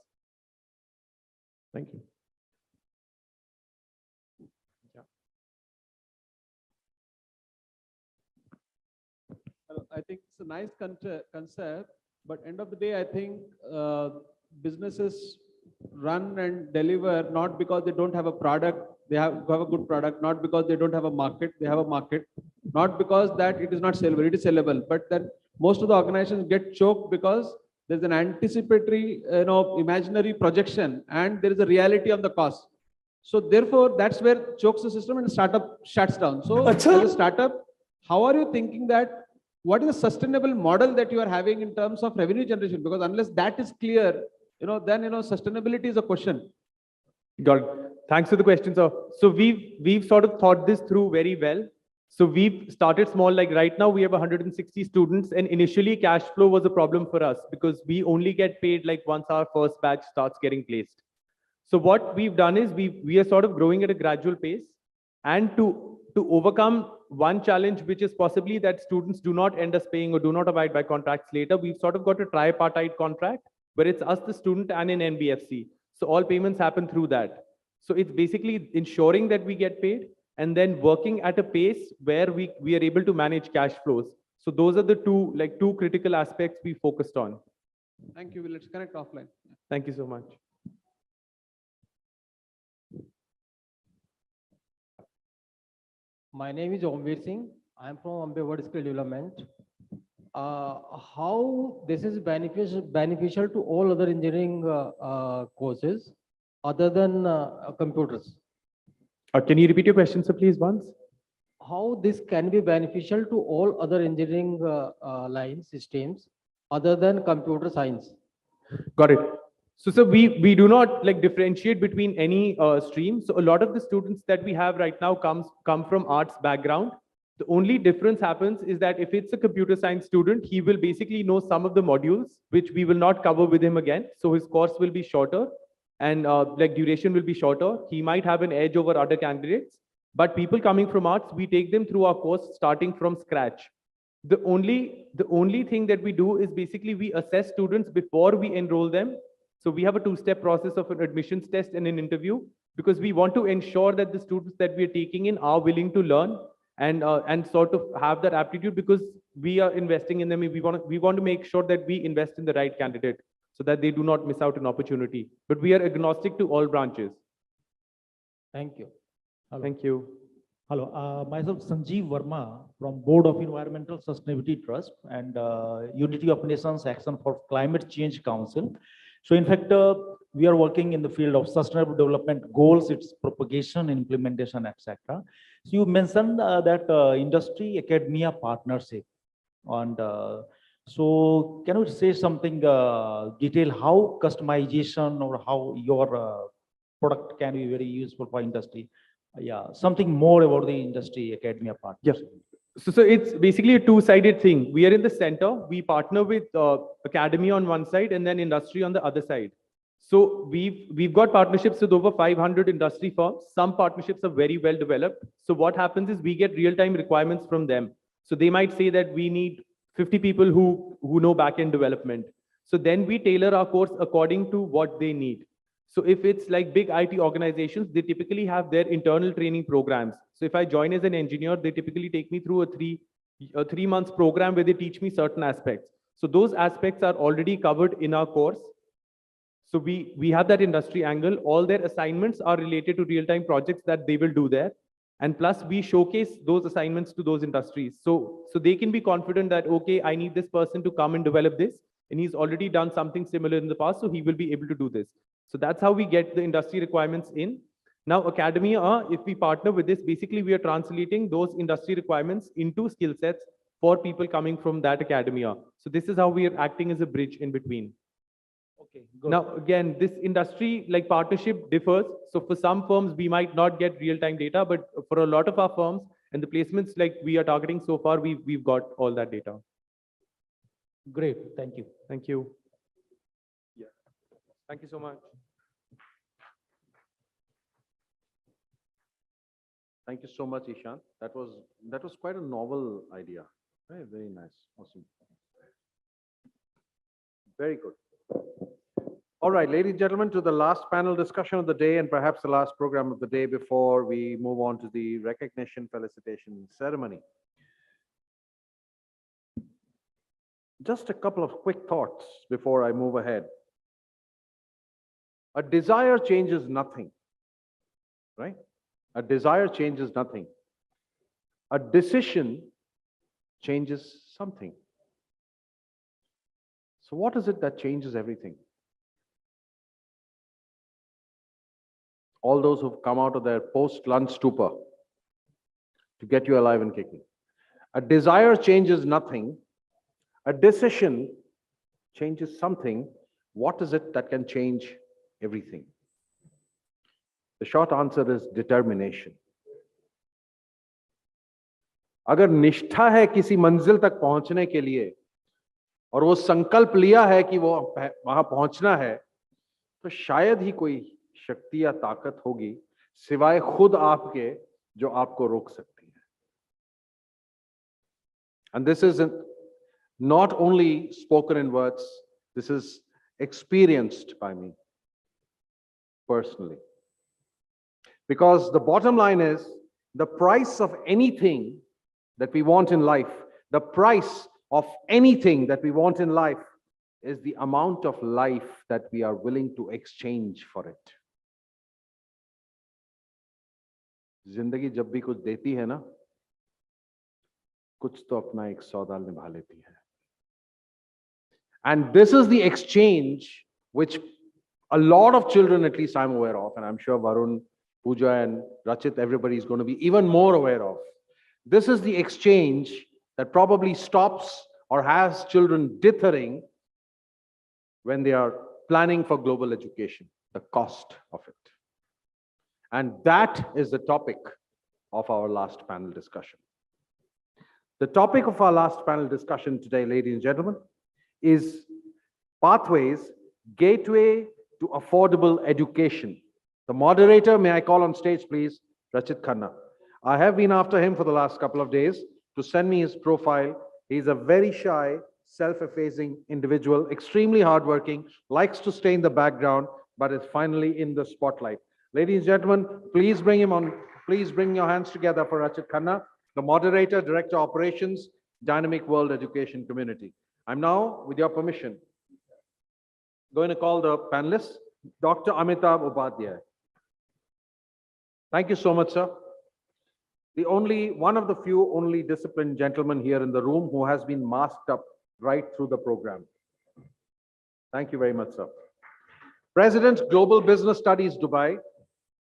Thank you. Well, I think it's a nice concept, but end of the day, I think businesses run and deliver not because they don't have a product, they have a good product, not because they don't have a market, they have a market, not because that it is not sellable, it is sellable, but then most of the organizations get choked because there's an anticipatory, imaginary projection, and there is a reality of the cost. So therefore, that's where chokes the system and startup shuts down. So as a startup, how are you thinking that? What is the sustainable model that you are having in terms of revenue generation? Because unless that is clear, then sustainability is a question. Got it. Thanks for the question, sir. So we've sort of thought this through very well. So we've started small, like right now we have 160 students, and initially cash flow was a problem for us because we only get paid like once our first batch starts getting placed. So what we've done is we are sort of growing at a gradual pace, and to overcome one challenge, which is possibly that students do not end us paying or do not abide by contracts later, we've sort of got a tripartite contract where it's us, the student, and an NBFC. So all payments happen through that. So it's basically ensuring that we get paid and then working at a pace where we are able to manage cash flows. So those are the two critical aspects we focused on. Thank you. Let's connect offline. Thank you so much. My name is Omveer Singh. I am from Ambewad Skill Development. How this is beneficial to all other engineering courses other than computers? Can you repeat your question, sir, please, once? How this can be beneficial to all other engineering lines, systems, other than computer science? Got it. So, sir, we do not like differentiate between any stream. So a lot of the students that we have right now come from arts background. The only difference happens is that if it's a computer science student, he will basically know some of the modules, which we will not cover with him again. So his course will be shorter and duration will be shorter. He might have an edge over other candidates, but people coming from arts, we take them through our course starting from scratch. The only thing that we do is basically we assess students before we enroll them. So we have a two-step process of an admissions test and an interview, because we want to ensure that the students that we are taking in are willing to learn and sort of have that aptitude, because we are investing in them. We want to make sure that we invest in the right candidate so that they do not miss out an opportunity. But we are agnostic to all branches. Thank you. Thank you. Hello, myself Sanjeev Verma from Board of Environmental Sustainability Trust and Unity of Nations Action for Climate Change Council. So in fact, we are working in the field of sustainable development goals, its propagation, implementation, etc. So you mentioned that industry academia partnership, and so can you say something detail how customization or how your product can be very useful for industry? Yeah, something more about the industry academia partnership. So it's basically a two-sided thing. We are in the center. We partner with academy on one side and then industry on the other side. So we've got partnerships with over 500 industry firms. Some partnerships are very well developed. So what happens is we get real-time requirements from them. So they might say that we need 50 people who know back-end development. So then we tailor our course according to what they need. So if it's like big IT organizations, they typically have their internal training programs. So if I join as an engineer, they typically take me through a 3 months program where they teach me certain aspects. So those aspects are already covered in our course. So we have that industry angle. All their assignments are related to real-time projects that they will do there. And plus we showcase those assignments to those industries. So they can be confident that, okay, I need this person to come and develop this. And he's already done something similar in the past, so he will be able to do this. So that's how we get the industry requirements in. Now, academia, if we partner with this, basically we are translating those industry requirements into skill sets for people coming from that academia. So this is how we are acting as a bridge in between. Okay, good. Now, again, this industry like partnership differs. So for some firms, we might not get real-time data, but for a lot of our firms and the placements like we are targeting so far, we've got all that data. Great, thank you. Thank you. Yeah. Thank you so much. Thank you so much, Ishan. That was quite a novel idea. Very, very nice. Awesome. Very good. All right, ladies and gentlemen, to the last panel discussion of the day and perhaps the last program of the day before we move on to the recognition felicitation ceremony. Just a couple of quick thoughts before I move ahead. A desire changes nothing, right? A desire changes nothing. A decision changes something. So what is it that changes everything? All those who've come out of their post-lunch stupor to get you alive and kicking. A desire changes nothing. A decision changes something. What is it that can change everything? The short answer is determination. अगर निष्ठा है किसी मंजिल तक पहुंचने के लिए और वो संकल्प लिया है कि वो वहां पहुंचना है, तो शायद ही कोई शक्ति या ताकत होगी सिवाय खुद आपके जो आपको रोक सकती है. And this is not only spoken in words, this is experienced by me personally. Because the bottom line is the price of anything that we want in life, the price of anything that we want in life is the amount of life that we are willing to exchange for it. जिंदगी जब भी कुछ देती है ना, कुछ तो अपना एक सौदा निभा लेती है. And this is the exchange which a lot of children, at least I'm aware of, and I'm sure Varun, Pooja and Rachit, everybody is going to be even more aware of. This is the exchange that probably stops or has children dithering when they are planning for global education, the cost of it. And that is the topic of our last panel discussion. The topic of our last panel discussion today, ladies and gentlemen, is Pathways, Gateway to Affordable Education. The moderator, may I call on stage, please, Rachit Khanna. I have been after him for the last couple of days to send me his profile. He's a very shy, self-effacing individual, extremely hardworking, likes to stay in the background, but is finally in the spotlight. Ladies and gentlemen, please bring him on. Please bring your hands together for Rachit Khanna. the moderator, Director Operations, Dynamic World Education Community. I'm now, with your permission, going to call the panelists, Dr. Amitabh Upadhyay. Thank you so much, sir. One of the few only disciplined gentlemen here in the room who has been masked up right through the program. Thank you very much, sir. President, Global Business Studies, Dubai,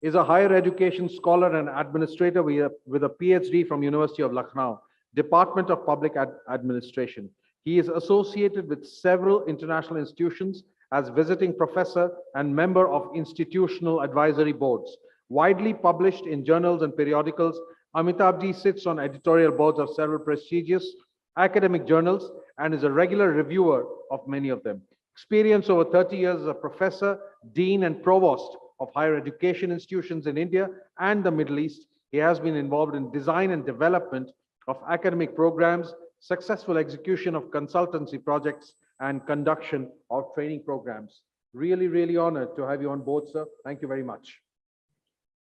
is a higher education scholar and administrator with a PhD from University of Lucknow, Department of Public Administration. He is associated with several international institutions as visiting professor and member of institutional advisory boards. Widely published in journals and periodicals, Amitabhji sits on editorial boards of several prestigious academic journals and is a regular reviewer of many of them. Experience over 30 years as a professor, dean, and provost of higher education institutions in India and the Middle East. He has been involved in design and development of academic programs, successful execution of consultancy projects, and conduction of training programs. Really, really honored to have you on board, sir. Thank you very much.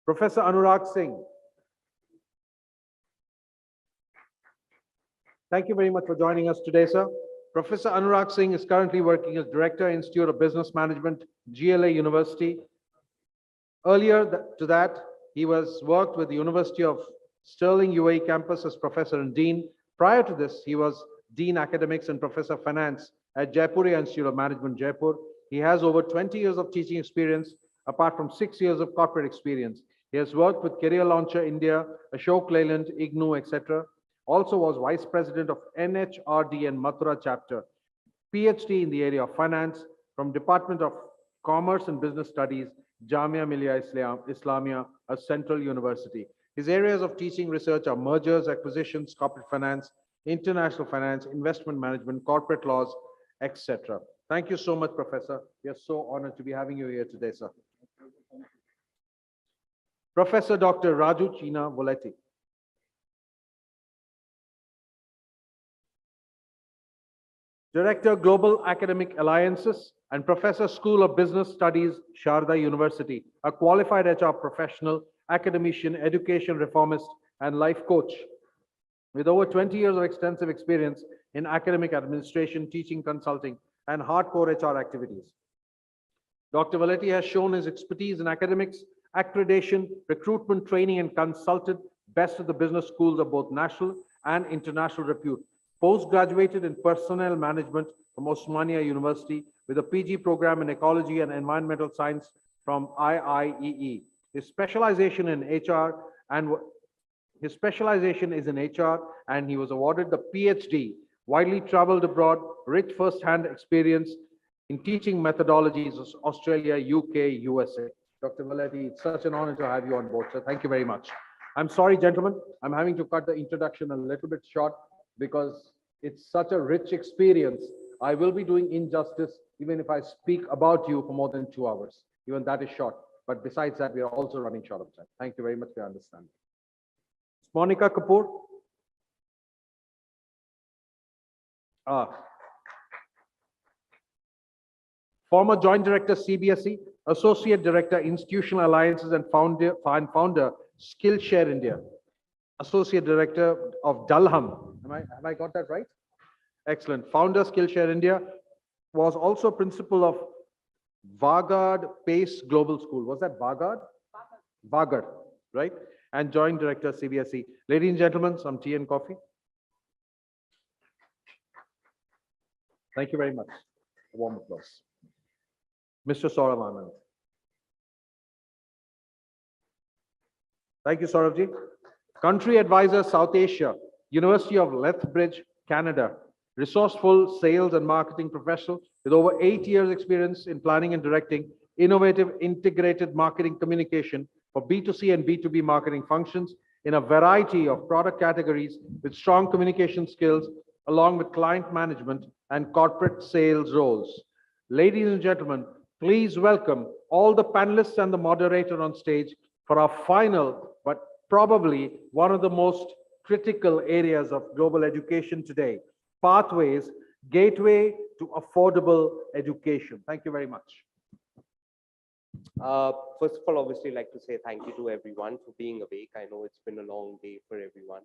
Professor Anurag Singh. Thank you very much for joining us today, sir. Professor Anurag Singh is currently working as Director, Institute of Business Management, GLA University. Earlier to that, he worked with the University of Stirling UAE campus as Professor and Dean. Prior to this, he was Dean Academics and Professor of Finance at Jaipuria Institute of Management, Jaipur. He has over 20 years of teaching experience, apart from 6 years of corporate experience. He has worked with Career Launcher India, Ashok Leyland, IGNOU, etc. Also was Vice President of NHRD and Mathura chapter. PhD in the area of finance from Department of Commerce and Business Studies, Jamia Millia Islamia, a central university. His areas of teaching research are mergers, acquisitions, corporate finance, international finance, investment management, corporate laws, etc. Thank you so much, Professor. We are so honored to be having you here today, sir. Professor Dr. Raju China Voletti. Director, Global Academic Alliances and Professor, School of Business Studies, Sharda University, a qualified HR professional, academician, education reformist, and life coach with over 20 years of extensive experience in academic administration, teaching, consulting, and hardcore HR activities. Dr. Voletti has shown his expertise in academics, accreditation, recruitment, training, and consulted best of the business schools of both national and international repute. Postgraduated in personnel management from Osmania University with a PG program in ecology and environmental science from IIEE. His specialization is in HR, and he was awarded the PhD. Widely traveled abroad, rich first-hand experience in teaching methodologies of Australia, UK, USA. Dr. Voletti, it's such an honor to have you on board, sir. Thank you very much. I'm sorry, gentlemen, I'm having to cut the introduction a little bit short because it's such a rich experience. I will be doing injustice even if I speak about you for more than 2 hours. Even that is short. But besides that, we are also running short of time. Thank you very much for your understanding. Monica Kapoor. Former Joint Director, CBSE, Associate Director, Institutional Alliances, and founder Skillshare India. Associate Director of Dalham. Have I got that right? Excellent. Founder, Skillshare India. Was also principal of Vargad Pace Global School. Was that Vargad? Vargad, right? And Joint Director, CBSE. Ladies and gentlemen, some tea and coffee. Thank you very much. A warm applause. Mr. Saurav Anand. Thank you, Sauravji. Country Advisor, South Asia, University of Lethbridge, Canada. Resourceful sales and marketing professional with over 8 years experience in planning and directing innovative integrated marketing communication for B2C and B2B marketing functions in a variety of product categories with strong communication skills along with client management and corporate sales roles. Ladies and gentlemen, please welcome all the panelists and the moderator on stage for our final, but probably one of the most critical areas of global education today. Pathways, gateway to affordable education. Thank you very much. First of all, obviously, like to say thank you to everyone for being awake. I know it's been a long day for everyone.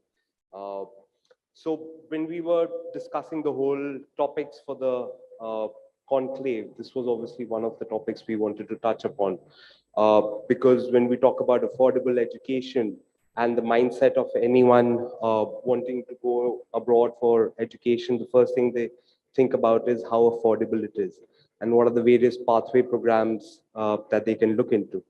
So when we were discussing the whole topics for the conclave, this was obviously one of the topics we wanted to touch upon. Because when we talk about affordable education and the mindset of anyone wanting to go abroad for education, the first thing they think about is how affordable it is and what are the various pathway programs that they can look into.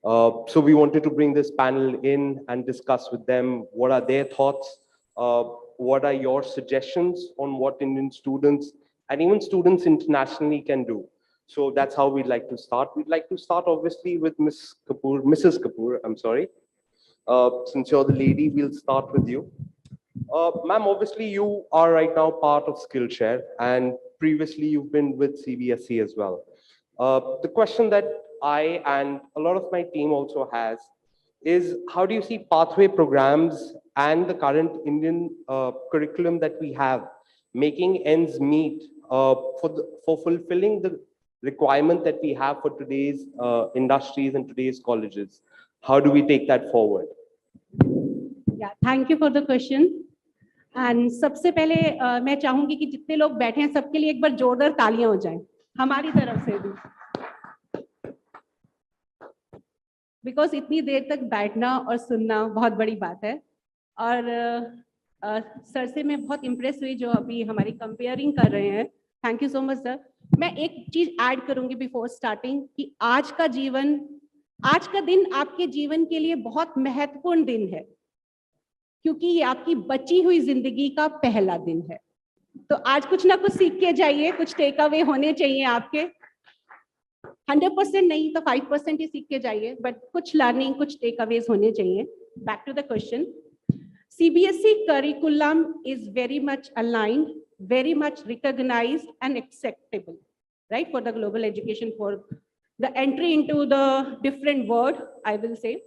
So we wanted to bring this panel in and discuss with them what are their thoughts, what are your suggestions on what Indian students and even students internationally can do. So that's how we'd like to start. We'd like to start obviously with Mrs. Kapoor, I'm sorry. Since you're the lady, we'll start with you. Ma'am, obviously you are right now part of Skillshare and previously you've been with CBSE as well. The question that I and a lot of my team also has is how do you see pathway programs and the current Indian curriculum that we have making ends meet for fulfilling the requirement that we have for today's industries and today's colleges? How do we take that forward? Yeah, thank you for the question. And सबसे पहले मैं चाहूंगी कि जितने लोग बैठे हैं सबके लिए एक बार जोरदार तालियां हो जाएं हमारी तरफ से भी, बिकॉज इतनी देर तक बैठना और सुनना बहुत बड़ी बात है. और सर से मैं बहुत इम्प्रेस हुई जो अभी हमारी कंपेयरिंग कर रहे हैं. Thank you so much sir. मैं एक चीज ऐड करूंगी बिफोर स्टार्टिंग कि आज का दिन आपके जीवन के लिए बहुत महत्वपूर्ण दिन है क्योंकि ये आपकी बची हुई जिंदगी का पहला दिन है. तो आज कुछ ना कुछ सीख के जाइए, कुछ टेक अवे होने चाहिए आपके. 100% नहीं तो 5% ही सीख के जाइए, बट कुछ लर्निंग, कुछ टेक अवेज होने चाहिए. Back to the question. CBSE curriculum is very much aligned, very much recognized and acceptable, right, for the global education, for the entry into the different world, I will say.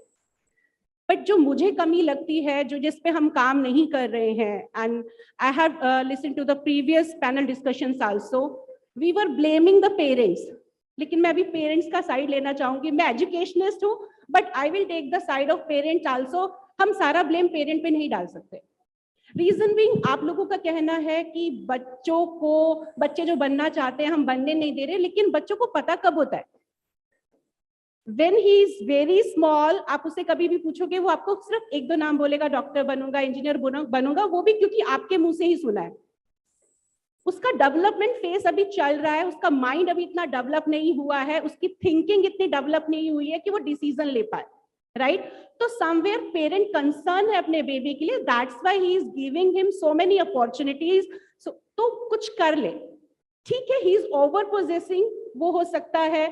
But जो मुझे कमी लगती है, जो जिस पे हम काम नहीं कर रहे हैं, and I have listened to the previous panel discussions also, we were blaming the parents. लेकिन मैं अभी पेरेंट्स का साइड लेना चाहूंगी. मैं एजुकेशनिस्ट हूँ, but I will take the side of parents also. हम सारा ब्लेम पेरेंट पे नहीं डाल सकते. रीजन बीइंग, आप लोगों का कहना है कि बच्चे जो बनना चाहते हैं हम बनने नहीं दे रहे, लेकिन बच्चों को पता कब होता है? When he is very small, आप उससे कभी भी पूछोगे वो आपको सिर्फ एक दो नाम बोलेगा, डॉक्टर बनूंगा, इंजीनियर बनूंगा, वो भी क्योंकि आपके मुंह से ही सुना है. उसका डेवलपमेंट फेज अभी चल रहा है, उसका माइंड अभी इतना डेवलप नहीं हुआ है, उसकी थिंकिंग इतनी डेवलप नहीं हुई है कि वो डिसीजन ले पाए, राइट? तो समवेयर पेरेंट कंसर्न है अपने बेबी के लिए, that's why he is giving him so many opportunities. तो कुछ कर ले, ठीक है. ही इज ओवर पोजेसिंग, वो हो सकता है.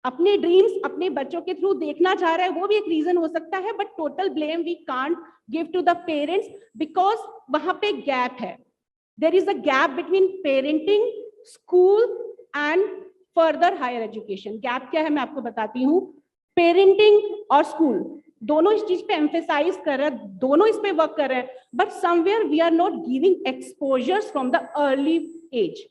अपने ड्रीम्स अपने बच्चों के थ्रू देखना चाह रहा है, वो भी एक रीजन हो सकता है. But total blame we can't give to the parents because वहां पे गैप है. There is a gap between parenting, school and further higher education. Gap क्या है मैं आपको बताती हूँ. Parenting और school दोनों इस चीज पे emphasize कर रहे हैं, दोनों इस पे वर्क कर रहे हैं, but somewhere we are not giving exposures from the early age.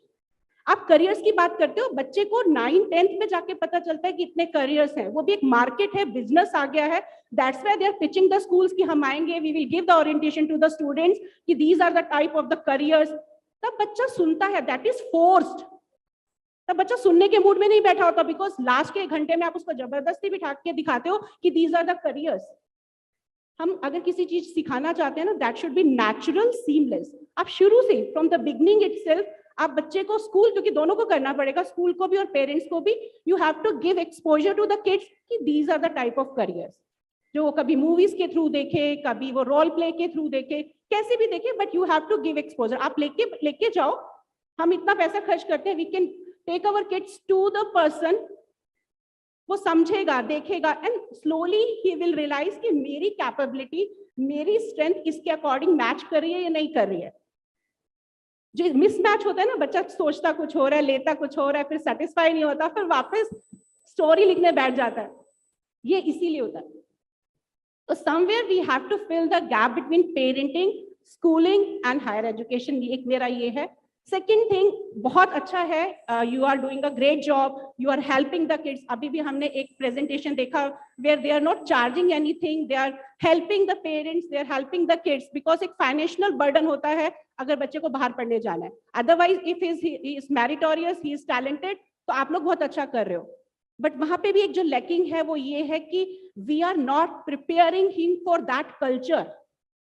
आप करियर्स की बात करते हो, बच्चे को 9th-10th में जाके पता चलता है कि इतने करियर्स हैं. वो भी एक मार्केट है, बिजनेस आ गया है. That's why they are pitching the schools कि हम आएंगे, we will give the orientation to the students कि these are the type of the careers. तब बच्चा सुनता है, दैट इज फोर्स्ड. तब बच्चा सुनने के मूड में नहीं बैठा होता, बिकॉज लास्ट के 1 घंटे में आप उसको जबरदस्ती बिठा के दिखाते हो कि दीज आर द करियर्स. हम अगर किसी चीज सिखाना चाहते हैं ना, that should be natural, seamless. आप शुरू से फ्रॉम द बिगनिंग इटसेल्फ आप बच्चे को स्कूल, क्योंकि दोनों को करना पड़ेगा, स्कूल को भी और पेरेंट्स को भी, you have to give exposure to the kids कि these are the type of careers. जो वो कभी मूवीज के थ्रू देखे, कभी वो रोल प्ले के थ्रू देखे, कैसे भी देखे, but you have to give exposure. आप लेके जाओ. हम इतना पैसा खर्च करते हैं, we can take our kids to the person. वो समझेगा, देखेगा, and slowly he will realise कि मेरी कैपेबिलिटी, मेरी स्ट्रेंथ इसके अकॉर्डिंग मैच कर रही है या नहीं कर रही है. जो मिसमैच होता है ना, बच्चा सोचता कुछ हो रहा है, लेता कुछ हो रहा है, फिर सेटिस्फाई नहीं होता, फिर वापस स्टोरी लिखने बैठ जाता है. ये इसीलिए होता है. तो somewhere we have to fill the gap between parenting, schooling and higher education. एक मेरा ये है. सेकेंड थिंग, बहुत अच्छा है, you are doing a great job, you are helping the kids. अभी भी हमने एक प्रेजेंटेशन देखा where they are not charging anything, they are helping the parents, they are helping the kids, because एक financial burden होता है अगर बच्चे को बाहर पढ़ने जाना है. Otherwise if he is meritorious, he is talented, तो आप लोग बहुत अच्छा कर रहे हो. बट वहां पे भी एक जो लैकिंग है वो ये है कि we are not preparing him for that culture.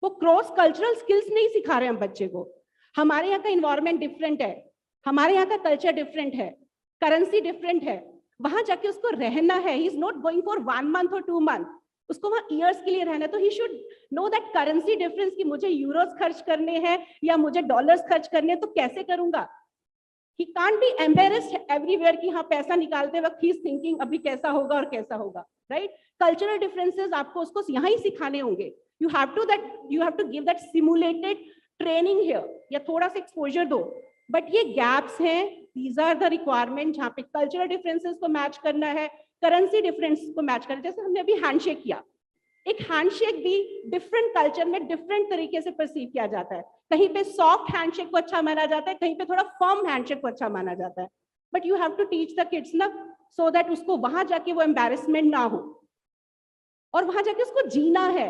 वो क्रॉस कल्चरल स्किल्स नहीं सिखा रहे हम बच्चे को. हमारे यहाँ का इन्वायरमेंट डिफरेंट है, हमारे यहाँ का कल्चर डिफरेंट है, करेंसी डिफरेंट है. वहां जाके उसको रहना है. He is not going for 1 month और 2 months, उसको वहां ईयर्स के लिए रहना है. तो he should know that currency difference, कि मुझे यूरोस खर्च करने हैं या मुझे डॉलर्स खर्च करने हैं, तो कैसे करूंगा. He can't be embarrassed everywhere कि हाँ पैसा निकालते वक्त ही इज थिंकिंग अभी कैसा होगा और कैसा होगा. राइट, कल्चरल डिफरेंसेस आपको उसको यहाँ ही सिखाने होंगे. You have to give that simulated training here, या थोड़ा सा एक्सपोजर दो. बट ये गैप्स हैं, दीज आर द रिक्वायरमेंट, जहाँ पे कल्चरल डिफरेंसेस को मैच करना है, करेंसी डिफरेंस को मैच करना है. जैसे हमने अभी हैंडशेक किया, एक हैंडशेक भी डिफरेंट कल्चर में डिफरेंट तरीके से परसीव किया जाता है. कहीं पे सॉफ्ट हैंडशेक को अच्छा माना जाता है, कहीं पे थोड़ा फर्म हैंडशेक को अच्छा माना जाता है. But you have to teach the kids ना, सो दैट उसको वहां जाके वो एम्बैरेसमेंट ना हो और वहां जाके उसको जीना है.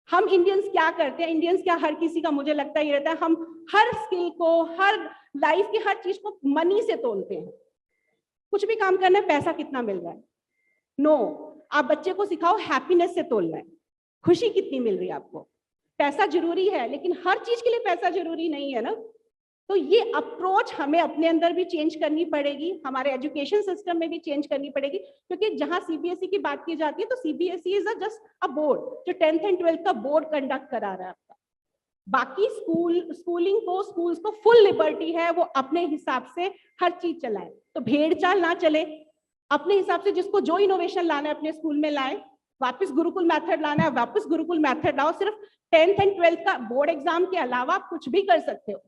हम इंडियंस क्या करते हैं, इंडियंस क्या, हर किसी का मुझे लगता ही रहता है, हम हर स्किल को, हर लाइफ की हर चीज को मनी से तोलते हैं. कुछ भी काम करना है, पैसा कितना मिल रहा है. नो, आप बच्चे को सिखाओ हैप्पीनेस से तोलना है, खुशी कितनी मिल रही है आपको. पैसा जरूरी है, लेकिन हर चीज के लिए पैसा जरूरी नहीं है ना. तो ये अप्रोच हमें अपने अंदर भी चेंज करनी पड़ेगी, हमारे एजुकेशन सिस्टम में भी चेंज करनी पड़ेगी. क्योंकि जहां सीबीएसई की बात की जाती है, तो CBSE is just a board जो 10th एंड 12th का बोर्ड कंडक्ट करा रहा है आपका. बाकी स्कूल्स को फुल लिबर्टी है, वो अपने हिसाब से हर चीज चलाए. तो भेड़ चाल ना चले, अपने हिसाब से जिसको जो इनोवेशन लाना है अपने स्कूल में लाए. वापस गुरुकुल मेथड लाना है, वापस गुरुकुल मेथड लाओ. सिर्फ 10th एंड 12th का बोर्ड एग्जाम के अलावा आप कुछ भी कर सकते हो.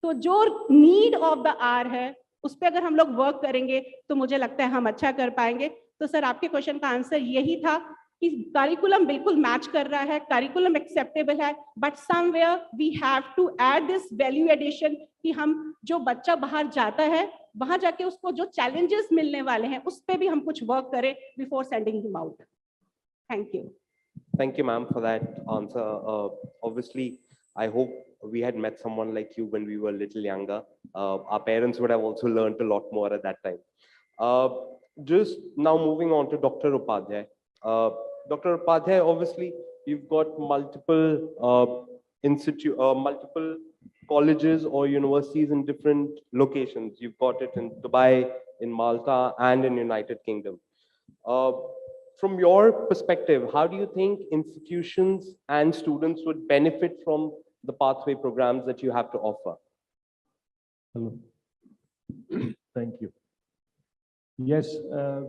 तो जो नीड ऑफ द आवर है उस पर अगर हम लोग वर्क करेंगे तो मुझे लगता है हम अच्छा कर पाएंगे. तो सर, आपके क्वेश्चन का आंसर यही था कि करिकुलम बिल्कुल मैच कर रहा है, करिकुलम एक्सेप्टेबल है, but somewhere we have to add this value addition कि हम जो बच्चा बाहर जाता है वहां जाके उसको जो चैलेंजेस मिलने वाले हैं उस पर भी हम कुछ वर्क करें before sending him out. Thank you. Thank you, ma'am, for that answer. Obviously, I hope we had met someone like you when we were a little younger. Our parents would have also learned a lot more at that time. Just now moving on to Dr. Upadhyay. Dr. Upadhyay, obviously, you've got multiple multiple colleges or universities in different locations. You've got it in Dubai, in Malta, and in United Kingdom. From your perspective, how do you think institutions and students would benefit from the pathway programs that you have to offer? Hello. Thank you. Yes,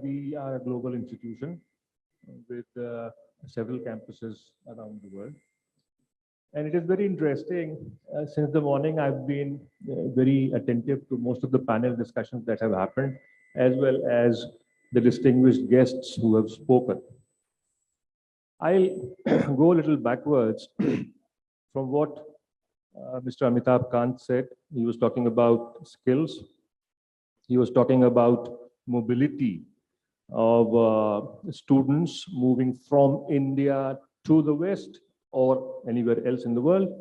we are a global institution with several campuses around the world. And it is very interesting. Since the morning, I've been very attentive to most of the panel discussions that have happened, as well as the distinguished guests who have spoken. I'll go a little backwards from what Mr. Amitabh Kant said. He was talking about skills. He was talking about mobility of students moving from India to the West or anywhere else in the world.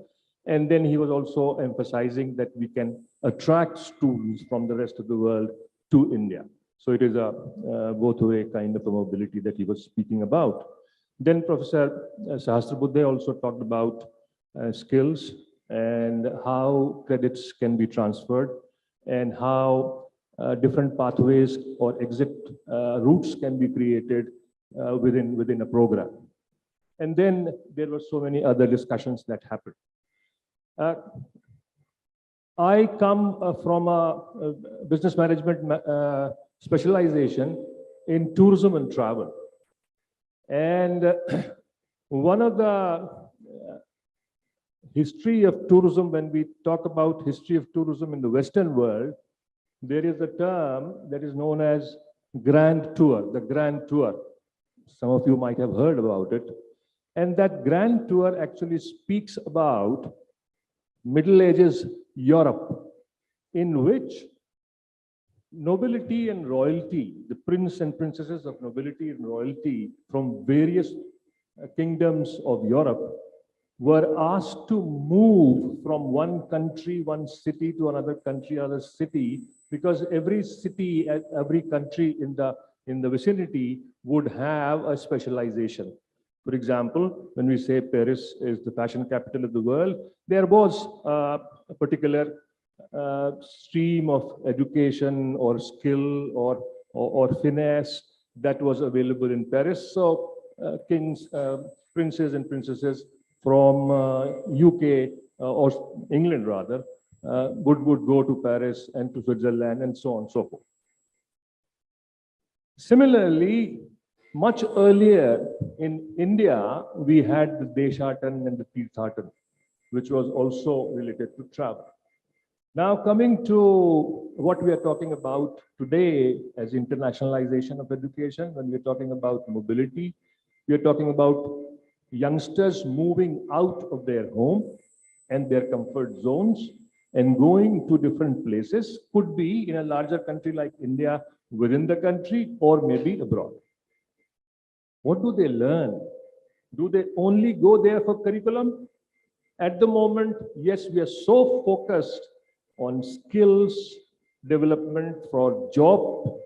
And then he was also emphasizing that we can attract students from the rest of the world to India. So it is a both-way kind of a mobility that he was speaking about. Then Professor Sahasrabuddhe also talked about skills and how credits can be transferred and how different pathways or exit routes can be created within a program. And then there were so many other discussions that happened. I come from a business management specialization in tourism and travel. And one of the history of tourism, when we talk about history of tourism in the Western world, there is a term that is known as Grand Tour, the Grand Tour. Some of you might have heard about it. And that Grand Tour actually speaks about Middle Ages Europe, in which nobility and royalty, the prince and princesses of nobility and royalty from various kingdoms of Europe were asked to move from one country, one city to another country, other city, because every city, every country in the vicinity would have a specialization. For example, when we say Paris is the fashion capital of the world, there was a particular stream of education or skill or finesse that was available in Paris. So kings, princes and princesses from UK or England rather would go to Paris and to Switzerland and so on and so forth. Similarly, much earlier in India, we had the Deshattan and the Tirthattan, which was also related to travel. Now coming to what we are talking about today as internationalization of education, when we're talking about mobility, we are talking about youngsters moving out of their home and their comfort zones and going to different places, could be in a larger country like India, within the country, or maybe abroad. What do they learn? Do they only go there for curriculum? At the moment, yes, we are so focused on skills development for job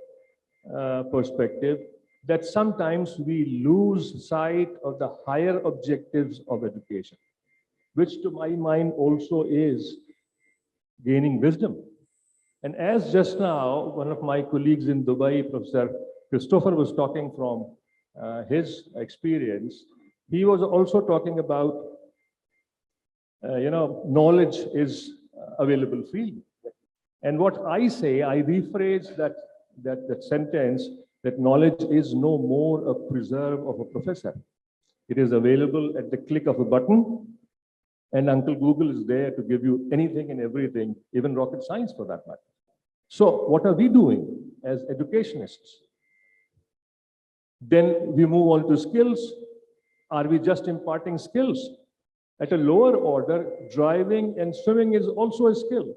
perspective that sometimes we lose sight of the higher objectives of education, which to my mind also is gaining wisdom. And as just now, one of my colleagues in Dubai, Professor Christopher, was talking from his experience, he was also talking about, knowledge is available freely. And what I say, I rephrase that sentence, that knowledge is no more a preserve of a professor. It is available at the click of a button, and Uncle Google is there to give you anything and everything, even rocket science for that matter. So what are we doing as educationists? Then we move on to skills. Are we just imparting skills? At a lower order, driving and swimming is also a skill.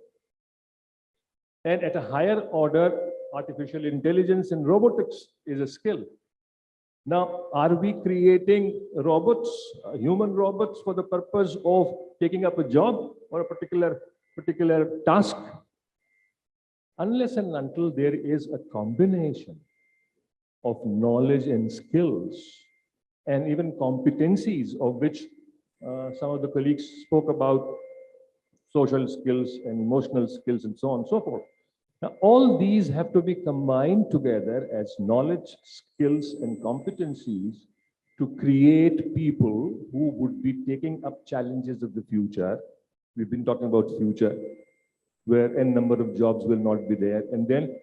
And at a higher order, artificial intelligence and robotics is a skill. Now, are we creating robots, human robots, for the purpose of taking up a job or a particular task? Unless and until there is a combination of knowledge and skills and even competencies, of which some of the colleagues spoke about, social skills and emotional skills and so on and so forth. Now, all these have to be combined together as knowledge, skills, and competencies to create people who would be taking up challenges of the future. We've been talking about future, where a number of jobs will not be there. And then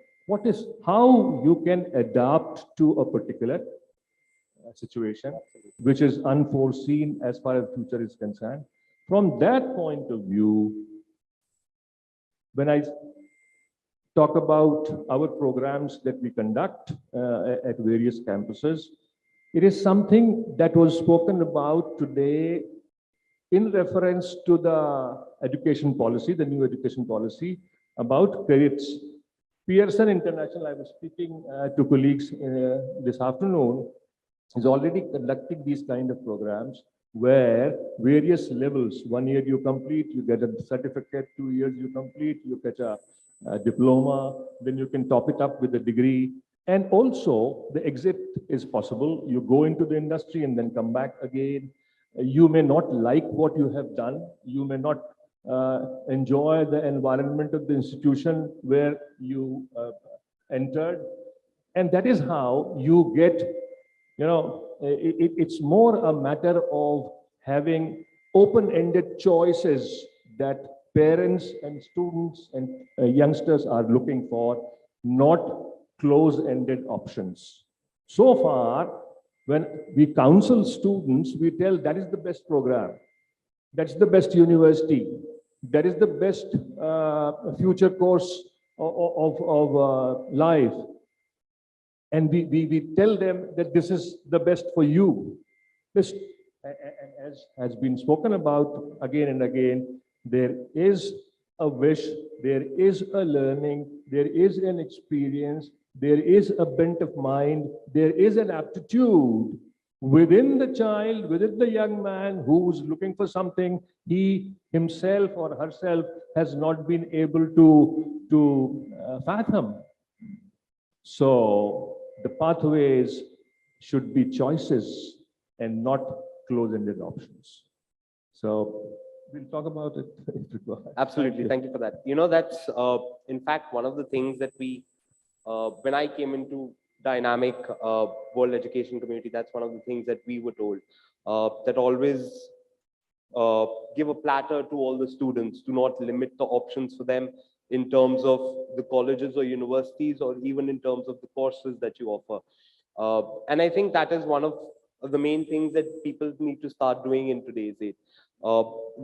how you can adapt to a particular situation, which is unforeseen as far as future is concerned. From that point of view, when I talk about our programs that we conduct at various campuses, it is something that was spoken about today in reference to the education policy, the new education policy about credits. Pearson International, I was speaking to colleagues this afternoon, is already conducting these kind of programs where various levels, 1 year you complete, you get a certificate, 2 years you complete, you get a diploma, then you can top it up with a degree. And also the exit is possible. You go into the industry and then come back again. You may not like what you have done. You may not enjoy the environment of the institution where you entered. And that is how you get, it's more a matter of having open-ended choices that parents and students and youngsters are looking for, not close-ended options. So far, when we counsel students, we tell that is the best program, that's the best university, that is the best future course of life. And we tell them that this is the best for you. This, as has been spoken about again and again, There is a wish, there is a learning, there is an experience, there is a bent of mind, there is an aptitude within the child, within the young man who's looking for something he himself or herself has not been able to fathom. So the pathways should be choices and not closed-ended options. So we'll talk about it. Absolutely. Thank you for that. You know, that's in fact one of the things that we, when I came into dynamic world education community, that's one of the things that we were told, that always give a platter to all the students, do not limit the options for them in terms of the colleges or universities, or even in terms of the courses that you offer. And I think that is one of the main things that people need to start doing in today's age.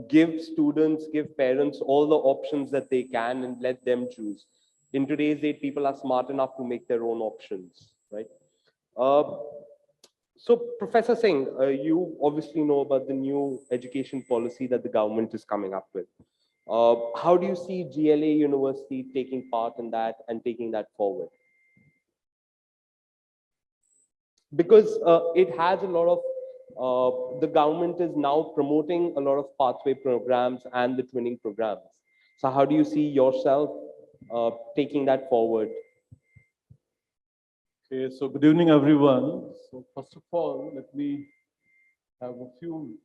Give students, give parents all the options that they can and let them choose. In today's age, people are smart enough to make their own options, right? So Professor Singh, you obviously know about the new education policy that the government is coming up with. How do you see GLA University taking part in that and taking that forward? Because it has a lot of, the government is now promoting a lot of pathway programs and the twinning programs. So how do you see yourself taking that forward? Okay, so good evening, everyone. So first of all, let me have a few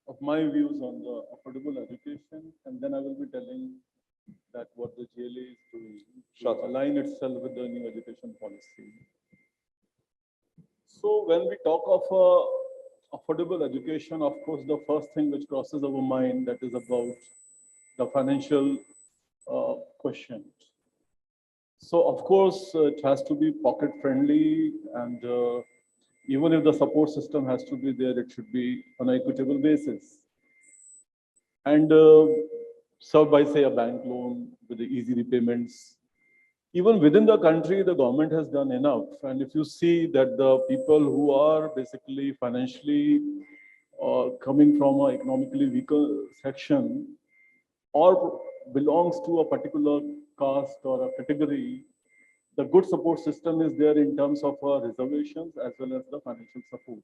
of my views on the affordable education, and then I will be telling that what the GLA is doing to align itself with the new education policy. So when we talk of affordable education, of course, the first thing which crosses our mind, that is about the financial question. So of course, it has to be pocket friendly, and even if the support system has to be there, it should be on an equitable basis. And served by, say, a bank loan with the easy repayments. Even within the country, the government has done enough. And if you see that the people who are basically financially coming from an economically weaker section or belongs to a particular caste or a category, the good support system is there in terms of reservations as well as the financial support.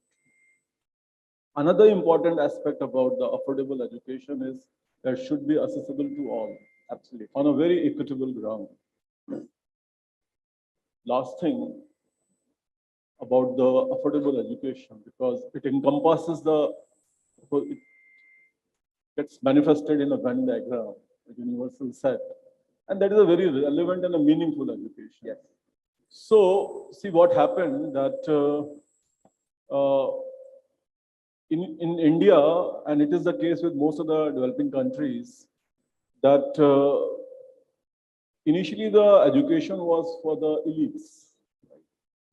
Another important aspect about the affordable education is that it should be accessible to all, absolutely, on a very equitable ground. Last thing about the affordable education, because it encompasses it gets manifested in a Venn diagram, a universal set. And that is a very relevant and a meaningful education. Yes. So, see what happened that in India, and it is the case with most of the developing countries, that initially the education was for the elites.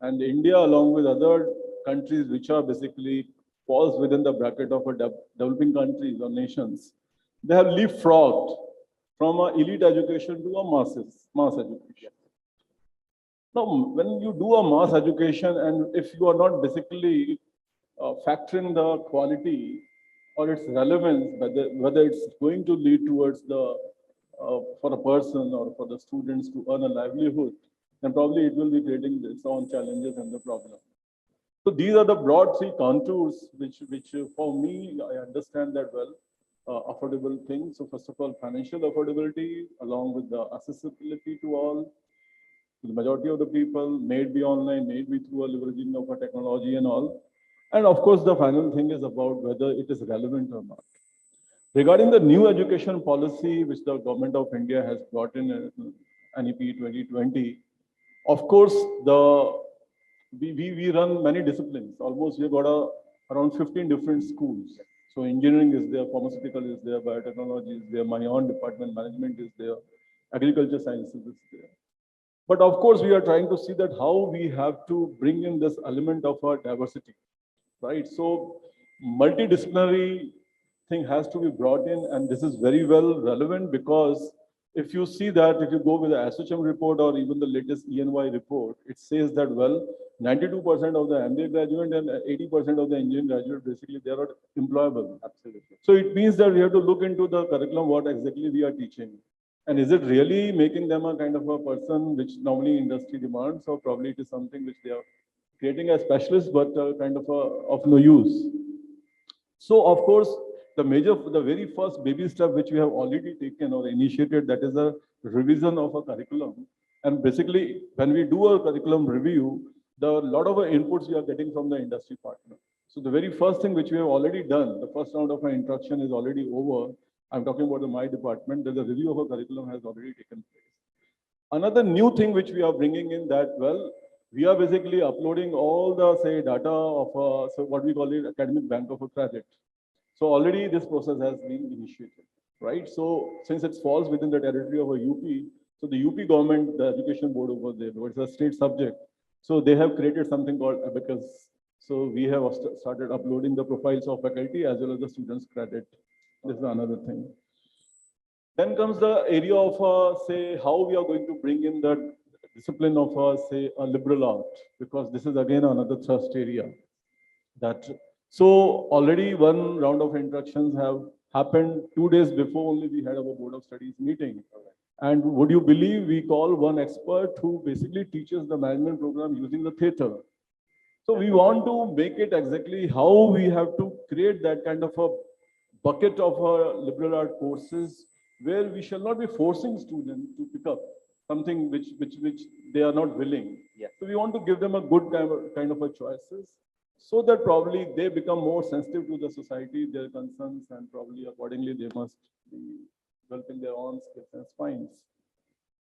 And India, along with other countries which are basically falls within the bracket of a developing countries or nations, they have leapfrogged from an elite education to a mass education. Now, when you do a mass education, and if you are not basically factoring the quality or its relevance, whether it's going to lead towards the for a person or for the students to earn a livelihood, then probably it will be creating its own challenges and the problem. So these are the broad three contours which for me, I understand that well. Affordable things. So first of all, financial affordability, along with the accessibility to all, to the majority of the people, may it be online, may it be through a leveraging of a technology and all. And of course, the final thing is about whether it is relevant or not. Regarding the new education policy, which the government of India has brought in NEP 2020, of course, we run many disciplines. Almost we've got around 15 different schools. So engineering is there, pharmaceutical is there, biotechnology is there, my own department, management is there, agriculture sciences is there. But of course, we are trying to see that how we have to bring in this element of our diversity, right? So multidisciplinary thing has to be brought in, and this is very well relevant because if you see that, if you go with the SHM report or even the latest ENY report, it says that, well, 92% of the MBA graduate and 80% of the engineering graduate, basically, they are not employable. Absolutely. So it means that we have to look into the curriculum, what exactly we are teaching. And is it really making them a kind of a person which normally industry demands, or probably it is something which they are creating as specialist, but kind of of no use. So of course, the very first baby step which we have already taken or initiated, that is a revision of a curriculum. And basically, when we do a curriculum review, lot of inputs we are getting from the industry partner. So the very first thing which we have already done, the first round of our introduction is already over. I'm talking about my department. There's a review of a curriculum has already taken place. Another new thing which we are bringing in that, well, we are basically uploading all the, say, data of, so what we call it, academic bank of a credit. So already this process has been initiated, right? So since it falls within the territory of a UP, so the UP government, the education board over there, it's a state subject. So they have created something called Abacus. So we have started uploading the profiles of faculty as well as the students' credit. This is another thing. Then comes the area of, say, how we are going to bring in the discipline of, say, a liberal art, because this is again another thrust area. So already one round of introductions have happened 2 days before only we had our board of studies meeting. And would you believe we call one expert who basically teaches the management program using the theater. So we want to make it exactly how we have to create that kind of a bucket of liberal art courses where we shall not be forcing students to pick up something which they are not willing. Yeah. So we want to give them a good kind of a choices so that probably they become more sensitive to the society, their concerns, and probably accordingly they must be developing their own skills and spines.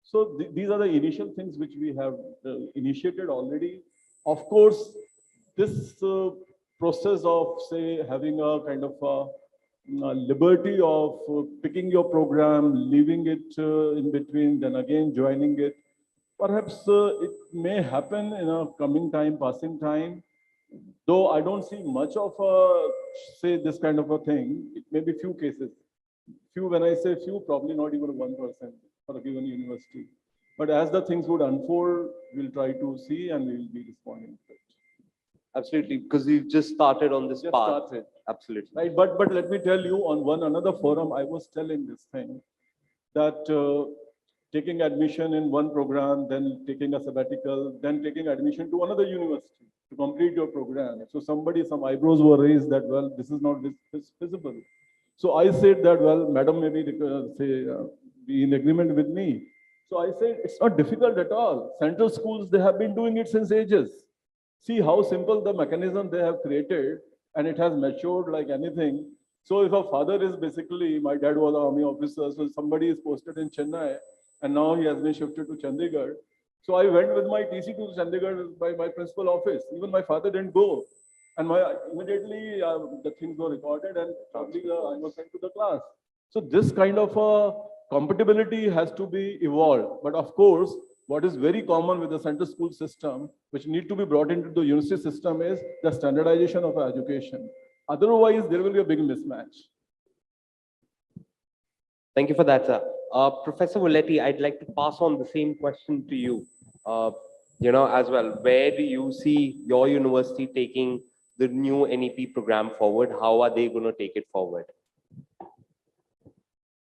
So these are the initial things which we have initiated already. Of course, this process of, say, having a kind of liberty of picking your program, leaving it in between, then again joining it, perhaps it may happen in a coming time, passing time, though I don't see much of say, this kind of a thing. It may be few cases. Few, when I say few, probably not even 1% for a given university. But as the things would unfold, we'll try to see and we will be responding to it. Absolutely, because we've just started on this path. Absolutely. Right, but let me tell you, on another forum, I was telling this thing, that taking admission in one program, then taking a sabbatical, then taking admission to another university to complete your program. So some eyebrows were raised that, well, this is not feasible. So I said that, well, madam may be in agreement with me. So I said, it's not difficult at all. Central schools, they have been doing it since ages. See how simple the mechanism they have created, and it has matured like anything. So if a father is basically, my dad was an army officer, so somebody is posted in Chennai, and now he has been shifted to Chandigarh. So I went with my TC to Chandigarh by my principal office. Even my father didn't go. And immediately the things were recorded and probably I was sent to the class. So this kind of compatibility has to be evolved. But of course, what is very common with the central school system, which need to be brought into the university system, is the standardization of education. Otherwise, there will be a big mismatch. Thank you for that, sir. Professor Voletti, I'd like to pass on the same question to you, as well. Where do you see your university taking the new NEP program forward? How are they going to take it forward?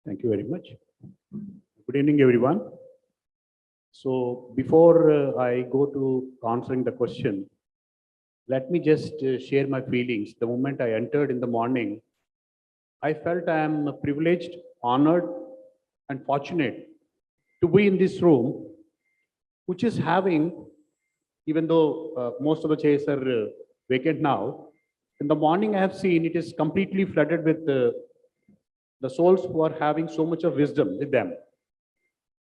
Thank you very much. Good evening, everyone. So before I go to answering the question, let me just share my feelings. The moment I entered in the morning, I felt I am privileged, honored, and fortunate to be in this room, which is having, even though most of the chairs are vacant now, in the morning I have seen it is completely flooded with the souls who are having so much of wisdom with them.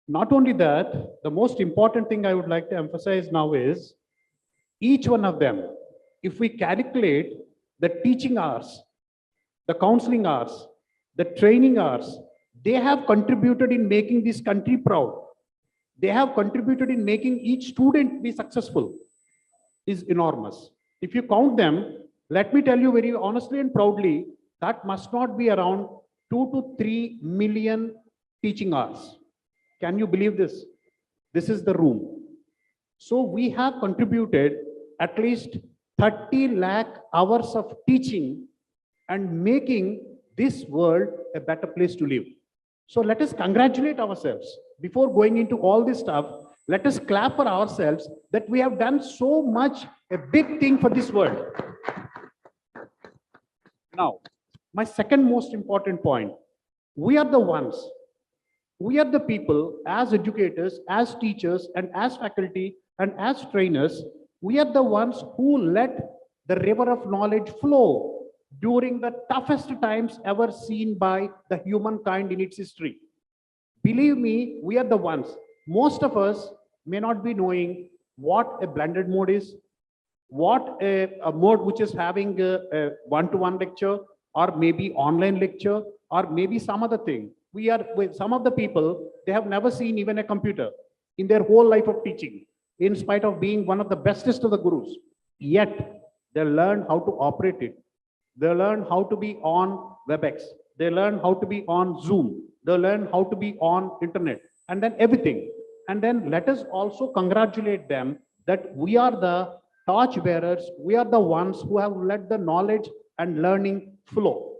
Not only that, the most important thing I would like to emphasize now is each one of them, if we calculate the teaching hours, the counseling hours, the training hours, they have contributed in making this country proud. They have contributed in making each student be successful. Is enormous. If you count them, let me tell you very honestly and proudly, that must not be around 2 to 3 million teaching hours. Can you believe this? This is the room. So we have contributed at least 30 lakh hours of teaching and making this world a better place to live. So let us congratulate ourselves. Before going into all this stuff, let us clap for ourselves that we have done so much, a big thing for this world. Now, my second most important point, we are the ones, we are the people as educators, as teachers, and as faculty, and as trainers, we are the ones who let the river of knowledge flow during the toughest times ever seen by the humankind in its history. Believe me, we are the ones. Most of us may not be knowing what a blended mode is, what a mode which is having a one-to-one lecture, or maybe online lecture, or maybe some other thing. We are with some of the people, they have never seen even a computer in their whole life of teaching, in spite of being one of the bestest of the gurus. Yet they learn how to operate it. They learn how to be on WebEx. They learn how to be on Zoom. They learn how to be on internet, and then everything. And then let us also congratulate them that we are the torch bearers. We are the ones who have let the knowledge and learning flow.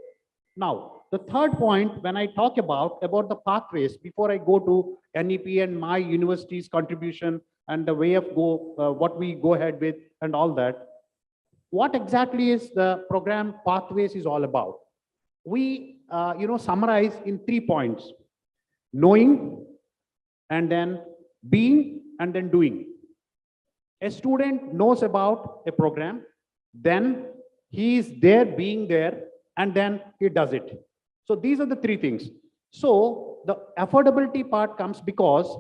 Now, the third point, when I talk about the pathways, before I go to NEP and my university's contribution and the way of what we go ahead with and all that, what exactly is the program Pathways is all about? We, summarize in 3 points: knowing, and then being, and then doing. A student knows about a program, then he is there, being there, and then he does it. So these are the 3 things. So the affordability part comes because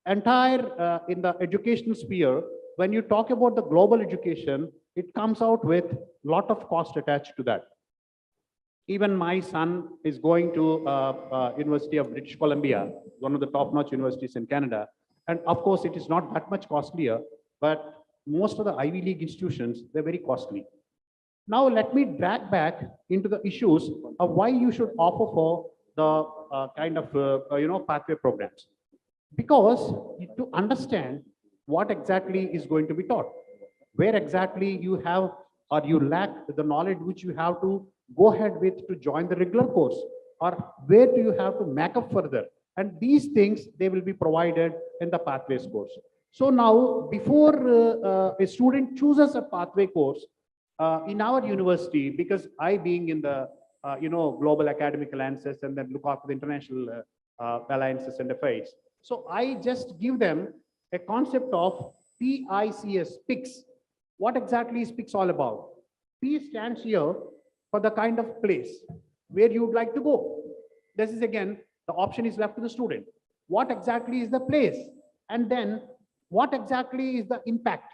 entire in the educational sphere, when you talk about the global education, it comes out with a lot of cost attached to that. Even my son is going to University of British Columbia, one of the top-notch universities in Canada. And of course, it is not that much costlier, but most of the Ivy League institutions, they're very costly. Now, let me drag back into the issues of why you should offer for the kind of, pathway programs. Because to understand what exactly is going to be taught, where exactly you have or you lack the knowledge which you have to go ahead with to join the regular course, or where do you have to make up further. And these things, they will be provided in the Pathways course. So now, before a student chooses a pathway course in our university, because I being in the global academic alliances and then look after the international alliances and affairs, so I just give them a concept of PICS, PICS. What exactly is PICS all about? P stands here for the kind of place where you would like to go. This is again, the option is left to the student. What exactly is the place? And then what exactly is the impact?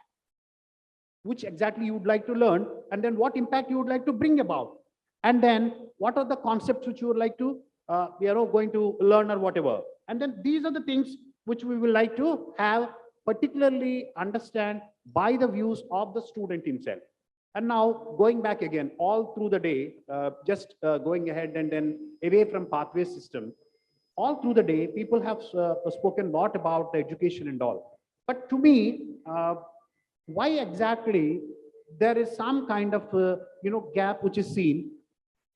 Which exactly you would like to learn, and then what impact you would like to bring about. And then what are the concepts which you would like to, going to learn or whatever. And then these are the things which we will like to have particularly understand by the views of the student himself. And now going back again, all through the day, just going ahead and then away from pathway system, all through the day, people have spoken a lot about the education and all. But to me, why exactly there is some kind of, gap which is seen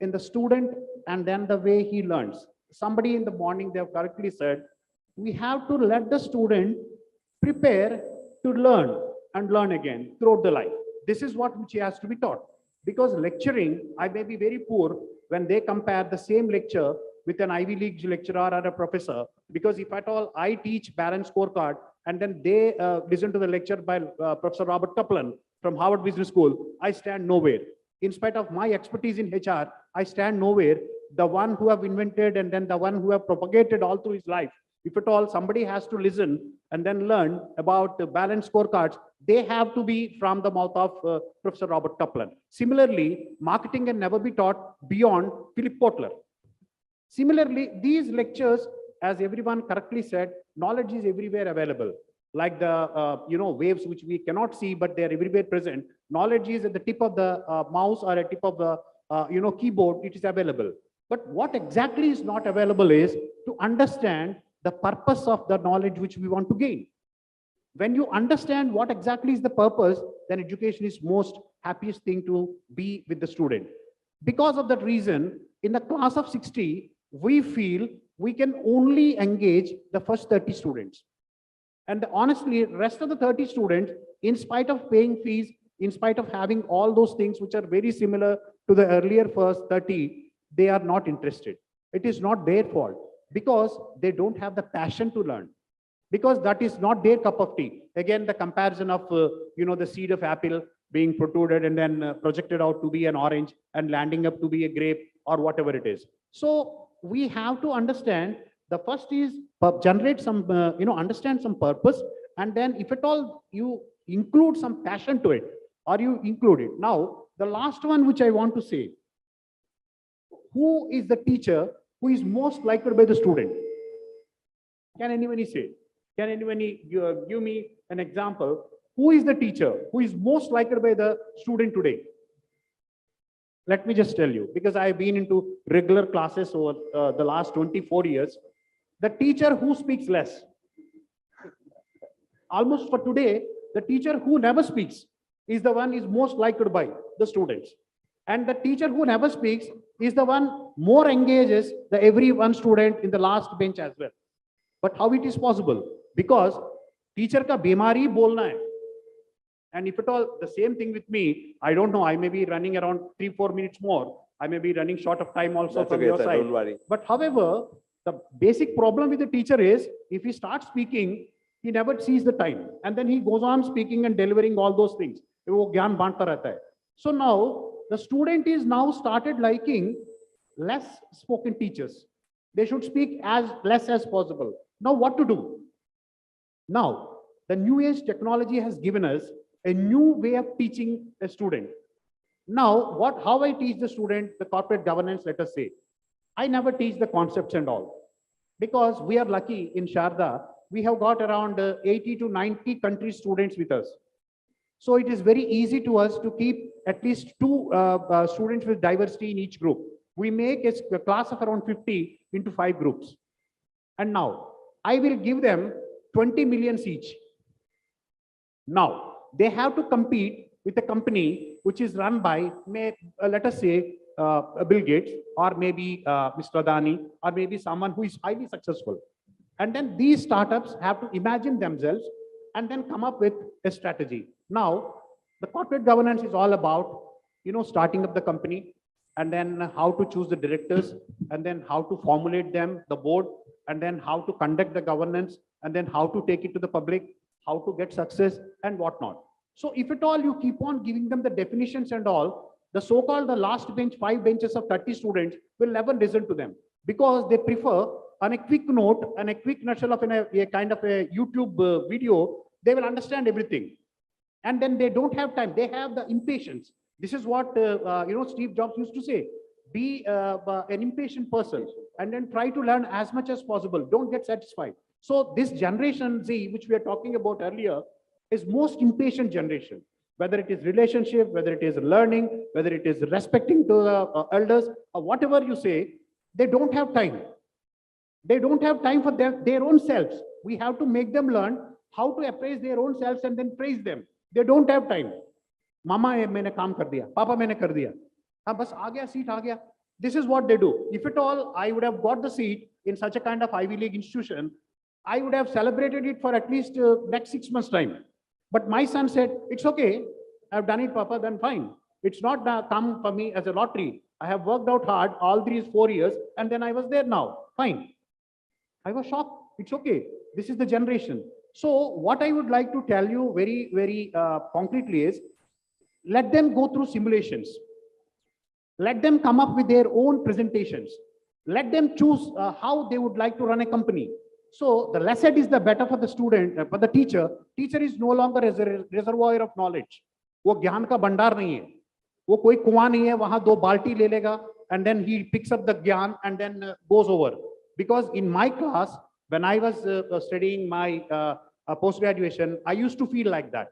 in the student and then the way he learns. Somebody in the morning, they have correctly said, we have to let the student prepare to learn and learn again throughout the life. This is what which has to be taught. Because lecturing, I may be very poor when they compare the same lecture with an Ivy League lecturer or a professor. Because if at all I teach balanced scorecard and then they listen to the lecture by Professor Robert Kaplan from Harvard Business School, I stand nowhere. In spite of my expertise in HR, I stand nowhere. The one who have invented and then the one who have propagated all through his life. If at all somebody has to listen and then learn about the balanced scorecards, they have to be from the mouth of Professor Robert Kaplan. Similarly, marketing can never be taught beyond Philip Kotler. Similarly, these lectures, as everyone correctly said, knowledge is everywhere available. Like the waves which we cannot see, but they are everywhere present. Knowledge is at the tip of the mouse or at the tip of the keyboard. It is available. But what exactly is not available is to understand the purpose of the knowledge which we want to gain. When you understand what exactly is the purpose, then education is most happiest thing to be with the student. Because of that reason, in the class of 60, we feel we can only engage the first 30 students. And honestly, rest of the 30 students, in spite of paying fees, in spite of having all those things which are very similar to the earlier first 30, they are not interested. It is not their fault because they don't have the passion to learn, because that is not their cup of tea. Again, the comparison of, the seed of apple being protruded and then projected out to be an orange and landing up to be a grape or whatever it is. So we have to understand, the first is generate some, understand some purpose. And then if at all you include some passion to it, or you include it. Now, the last one which I want to say, who is the teacher who is most liked by the student? Can anybody say? Can anybody give me an example? Who is the teacher who is most liked by the student today? Let me just tell you, because I've been into regular classes over the last 24 years. The teacher who speaks less. Almost for today, the teacher who never speaks is the one is most liked by the students. And the teacher who never speaks is the one more engages the every one student in the last bench as well. But how it is possible? Because teacher ka bemari bolna hai. And if at all, the same thing with me, I don't know, I may be running around 3-4 minutes more. I may be running short of time also. That's from okay, your side. Don't worry. But however, the basic problem with the teacher is, if he starts speaking, he never sees the time. And then he goes on speaking and delivering all those things. So now, the student is now started liking less spoken teachers. They should speak as less as possible. Now what to do? Now, the new age technology has given us a new way of teaching a student. Now, how I teach the student the corporate governance, let us say. I never teach the concepts and all. Because we are lucky in Sharda, we have got around 80 to 90 country students with us. So it is very easy to us to keep at least 2 students with diversity in each group. We make a class of around 50 into 5 groups. And now, I will give them 20 million each. Now, they have to compete with a company which is run by, let us say, Bill Gates, or maybe Mr. Adani, or maybe someone who is highly successful. And then these startups have to imagine themselves and then come up with a strategy. Now, the corporate governance is all about, starting up the company, and then how to choose the directors, and then how to formulate them, the board, and then how to conduct the governance, and then how to take it to the public, how to get success and whatnot. So if at all you keep on giving them the definitions and all, the so-called the last bench, 5 benches of 30 students will never listen to them, because they prefer on a quick note and a quick nutshell of a kind of a YouTube video, they will understand everything. And then they don't have time. They have the impatience. This is what Steve Jobs used to say. Be an impatient person and then try to learn as much as possible. Don't get satisfied. So this generation Z, which we are talking about earlier, is most impatient generation. Whether it is relationship, whether it is learning, whether it is respecting to the elders, or whatever you say, they don't have time. They don't have time for their own selves. We have to make them learn how to appraise their own selves and then praise them. They don't have time. Mama, maine kaam kar diya. Papa, maine kar diya. Bas aa gaya, seat aa gaya. This is what they do. If at all I would have got the seat in such a kind of Ivy League institution, I would have celebrated it for at least next 6 months' time. But my son said, it's okay. I've done it, Papa, then fine. It's not come for me as a lottery. I have worked out hard all these 4 years, and then I was there now. Fine. I was shocked. It's okay. This is the generation. So what I would like to tell you very, very concretely is, let them go through simulations. Let them come up with their own presentations. Let them choose how they would like to run a company. So the less it is, the better for the student, for the teacher. Teacher is no longer as a reservoir of knowledge. वो ज्ञान का भंडार नहीं है. वो कोई कुआं नहीं है, वहां 2 बाल्टी ले लेगा, and then he picks up the ज्ञान and then goes over. Because in my class, when I was studying my post-graduation, I used to feel like that.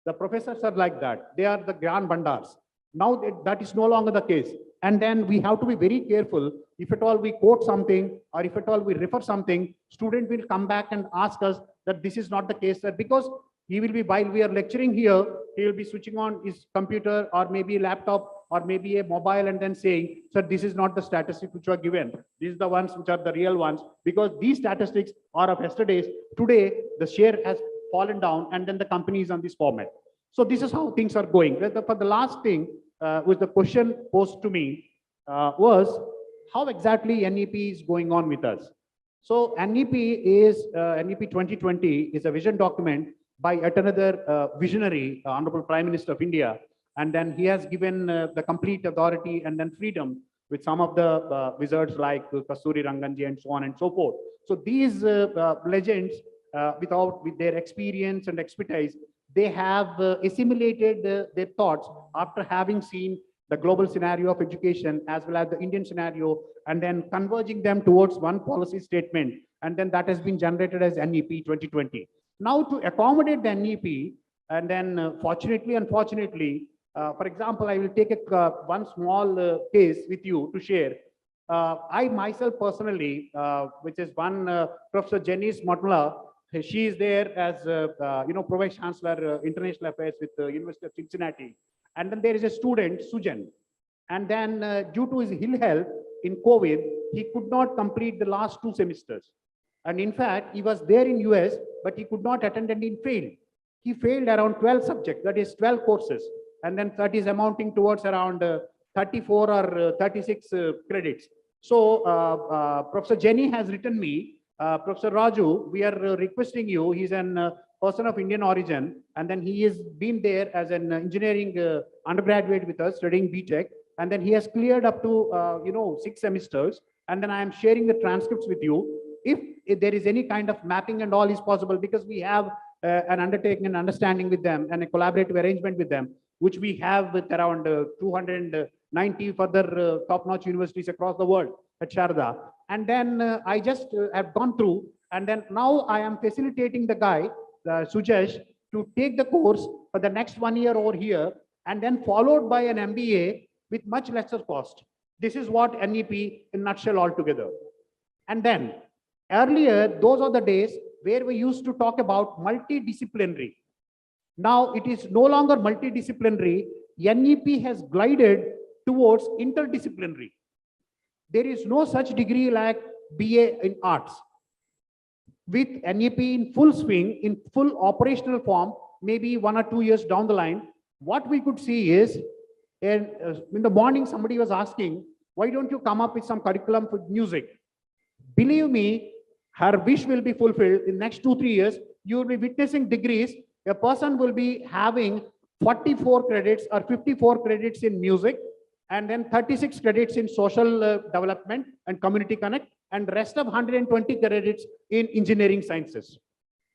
The professors are like that. They are the Gyan Bandars. Now that is no longer the case. And then we have to be very careful. If at all we quote something, or if at all we refer something, student will come back and ask us that this is not the case, sir. Because He will be, while we are lecturing here, he will be switching on his computer or maybe a laptop or maybe a mobile and then saying, sir, this is not the statistics which were given. These are the ones which are the real ones, because these statistics are of yesterday's. Today, the share has fallen down and then the company is on this format. So this is how things are going. For the last thing, was the question posed to me was how exactly NEP is going on with us. So NEP is, NEP 2020 is a vision document by yet another visionary, Honorable Prime Minister of India. And then he has given the complete authority and then freedom with some of the wizards like Kasturi Ranganji and so on and so forth. So these legends, with their experience and expertise, they have assimilated their thoughts after having seen the global scenario of education as well as the Indian scenario, and then converging them towards one policy statement. And then that has been generated as NEP 2020. Now to accommodate the NEP, and then fortunately, unfortunately, for example, I will take one small case with you to share. I myself personally, which is one Professor Janice Motula, she is there as Pro Vice Chancellor International Affairs with the University of Cincinnati. And then there is a student, Sujan. And then due to his ill health in COVID, he could not complete the last 2 semesters. And in fact, he was there in US, but he could not attend and he failed. He failed around 12 subjects, that is 12 courses. And then that is amounting towards around 34 or 36 credits. So Professor Jenny has written me, Professor Raju, we are requesting you, he's an person of Indian origin, and then he has been there as an engineering undergraduate with us studying BTech, and then he has cleared up to 6 semesters, and then I am sharing the transcripts with you. If there is any kind of mapping and all is possible, because we have an undertaking and understanding with them and a collaborative arrangement with them, which we have with around 290 further top-notch universities across the world at Sharda. And then I just have gone through, and then now I am facilitating the guy, Sujesh, to take the course for the next 1 year over here, and then followed by an MBA with much lesser cost. This is what NEP in nutshell altogether. And then earlier, those are the days where we used to talk about multidisciplinary. Now it is no longer multidisciplinary. NEP has glided towards interdisciplinary. There is no such degree like BA in arts. With NEP in full swing, in full operational form, maybe 1 or 2 years down the line, what we could see is, in the morning, somebody was asking, why don't you come up with some curriculum for music? Believe me, her wish will be fulfilled in next 2-3 years. You will be witnessing degrees. A person will be having 44 credits or 54 credits in music, and then 36 credits in social development and community connect, and rest of 120 credits in engineering sciences.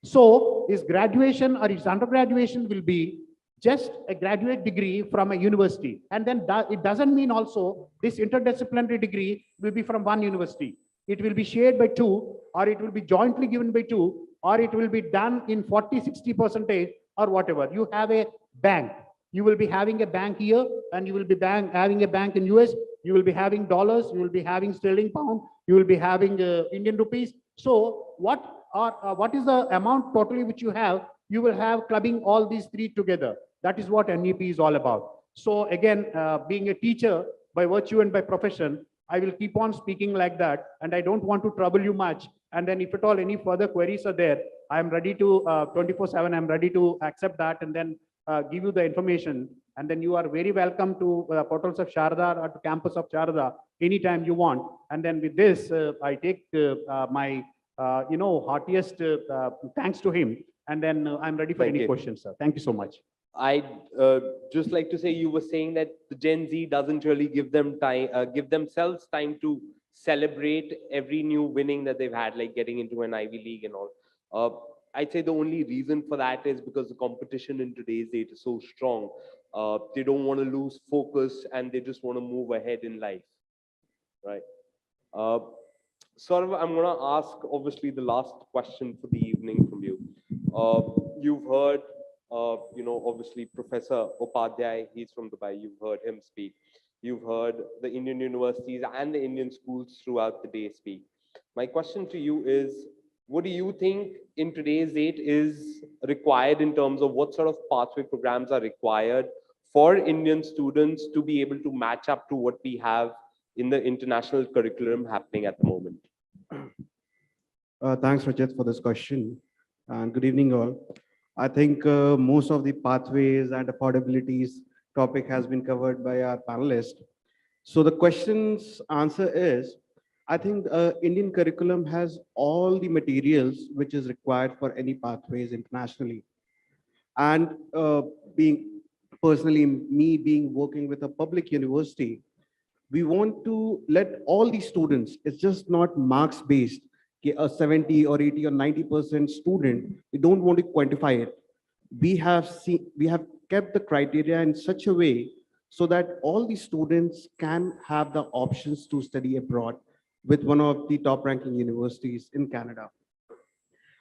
So his graduation or his undergraduation will be just a graduate degree from a university. And then it doesn't mean also this interdisciplinary degree will be from one university. It will be shared by 2, or it will be jointly given by 2, or it will be done in 40-60% or whatever. You have a bank. You will be having a bank here, and you will be having a bank in US. You will be having dollars. You will be having sterling pound. You will be having Indian rupees. So what is the amount totally which you have? You will have clubbing all these 3 together. That is what NEP is all about. So again, being a teacher by virtue and by profession, I will keep on speaking like that, and I don't want to trouble you much. And then if at all any further queries are there, I am ready to 24/7, I'm ready to accept that and then give you the information. And then you are very welcome to portals of Sharda or to campus of Sharda anytime you want. And then with this, I take my heartiest thanks to him. And then I'm ready for Thank any you. questions, sir. Thank you so much. I'd just like to say, you were saying that the Gen Z doesn't really give themselves time to celebrate every new winning that they've had, like getting into an Ivy League and all. I'd say the only reason for that is because the competition in today's date is so strong. They don't want to lose focus and they just want to move ahead in life, right? Saurav, I'm going to ask, obviously, the last question for the evening from you. You've heard, obviously, Professor Upadhyay, he's from Dubai. You've heard him speak. You've heard the Indian universities and the Indian schools throughout the day speak. My question to you is, what do you think in today's date is required in terms of what sort of pathway programs are required for Indian students to be able to match up to what we have in the international curriculum happening at the moment? Thanks, Rajat, for this question, and good evening, all. I think most of the pathways and affordabilities topic has been covered by our panelists. So the question's answer is, I think Indian curriculum has all the materials which is required for any pathways internationally. And being personally, me being working with a public university, we want to let all the students, it's just not marks based, a 70 or 80 or 90% student, we don't want to quantify it. We have kept the criteria in such a way so that all the students can have the options to study abroad with one of the top ranking universities in Canada.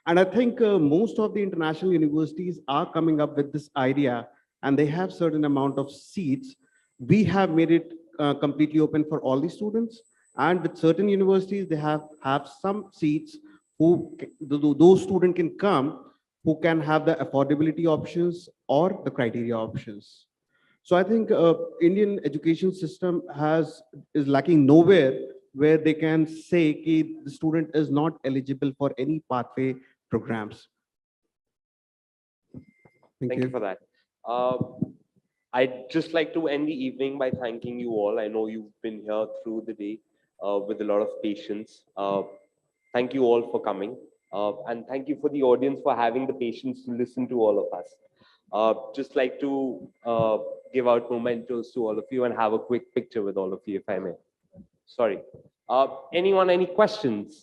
And I think most of the international universities are coming up with this idea, and they have certain amount of seats. We have made it completely open for all the students. And with certain universities, they have some seats who those students can come who can have the affordability options or the criteria options. So I think Indian education system is lacking nowhere where they can say that the student is not eligible for any pathway programs. Thank you for that. I'd just like to end the evening by thanking you all. I know you've been here through the day with a lot of patience. Thank you all for coming. And thank you for the audience for having the patience to listen to all of us. Just like to give out mementos to all of you and have a quick picture with all of you, if I may. Sorry. Anyone, any questions?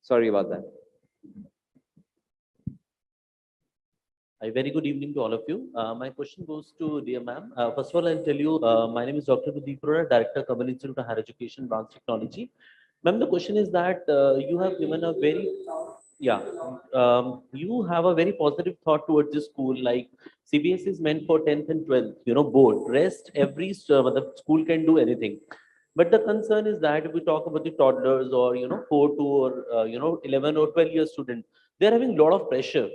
Sorry about that. A very good evening to all of you. My question goes to dear ma'am. First of all, I'll tell you, my name is Dr. Pradeep Arora, Director, Kamal Institute of Higher Education, Branch Technology. Ma'am, the question is that you have given a very, you have a very positive thought towards this school. Like CBSE is meant for 10th and 12th, board. Rest, every the school can do anything. But the concern is that if we talk about the toddlers or 4 to or 11 or 12 year student, they're having a lot of pressure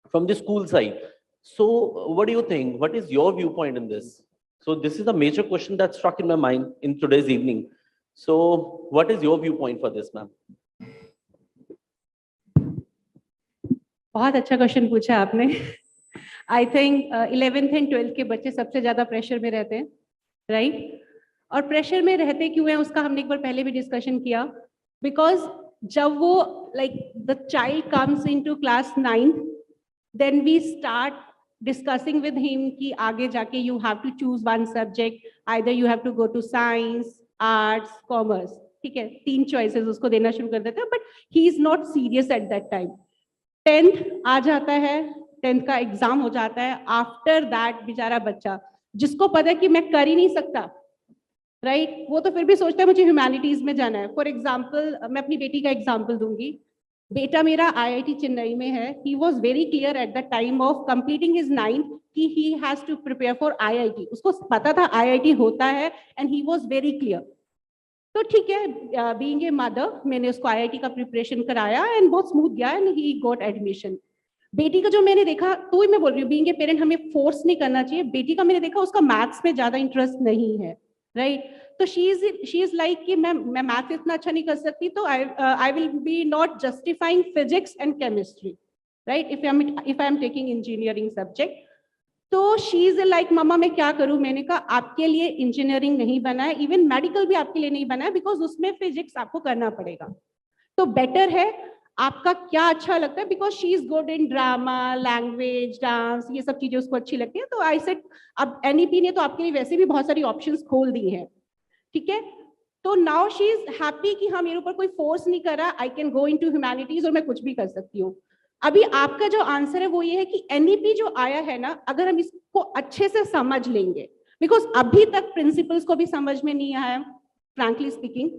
from the school side. So what do you think? What is your viewpoint in this? So this is a major question that struck in my mind in today's evening. So what is your viewpoint for this, ma'am? बहुत अच्छा question पूछा आपने. I think 11th and 12th के बच्चे सबसे ज्यादा pressure में रहते हैं, राइट? और प्रेशर में रहते क्यों हैं उसका हमने एक बार पहले भी डिस्कशन किया. बिकॉज जब वो like the child comes into class 9th, then we start discussing with him कि आगे जाके you have to choose one subject, either you have to go to science, arts, commerce. ठीक है, 3 choices उसको देना शुरू कर देते हैं, but he is not serious at that time. 10th आ जाता है, 10th का एग्जाम हो जाता है. आफ्टर दैट बेचारा बच्चा जिसको पता है कि मैं कर ही नहीं सकता, राइट, वो तो फिर भी सोचता है मुझे ह्यूमैनिटीज में जाना है. फॉर एग्जाम्पल मैं अपनी बेटी का एग्जाम्पल दूंगी. बेटा मेरा IIT चेन्नई में है. He was very clear at the time of completing his 9th कि he has to prepare for IIT. उसको पता था IIT होता है and he was very clear. तो ठीक है, बीइंग ए मदर मैंने उसको IIT का प्रिपरेशन कराया एंड बहुत स्मूथ गया एंड ही गॉट एडमिशन. बेटी का जो मैंने देखा, तो ही मैं बोल रही हूँ, बीइंग ए पेरेंट हमें फोर्स नहीं करना चाहिए. बेटी का मैंने देखा उसका मैथ्स में ज्यादा इंटरेस्ट नहीं है, राइट? तो शी इज लाइक कि मैं मैथ इतना अच्छा नहीं कर सकती, तो I will be not justifying physics and chemistry, right, if I am taking engineering subject. तो शी इज लाइक मम्मा मैं क्या करूं. मैंने कहा आपके लिए इंजीनियरिंग नहीं बना है, इवन मेडिकल भी आपके लिए नहीं बना है, बिकॉज उसमें फिजिक्स आपको करना पड़ेगा. तो बेटर है आपका क्या अच्छा लगता है, because she is good in drama, language, dance, ये सब चीजें उसको अच्छी लगती है. तो आई सेड अब NEP ने तो आपके लिए वैसे भी बहुत सारी ऑप्शंस खोल दी हैं, ठीक है. तो नाउ शी इज हैप्पी कि हाँ मेरे ऊपर कोई फोर्स नहीं कर रहा, I can go into humanities और मैं कुछ भी कर सकती हूँ. अभी आपका जो आंसर है वो ये है कि NEP जो आया है ना, अगर हम इसको अच्छे से समझ लेंगे, बिकॉज अभी तक प्रिंसिपल्स को भी समझ में नहीं आया, फ्रैंकली स्पीकिंग,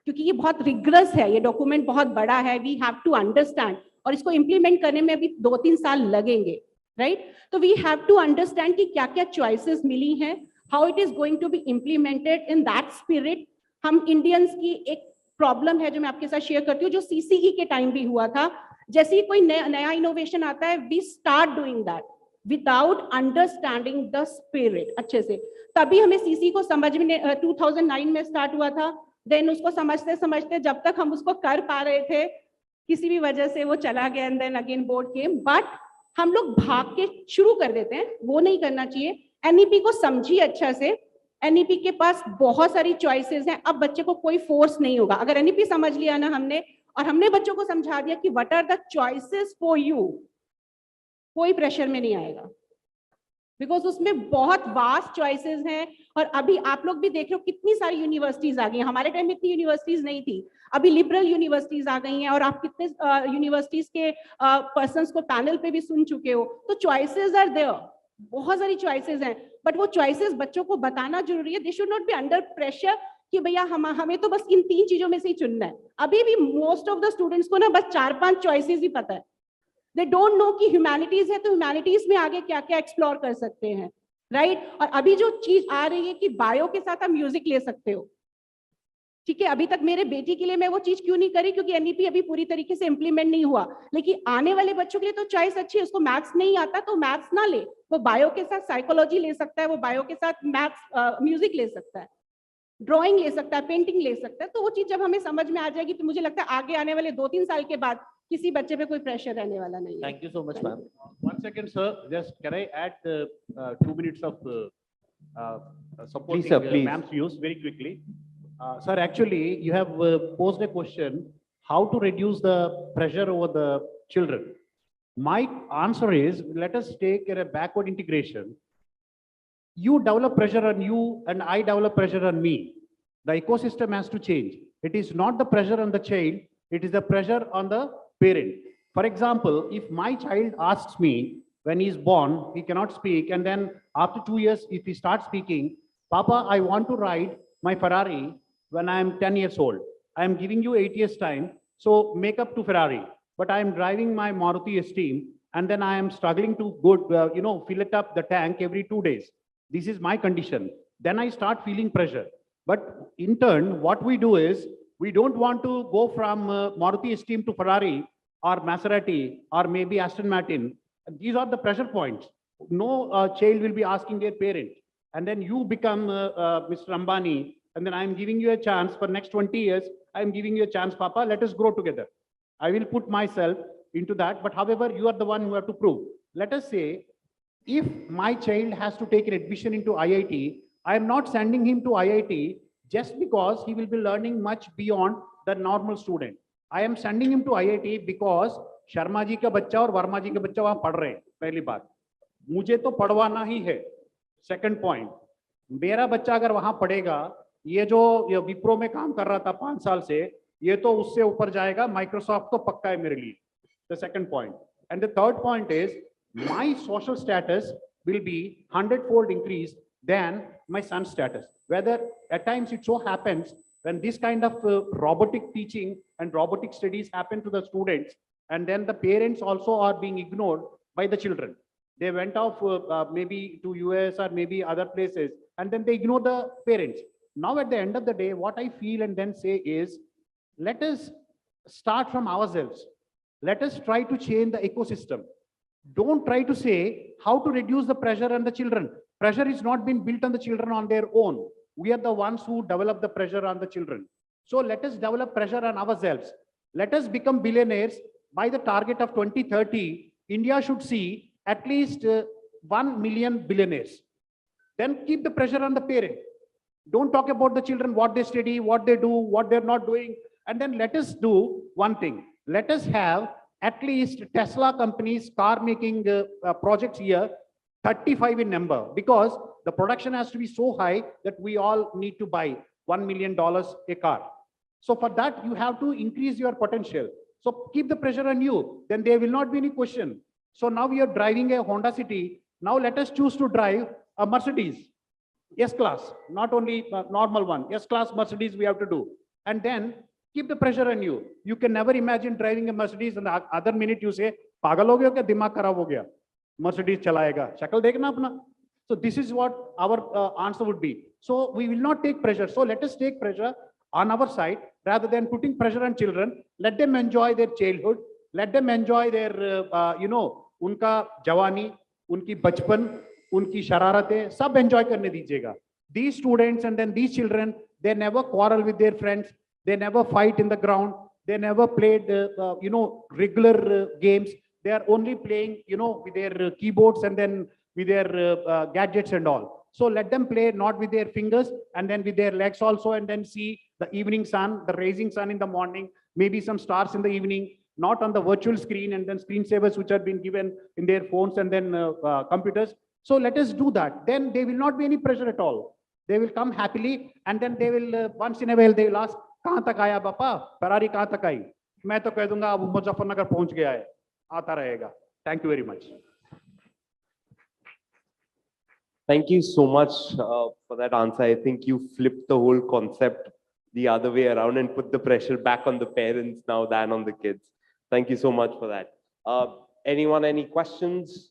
क्योंकि ये बहुत रिग्रस है, ये डॉक्यूमेंट बहुत बड़ा है, वी हैव टू अंडरस्टैंड, और इसको इम्प्लीमेंट करने में अभी 2-3 साल लगेंगे. राइट? तो वी हैव टू अंडरस्टैंड कि क्या क्या चॉइसेस मिली हैं, how it is going to be implemented in that spirit. हम इंडियंस की एक प्रॉब्लम है जो मैं आपके साथ शेयर करती हूँ, जो सीसीई के टाइम भी हुआ था। जैसे ही कोई नया इनोवेशन आता है, we start doing that without understanding the spirit अच्छे से। तभी हमें सीसी को समझ में 2009 में स्टार्ट हुआ था। देन उसको समझते समझते जब तक हम उसको कर पा रहे थे, किसी भी वजह से वो चला गया, and then again board came. But हम लोग भाग के शुरू कर देते हैं, वो नहीं करना चाहिए। एनईपी को समझिए अच्छा से। एनईपी के पास बहुत सारी चॉइसेस हैं। अब बच्चे को कोई फोर्स नहीं होगा। अगर एनईपी समझ लिया ना हमने, और हमने बच्चों को समझा दिया कि what are the choices for you, कोई प्रेशर में नहीं आएगा, बिकॉज उसमें बहुत वास्ट चॉइसेस हैं। और अभी आप लोग भी देख रहे हो कितनी सारी यूनिवर्सिटीज आ गई हैं। हमारे टाइम में इतनी यूनिवर्सिटीज नहीं थी, अभी लिबरल यूनिवर्सिटीज आ गई हैं। और आप कितने यूनिवर्सिटीज के पर्संस को पैनल पे भी सुन चुके हो। तो चॉइसेस आर देयर, बहुत सारी चॉइसेस हैं। बट वो चॉइसेस बच्चों को बताना जरूरी है। They should not be under pressure कि भैया हमें तो बस इन 3 चीजों में से ही चुनना है। अभी भी मोस्ट ऑफ द स्टूडेंट्स को ना बस 4-5 चॉइसेस ही पता है। दे डोंट नो कि ह्यूमैनिटीज है तो ह्यूमैनिटीज में आगे क्या क्या एक्सप्लोर कर सकते हैं, राइट? और अभी जो चीज आ रही है कि बायो के साथ आप म्यूजिक ले सकते हो, ठीक है? अभी तक मेरे बेटी के लिए मैं वो चीज क्यों नहीं करी, क्योंकि एनईपी अभी पूरी तरीके से इंप्लीमेंट नहीं हुआ। लेकिन आने वाले बच्चों के लिए तो चॉइस अच्छी है। उसको मैथ्स नहीं आता तो मैथ्स ना ले, वो बायो के साथ साइकोलॉजी ले सकता है, वो बायो के साथ मैथ्स म्यूजिक ले सकता है, ड्राइंग ले सकता है, पेंटिंग ले सकता है। तो वो चीज जब हमें समझ में आ जाएगी तो मुझे लगता है आगे आने वाले 2-3 साल के बाद किसी बच्चे पे कोई प्रेशर रहने वाला नहीं है। Thank you so much, ma'am. 1 second, sir. Just can I add 2 minutes of supporting Please, sir, please. ma'am's views very quickly? Sir, actually, you have posed a question, how to reduce the pressure over the children. My answer is, let us take a backward integration. You develop pressure on you and I develop pressure on me. The ecosystem has to change. It is not the pressure on the child, it is the pressure on the parent. For example, if my child asks me when he is born, he cannot speak, and then after 2 years, if he starts speaking, Papa, I want to ride my Ferrari when I am 10 years old. I am giving you 8 years time, so make up to Ferrari. But I am driving my Maruti Esteem, and then I am struggling to go, fill it up the tank every 2 days. This is my condition. Then I start feeling pressure. But in turn, what we do is, we don't want to go from Maruti Esteem to Ferrari or Maserati or maybe Aston Martin. These are the pressure points. No child will be asking their parent. And then you become Mr. Ambani, and then I'm giving you a chance for next 20 years. I'm giving you a chance, Papa, let us grow together. I will put myself into that. But however, you are the one who have to prove. Let us say, if my child has to take an admission into IIT, I am not sending him to IIT just because he will be learning much beyond the normal student. I am sending him to IIT because Sharma ji का बच्चा और वर्मा जी का बच्चा वहां पढ़ रहे हैं। पहली बात, मुझे तो पढ़वाना ही है। सेकंड पॉइंट, मेरा बच्चा अगर वहां पढ़ेगा, ये जो विप्रो में काम कर रहा था 5 साल से, ये तो उससे ऊपर जाएगा। माइक्रोसॉफ्ट तो पक्का है मेरे लिए। The second point, and the third point is my social status will be 100-fold increased than my son's status. Whether at times it so happens when this kind of robotic teaching and robotic studies happen to the students, and then the parents also are being ignored by the children. They went off maybe to US or maybe other places, and then they ignore the parents. Now at the end of the day, what I feel and then say is, let us start from ourselves. Let us try to change the ecosystem. Don't try to say how to reduce the pressure on the children. Pressure is not been built on the children on their own. We are the ones who develop the pressure on the children. So let us develop pressure on ourselves. Let us become billionaires. By the target of 2030, India should see at least 1 million billionaires. Then keep the pressure on the parent. Don't talk about the children, what they study, what they do, what they're not doing. And then let us do one thing. Let us have at least Tesla companies, car making projects here, 35 in number, because the production has to be so high that we all need to buy $1 million a car. So for that, you have to increase your potential. So keep the pressure on you, then there will not be any question. So now we are driving a Honda City. Now let us choose to drive a Mercedes, S-Class, not only normal one, S-Class Mercedes we have to do. And then keep the pressure on you. You can never imagine driving a Mercedes and the other minute you say, पागल हो गया क्या, दिमाग खराब हो गया. Mercedes चलाएगा, शक्ल देखना अपना. So this is what our answer would be. So we will not take pressure. So let us take pressure on our side rather than putting pressure on children. Let them enjoy their childhood. Let them enjoy their, उनका जवानी, उनकी बचपन, उनकी शरारतें, सब enjoy करने दीजिएगा. These students and then these children, they never quarrel with their friends. They never fight in the ground. They never played, regular games. They are only playing, with their keyboards and then with their gadgets and all. So let them play not with their fingers and then with their legs also, and then see the evening sun, the rising sun in the morning, maybe some stars in the evening, not on the virtual screen and then screensavers which have been given in their phones and then computers. So let us do that. Then there will not be any pressure at all. They will come happily and then they will, once in a while, they will ask, "Kahan tak aaya papa? Ferrari kahan tak aayi?" मैं तो कह दूंगा अब मुजफ्फरनगर पहुंच गया है, आता रहेगा. Thank you very much. Thank you so much for that answer. I think you flipped the whole concept the other way around and put the pressure back on the parents now than on the kids. Thank you so much for that. Anyone, any questions?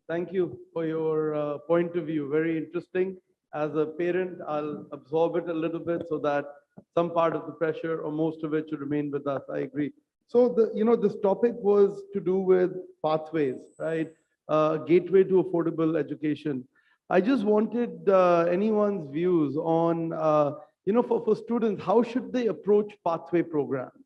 Thank you for your point of view. Very interesting. As a parent, I'll absorb it a little bit so that some part of the pressure or most of it should remain with us. I agree. So this topic was to do with pathways, right? Gateway to affordable education. I just wanted anyone's views on, for students, how should they approach pathway programs?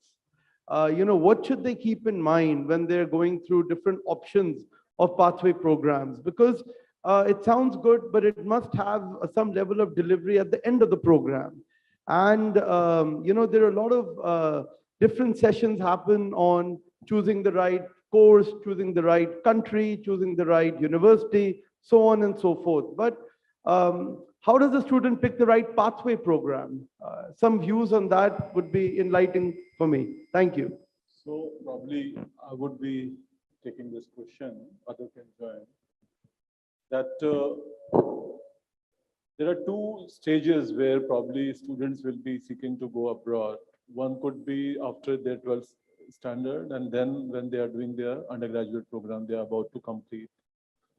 What should they keep in mind when they're going through different options of pathway programs? Because it sounds good, but it must have some level of delivery at the end of the program. And, there are a lot of different sessions happen on choosing the right course, choosing the right country, choosing the right university, so on and so forth. But how does the student pick the right pathway program? Some views on that would be enlightening for me. Thank you. So probably I would be taking this question, other can join, that there are two stages where probably students will be seeking to go abroad. One could be after their 12th standard, and then when they are doing their undergraduate program, they are about to complete.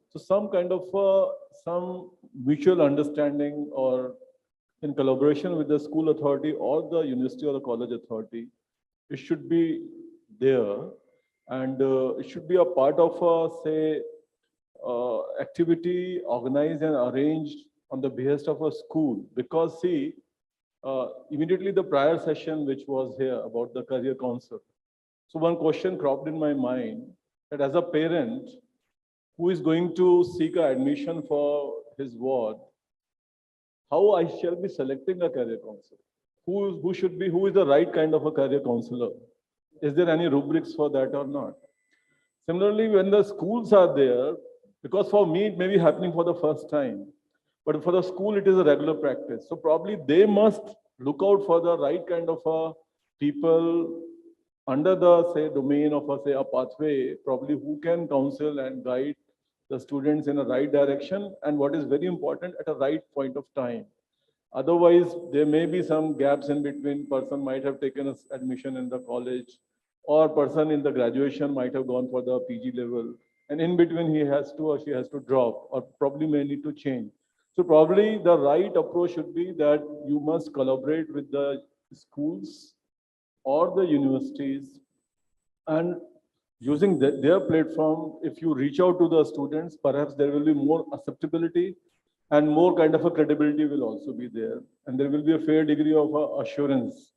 So some kind of some mutual understanding or in collaboration with the school authority or the university or the college authority, it should be there. And it should be a part of a, activity organized and arranged on the behest of a school. Because see, immediately the prior session which was here about the career council. So one question cropped in my mind that as a parent who is going to seek admission for his ward, how I shall be selecting a career counselor? Who is the right kind of a career counselor? Is there any rubrics for that or not? Similarly, when the schools are there, because for me, it may be happening for the first time, but for the school, it is a regular practice. So probably they must look out for the right kind of people under the, say, domain of a pathway, probably who can counsel and guide the students in a right direction, and what is very important, at a right point of time. Otherwise, there may be some gaps in between. Person might have taken admission in the college, or person in the graduation might have gone for the PG level, and in between he has to or she has to drop, or probably may need to change. So probably the right approach should be that you must collaborate with the schools or the universities, and using their platform, if you reach out to the students, perhaps there will be more acceptability and more kind of a credibility will also be there. And there will be a fair degree of assurance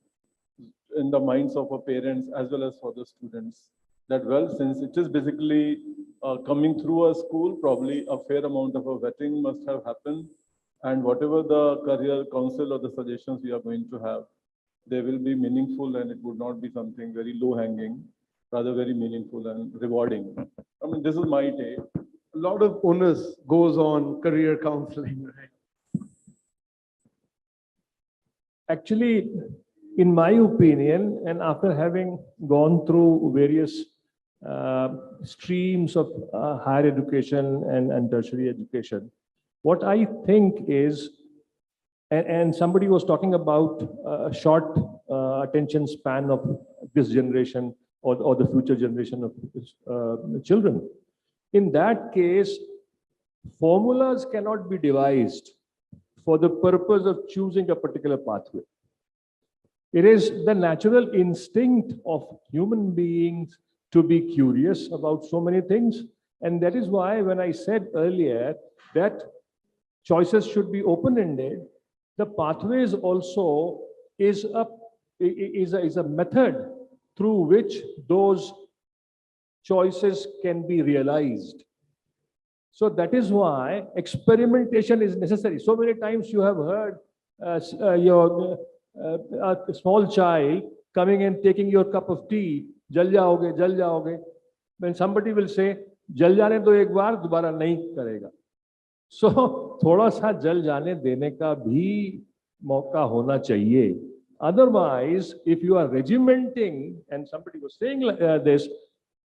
in the minds of our parents as well as for the students that, well, since it is basically coming through a school, probably a fair amount of a vetting must have happened. And whatever the career council or the suggestions we are going to have, they will be meaningful, and it would not be something very low hanging, rather very meaningful and rewarding. I mean, this is my take. A lot of onus goes on career counseling, right? Actually, in my opinion, and after having gone through various streams of higher education and tertiary education. What I think is, and somebody was talking about a short attention span of this generation or the future generation of children. In that case, formulas cannot be devised for the purpose of choosing a particular pathway. It is the natural instinct of human beings to be curious about so many things. And that is why when I said earlier that choices should be open-ended, the pathways also is a method through which those choices can be realized. So that is why experimentation is necessary. So many times you have heard a small child coming and taking your cup of tea, jal jaoge, jal jaoge. When somebody will say, jal jaane do ek baar, dobara nahi karega. So thoda sa jal jaane dene ka bhi mauka hona chahiye. Otherwise, if you are regimenting, and somebody was saying this,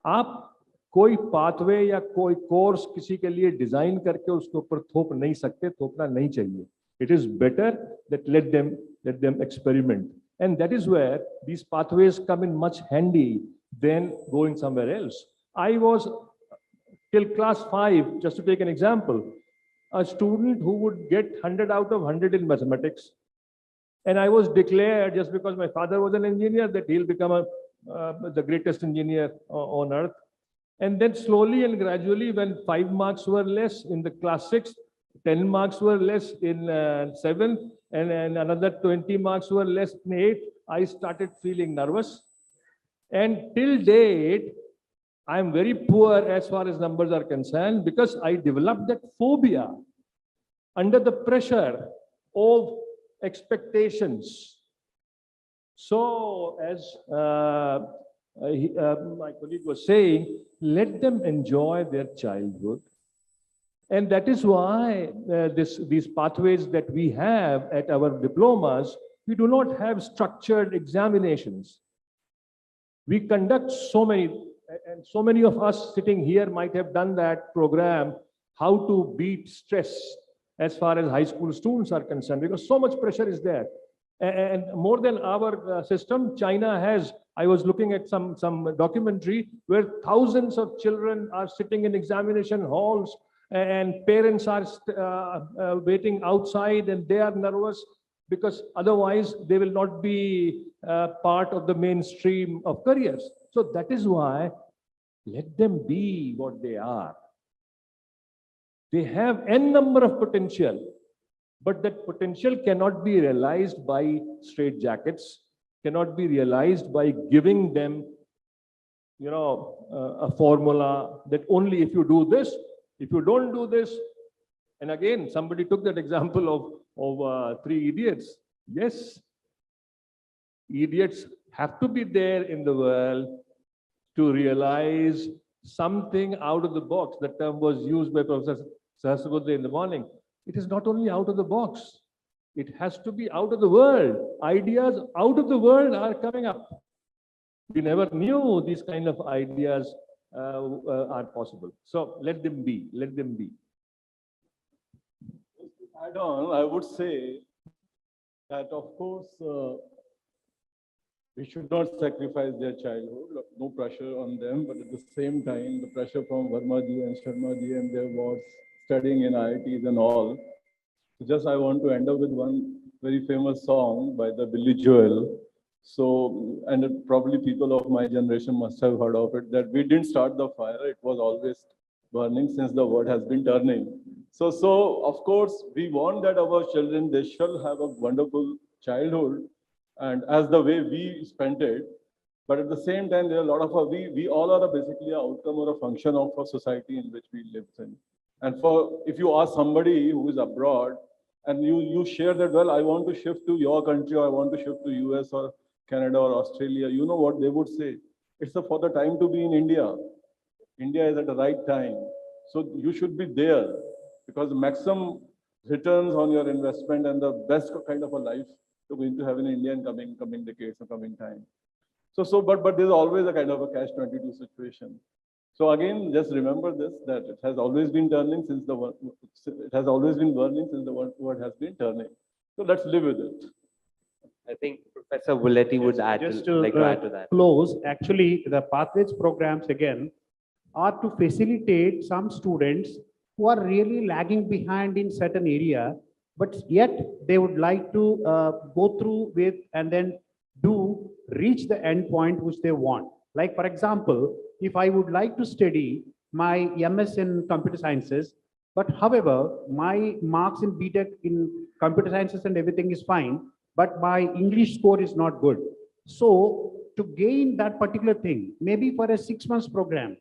आप कोई pathway या कोई course किसी के लिए design करके उसके ऊपर थोप नहीं सकते, थोपना नहीं चाहिए. It is better that let them experiment. And that is where these pathways come in much handy than going somewhere else. I was till class 5, just to take an example, a student who would get 100 out of 100 in mathematics. And I was declared, just because my father was an engineer, that he'll become the greatest engineer on earth. And then slowly and gradually, when 5 marks were less in the class 6, 10 marks were less in 7th, and another 20 marks were less in 8th, I started feeling nervous. And till date, I am very poor as far as numbers are concerned, because I developed that phobia under the pressure of expectations. So as my colleague was saying, let them enjoy their childhood. And that is why these pathways that we have at our diplomas, we do not have structured examinations. We conduct so many, and so many of us sitting here might have done that program, how to beat stress as far as high school students are concerned, because so much pressure is there. And more than our system, China has, I was looking at some documentary where thousands of children are sitting in examination halls and parents are waiting outside and they are nervous because otherwise they will not be part of the mainstream of careers. So that is why let them be what they are. They have n number of potential, but that potential cannot be realized by straitjackets, cannot be realized by giving them, a formula that only if you do this, if you don't do this. And again, somebody took that example of 3 idiots. Yes, idiots have to be there in the world to realize something out of the box. That term was used by Professor Sahasrabudhe in the morning. It is not only out of the box. It has to be out of the world. Ideas out of the world are coming up. We never knew these kind of ideas are possible. So let them be, let them be. To add on, I would say that of course, we should not sacrifice their childhood, no pressure on them, but at the same time, the pressure from Verma ji and Sharma ji and their was studying in IITs and all. So just I want to end up with one very famous song by the Billy Joel. So, and probably people of my generation must have heard of it, that we didn't start the fire, it was always burning since the world has been turning. So of course, we want that our children, they shall have a wonderful childhood, and as the way we spent it, but at the same time, there are a lot of, we all are basically an outcome or a function of a society in which we live in. And if you ask somebody who is abroad, and you share that, well, I want to shift to your country, or I want to shift to US or Canada or Australia, you know what they would say? It's for the time to be in India. India is at the right time. So you should be there, because the maximum returns on your investment and the best kind of a life you're going to have in India in coming decades or coming time. But there's always a kind of a catch-22 situation. So again, just remember this, that it has always been turning since the world, it has always been burning since the world has been turning. So let's live with it. I think Professor Vuleti would add Just to, to like to add to that. close, actually, the pathways programs again are to facilitate some students who are really lagging behind in certain area, but yet they would like to go through with and then reach the end point which they want. Like, for example, if I would like to study my MS in computer sciences, but however, my marks in BTech in computer sciences and everything is fine, but my English score is not good. So to gain that particular thing, maybe for a 6 months program,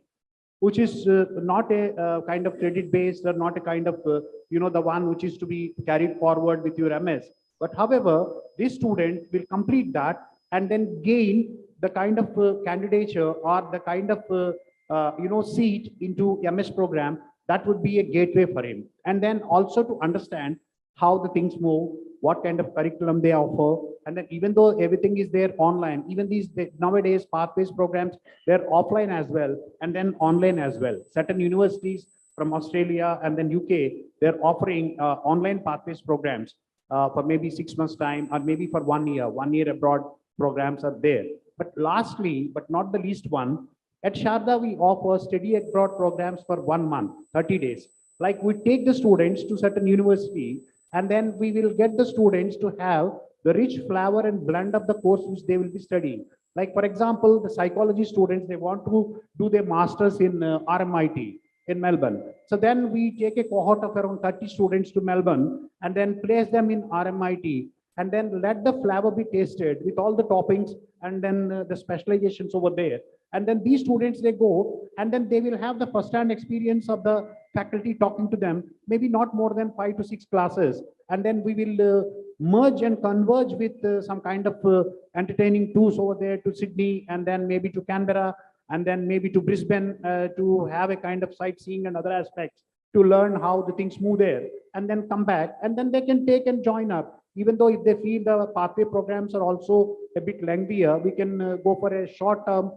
which is not a kind of credit based or not a kind of, the one which is to be carried forward with your MS. But however, this student will complete that and then gain the kind of candidature or the kind of, seat into MS program. That would be a gateway for him. And then also to understand how the things move, what kind of curriculum they offer. And then even though everything is there online, even these nowadays pathways programs, they're offline as well, and then online as well. Certain universities from Australia and then UK, they're offering online pathways programs for maybe 6 months time, or maybe for 1 year. 1 year abroad programs are there. But lastly, but not the least one, at Sharda, we offer study abroad programs for 1 month, 30 days. Like we take the students to certain university, and then we will get the students to have the rich flavor and blend of the course which they will be studying. Like, for example, the psychology students, they want to do their masters in RMIT in Melbourne. So then we take a cohort of around 30 students to Melbourne and then place them in RMIT and then let the flavor be tasted with all the toppings and then the specializations over there. And then these students, they go and then they will have the first-hand experience of the faculty talking to them, maybe not more than 5 to 6 classes. And then we will merge and converge with some kind of entertaining tours over there to Sydney and then maybe to Canberra and then maybe to Brisbane to have a kind of sightseeing and other aspects to learn how the things move there and then come back and then they can take and join up. Even though if they feel the pathway programs are also a bit lengthier, we can go for a short term,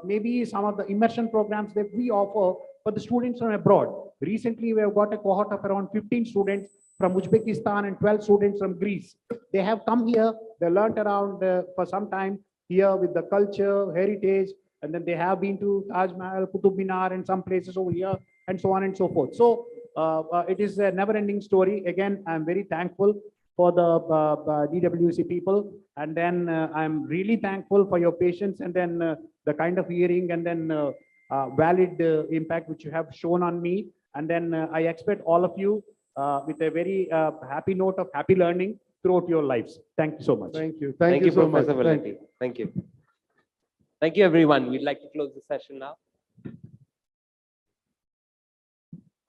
maybe some of the immersion programs that we offer for the students from abroad. Recently, we have got a cohort of around 15 students from Uzbekistan and 12 students from Greece. They have come here, they learned around for some time here with the culture, heritage, and then they have been to Taj Mahal, Qutub Minar, and some places over here, and so on and so forth. So it is a never-ending story. Again, I'm very thankful for the DWC people, and then I'm really thankful for your patience, and then the kind of hearing, and then valid impact which you have shown on me. And then I expect all of you with a very happy note of happy learning throughout your lives. Thank you so much. Thank you. Thank you, so much. Professor Vuleti. Thank you. Thank you, everyone. We'd like to close the session now.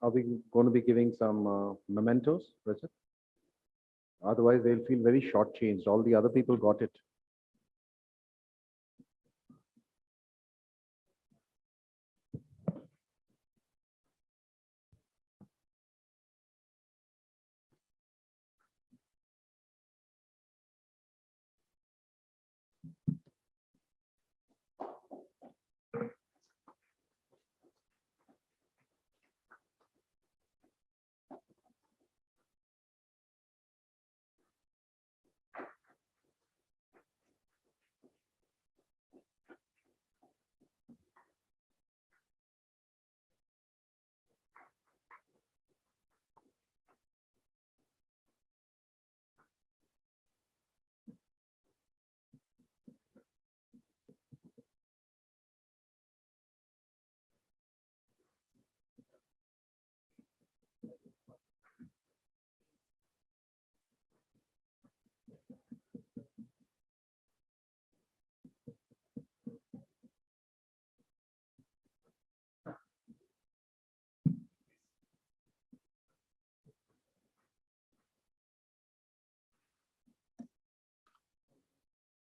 Are we going to be giving some mementos, Richard? Otherwise, they'll feel very shortchanged. All the other people got it.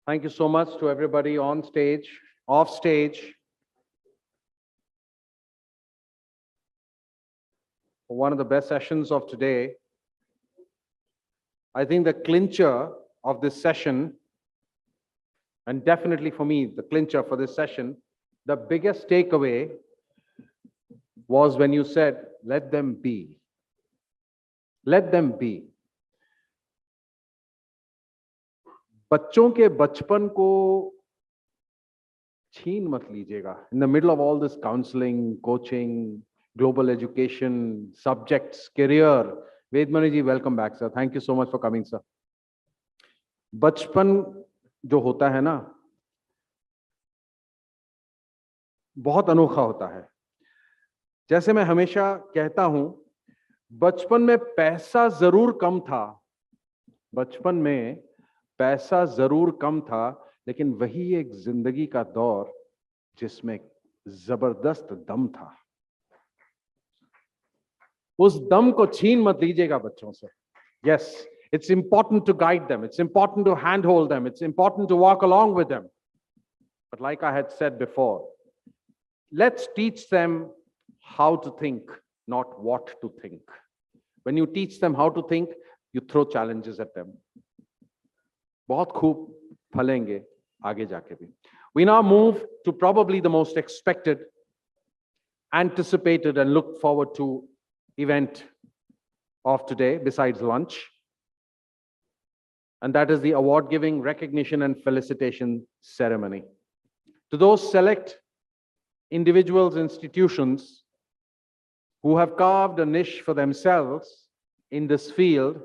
Thank you so much to everybody on stage, off stage, for one of the best sessions of today. I think the clincher of this session and definitely for me, the clincher for this session, the biggest takeaway was when you said, let them be. Let them be. बच्चों के बचपन को छीन मत लीजिएगा. In the middle of all this counseling, coaching, global education, subjects, career. Vedmani ji, welcome back, sir. Thank you so much for coming, sir. बचपन जो होता है ना, बहुत अनोखा होता है. जैसे मैं हमेशा कहता हूं, बचपन में पैसा जरूर कम था, बचपन में पैसा जरूर कम था, लेकिन वही एक जिंदगी का दौर जिसमें जबरदस्त दम था. उस दम को छीन मत लीजिएगा बच्चों से. Yes, it's important to guide them. It's important to handhold them. It's important to walk along with them. But like I had said before, let's teach them how to think, not what to think. When you teach them how to think, you throw challenges at them. बहुत खूब फलेंगे आगे जाके भी. We now move to probably the most expected, anticipated, and looked forward to event of today, besides lunch. And that is the award giving, recognition, and felicitation ceremony. To those select individuals, institutions who have carved a niche for themselves in this field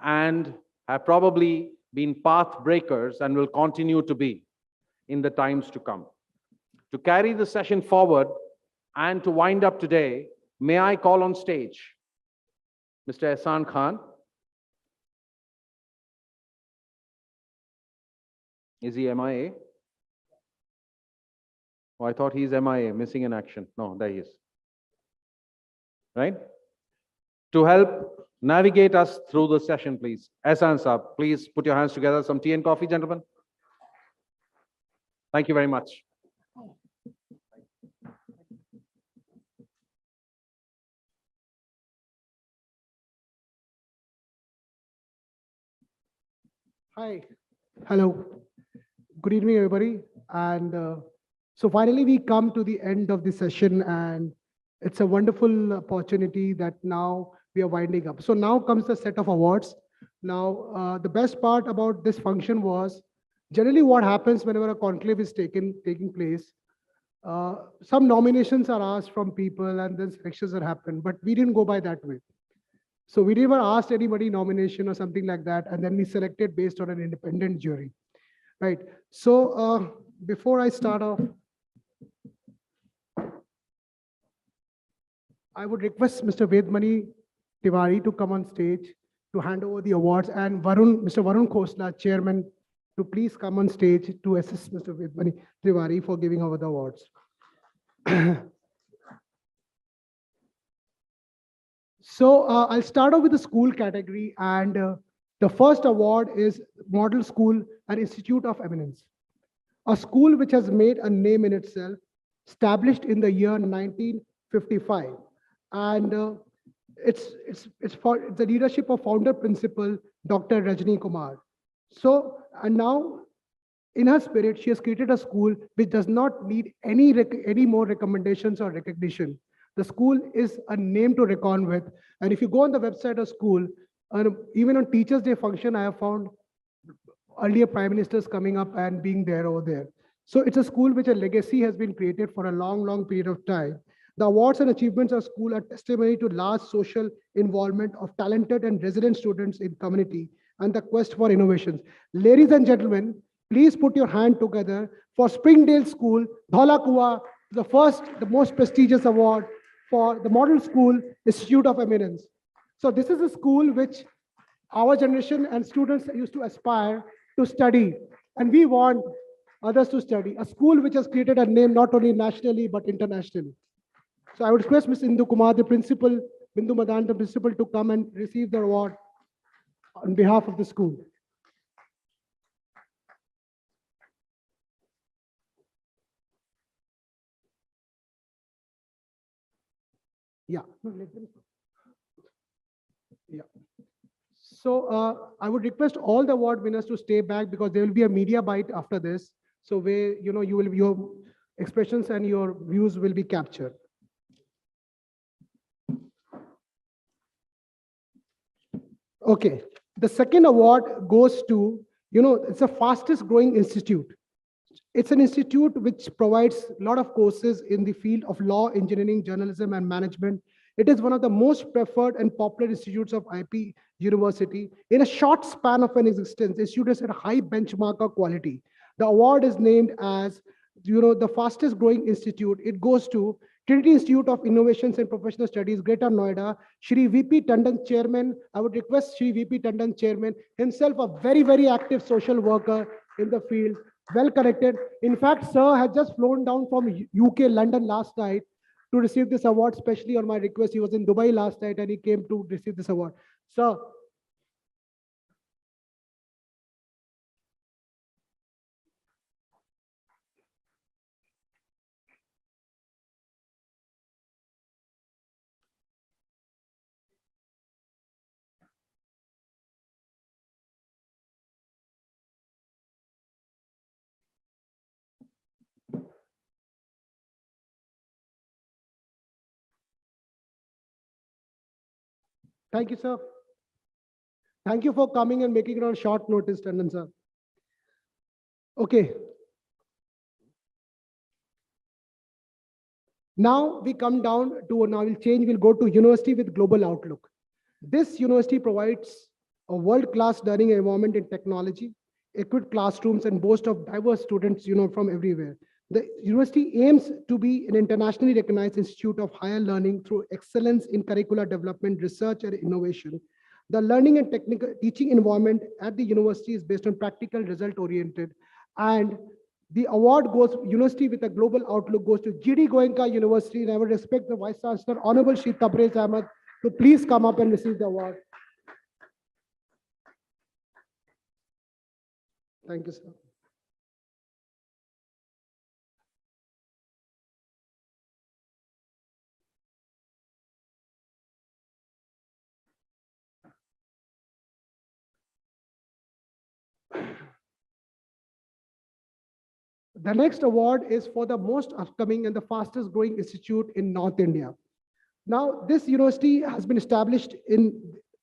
and have probably been path breakers and will continue to be in the times to come. To carry the session forward and to wind up today, may I call on stage Mr. Ehsan Khan. Is he MIA? Oh, I thought he's MIA, missing in action. No, there he is. Right? To help navigate us through the session, please. Ehsan Saab, please put your hands together. Some tea and coffee, gentlemen. Thank you very much. Hi, hello, good evening, everybody. And so finally we come to the end of the session, and it's a wonderful opportunity that now we are winding up. So now comes the set of awards. Now, the best part about this function was generally what happens whenever a conclave is taking place. Some nominations are asked from people and then selections are happened, but we didn't go by that way. So we never asked anybody nomination or something like that, and then we selected based on an independent jury, right? So before I start off, I would request Mr. Vedmani Tiwari to come on stage to hand over the awards, and Mr. Varun Khosla, Chairman, to please come on stage to assist Mr. Vedmani Tiwari for giving over the awards. So I'll start off with the school category, and the first award is Model School and Institute of Eminence, a school which has made a name in itself, established in the year 1955, and it's for the leadership of founder principal Dr. Rajni Kumar. So, and now in her spirit, she has created a school which does not need any more recommendations or recognition. The school is a name to reckon with. And if you go on the website of school, even on Teachers' Day function, I have found earlier prime ministers coming up and being there over there. So it's a school which a legacy has been created for a long, long period of time. The awards and achievements of school are testimony to large social involvement of talented and resident students in community and the quest for innovations. Ladies and gentlemen, please put your hand together for Springdale School, Dhola Kua, the most prestigious award for the Model School Institute of Eminence. So this is a school which our generation and students used to aspire to study, and we want others to study. A school which has created a name not only nationally but internationally. So I would request Ms. Indu Kumar, the principal, Bindu Madan, the principal, to come and receive the award on behalf of the school. Yeah. Yeah. So I would request all the award winners to stay back because there will be a media bite after this. So where, your expressions and your views will be captured. Okay, the second award goes to, it's the fastest growing institute. It's an institute which provides a lot of courses in the field of law, engineering, journalism, and management. It is one of the most preferred and popular institutes of IP University. In a short span of an existence, the institute has had a high benchmark of quality. The award is named as, the fastest growing institute. It goes to Trinity Institute of Innovations and Professional Studies, Greater Noida. Shri VP Tandon, Chairman. I would request Shri VP Tandon, Chairman, himself a very, very active social worker in the field, well connected. In fact, sir had just flown down from UK, London last night to receive this award, especially on my request. He was in Dubai last night and he came to receive this award. Sir. Thank you, sir. Thank you for coming and making it on short notice, Tandon, sir. Okay. Now we come down to, now we'll change, we'll go to University with Global Outlook. This university provides a world-class learning environment in technology, equipped classrooms, and boasts of diverse students, from everywhere. The university aims to be an internationally recognized institute of higher learning through excellence in curricular development, research, and innovation. The learning and technical teaching environment at the university is based on practical, result-oriented. And the award goes, University with a Global Outlook goes to GD Goenka University. And I would respect the Vice Chancellor, Honorable Shri Tabrez Ahmed, to please come up and receive the award. Thank you, sir. The next award is for the most upcoming and the fastest growing institute in North India. Now, this university has been established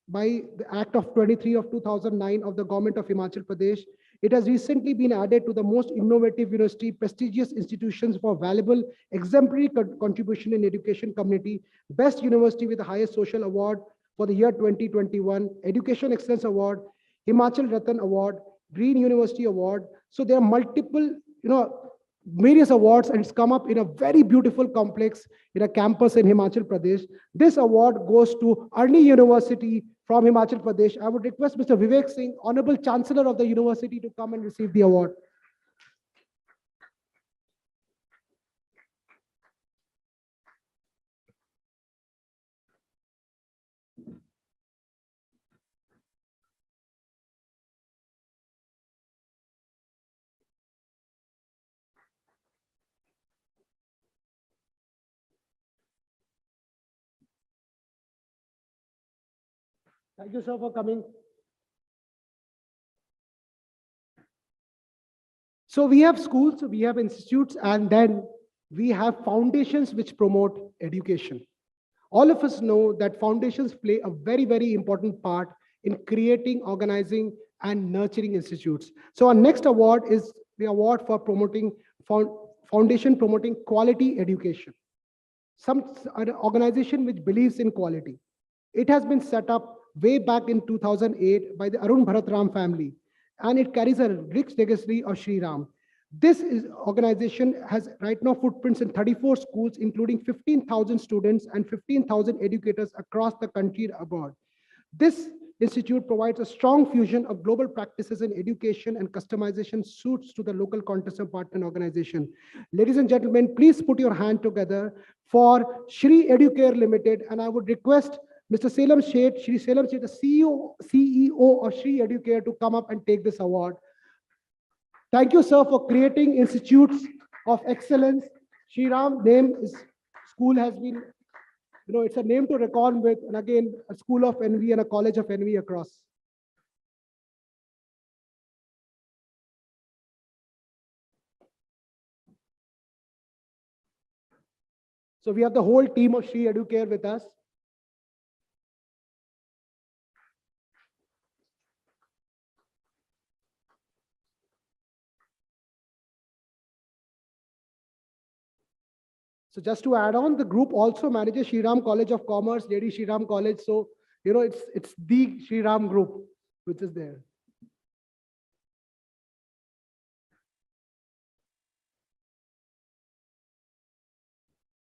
by the Act of 23 of 2009 of the Government of Himachal Pradesh. It has recently been added to the most innovative university, prestigious institutions for valuable exemplary contribution in education community, best university with the highest social award for the year 2021, Education Excellence Award, Himachal Ratan Award, Green University Award. So there are multiple, various awards, and it's come up in a very beautiful complex in a campus in Himachal Pradesh. This award goes to Arni University from Himachal Pradesh. I would request Mr. Vivek Singh, Honorable Chancellor of the university, to come and receive the award. Thank you, sir, for coming. So we have schools, we have institutes, and then we have foundations which promote education. All of us know that foundations play a very, very important part in creating, organizing, and nurturing institutes. So our next award is the award for promoting foundation promoting quality education. An organization which believes in quality. It has been set up way back in 2008 by the Arun Bharat Ram family, and it carries a rich legacy of Sri Ram. This organization has right now footprints in 34 schools, including 15,000 students and 15,000 educators across the country and abroad. This institute provides a strong fusion of global practices in education and customization suits to the local context of partner organization. Ladies and gentlemen, please put your hand together for Shri Educare Limited, and I would request Mr. Selam Sheth, Shri Selam Sheth, the CEO of Shri Educare, to come up and take this award. Thank you, sir, for creating institutes of excellence. Shri Ram school has been, it's a name to reckon with, and again, a school of envy and a college of envy across. So we have the whole team of Sri Educare with us. So just to add on, the group also manages Shri Ram College of Commerce, Lady Shri Ram College. So, it's the Shri Ram group, which is there.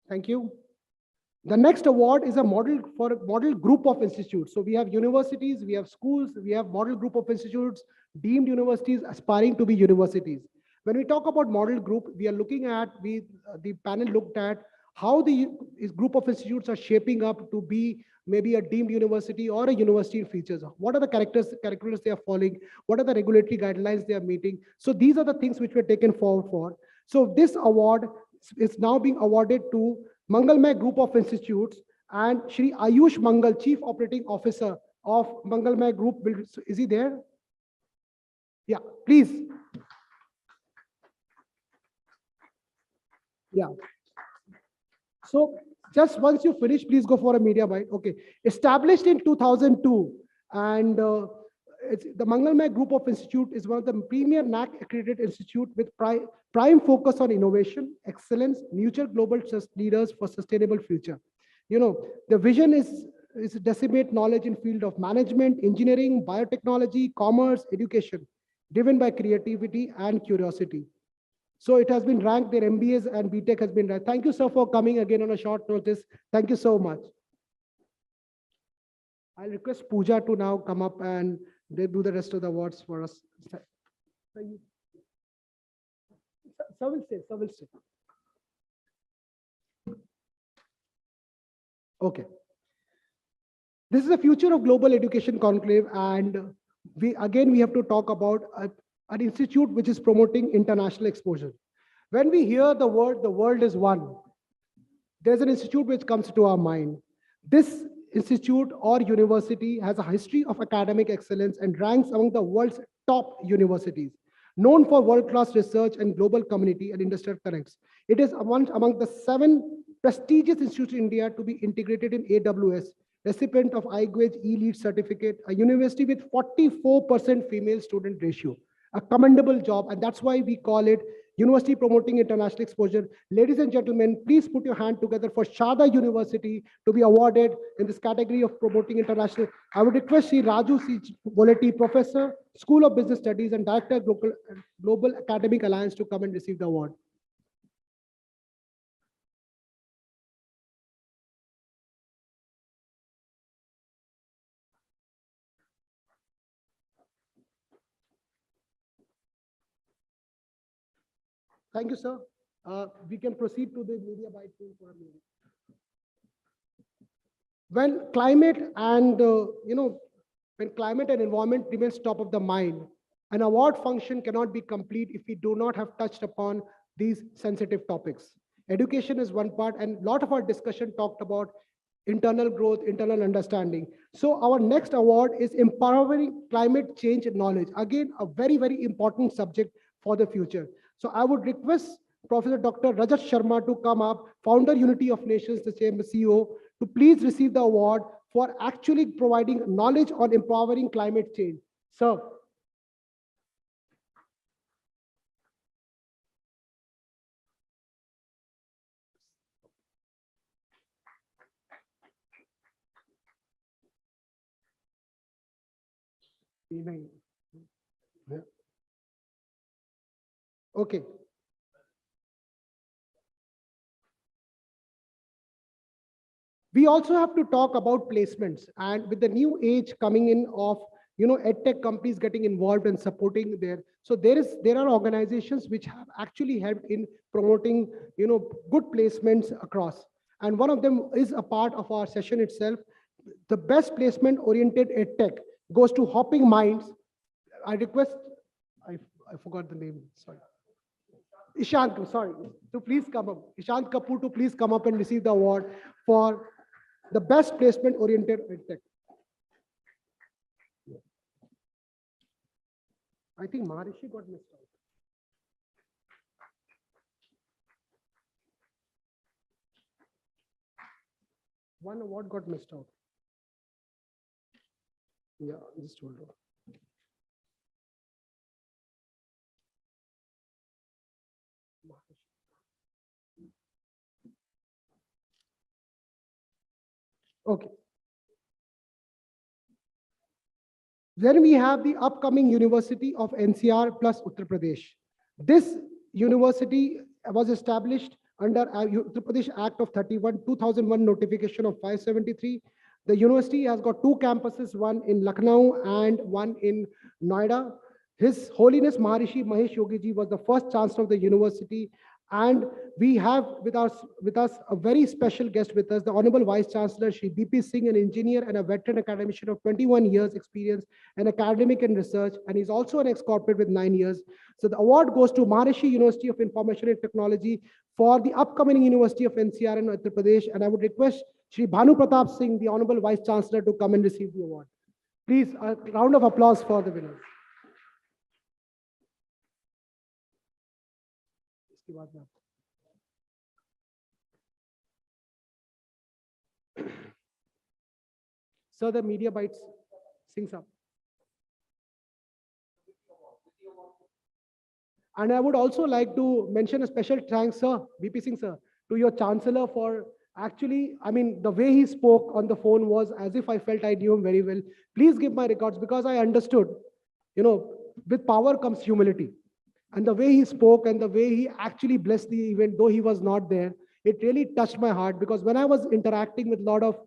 Thank you. The next award is a model for a model group of institutes. So we have universities, we have schools, we have model group of institutes, deemed universities aspiring to be universities. When we talk about model group, we are looking at, the panel looked at how the group of institutes are shaping up to be maybe a deemed university or a university in features. What are the characteristics they are following? What are the regulatory guidelines they are meeting? So these are the things which were taken forward for. So this award is now being awarded to Mangalmay Group of Institutes and Shri Ayush Mangal, Chief Operating Officer of Mangalmay Group. Is he there? Yeah, please. Yeah. So just once you finish, please go for a media bite. Okay. Established in 2002, and the Mangalmay Group of Institute is one of the premier NAC accredited institute with prime focus on innovation, excellence, nurture global leaders for sustainable future. The vision is to disseminate knowledge in field of management, engineering, biotechnology, commerce, education, driven by creativity and curiosity. So it has been ranked, their MBAs and BTech has been ranked. Thank you, sir, for coming again on a short notice. Thank you so much. I'll request Pooja to now come up and they do the rest of the awards for us. Thank you. Sir will stay. Okay. This is the future of global education conclave, and we have to talk about an institute which is promoting international exposure. When we hear the word, the world is one, there's an institute which comes to our mind. This institute or university has a history of academic excellence and ranks among the world's top universities, known for world-class research and global community and industrial connects. It is among the 7 prestigious institutes in India to be integrated in AWS, recipient of iGWEDGE E-Lead certificate, a university with 44% female student ratio, a commendable job, and that's why we call it University Promoting International Exposure. Ladies and gentlemen, please put your hand together for Sharda University to be awarded in this category of promoting international. I would request Sri Raju C. Voleti, Professor, School of Business Studies and Director, Global Academic Alliance, to come and receive the award. Thank you, sir. We can proceed to the media bite for a minute. When climate and when climate and environment remains top of the mind, an award function cannot be complete if we do not have touched upon these sensitive topics. Education is one part, and a lot of our discussion talked about internal growth, internal understanding. So our next award is Empowering Climate Change Knowledge. Again, a very, very important subject for the future. So I would request Professor Dr. Rajat Sharma to come up, Founder, Unity of Nations, the Chamber CEO, to please receive the award for actually providing knowledge on empowering climate change. Sir. Okay. We also have to talk about placements, and with the new age coming in of edtech companies getting involved and supporting there. So there are organizations which have actually helped in promoting good placements across. And one of them is a part of our session itself. The best placement oriented edtech goes to Hopping Minds. I request, I forgot the name, sorry. Ishant, sorry, to please come up. Ishant Kapoor to please come up and receive the award for the best placement oriented edtech. I think Maharishi got missed out. One award got missed out. Yeah, just hold on. Okay. Then we have the upcoming University of NCR plus Uttar Pradesh. This university was established under Uttar Pradesh Act of 31, 2001 notification of 573. The university has got two campuses, one in Lucknow and one in Noida. His Holiness Maharishi Mahesh Yogi Ji was the first chancellor of the university. And we have with us a very special guest with us, the Honorable Vice Chancellor, Shri BP Singh, an engineer and a veteran academician of 21 years experience in academic and research, and he's also an ex-corporate with 9 years. So the award goes to Maharishi University of Information and Technology for the upcoming University of NCR in Uttar Pradesh. And I would request Shri Bhanu Pratap Singh, the Honorable Vice Chancellor, to come and receive the award. Please, a round of applause for the winners. Sir, the media bites syncs up. And I would also like to mention a special thanks, sir, BP Singh, sir, to your chancellor for actually, I mean, the way he spoke on the phone was as if I felt I knew him very well. Please give my records because I understood, with power comes humility. And the way he spoke and the way he actually blessed the event, though he was not there, it really touched my heart because when I was interacting with a lot of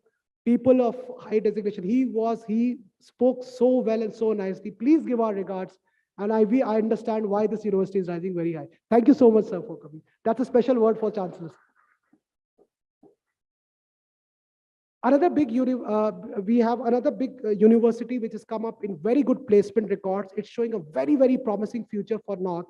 people of high designation, he spoke so well and so nicely. Please give our regards. And I understand why this university is rising very high. Thank you so much, sir, for coming. That's a special word for chancellors. Another big, we have another big university which has come up in very good placement records. It's showing a very, very promising future for North.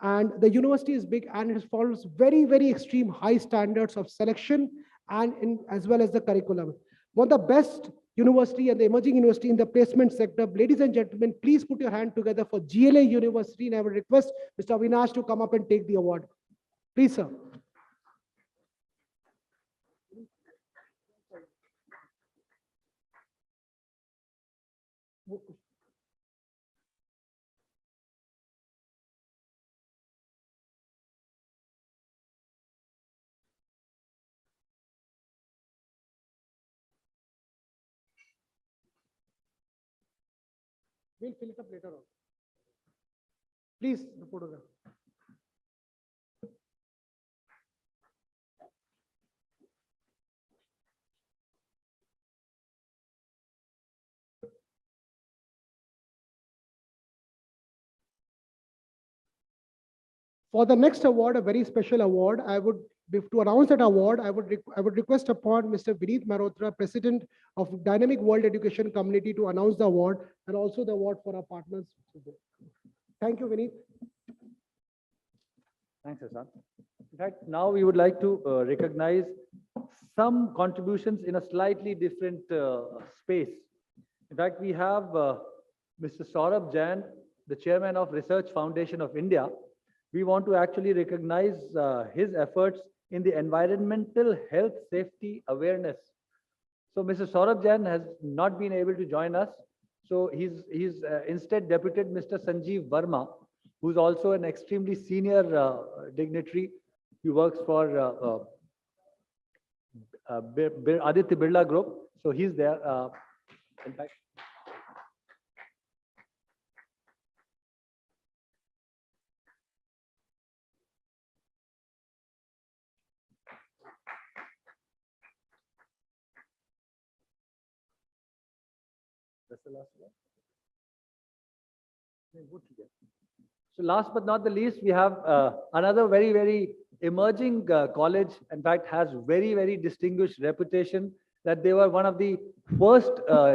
And the university is big and it follows very, very extreme high standards of selection and as well as the curriculum. One of the best university and the emerging university in the placement sector. Ladies and gentlemen, please put your hand together for GLA University, and I will request Mr. Avinash to come up and take the award. Please, sir. We'll fill it up later on. Please, the photograph. For the next award, a very special award, to announce that award, I would request upon Mr. Vineet Malhotra, President of Dynamic World Education Community, to announce the award and also the award for our partners. Thank you, Vineet. Thanks, Asant. In fact, now we would like to recognize some contributions in a slightly different space. In fact, we have Mr. Saurabh Jain, the Chairman of Research Foundation of India. We want to actually recognize his efforts in the environmental health safety awareness. So Mr. Saurabh Jain has not been able to join us. So he's instead deputed Mr. Sanjeev Verma, who's also an extremely senior dignitary. He works for Aditya Birla Group. So he's there. In fact, that's the last one. So last but not the least, we have another very, very emerging college, in fact, has very, very distinguished reputation that they were one of the first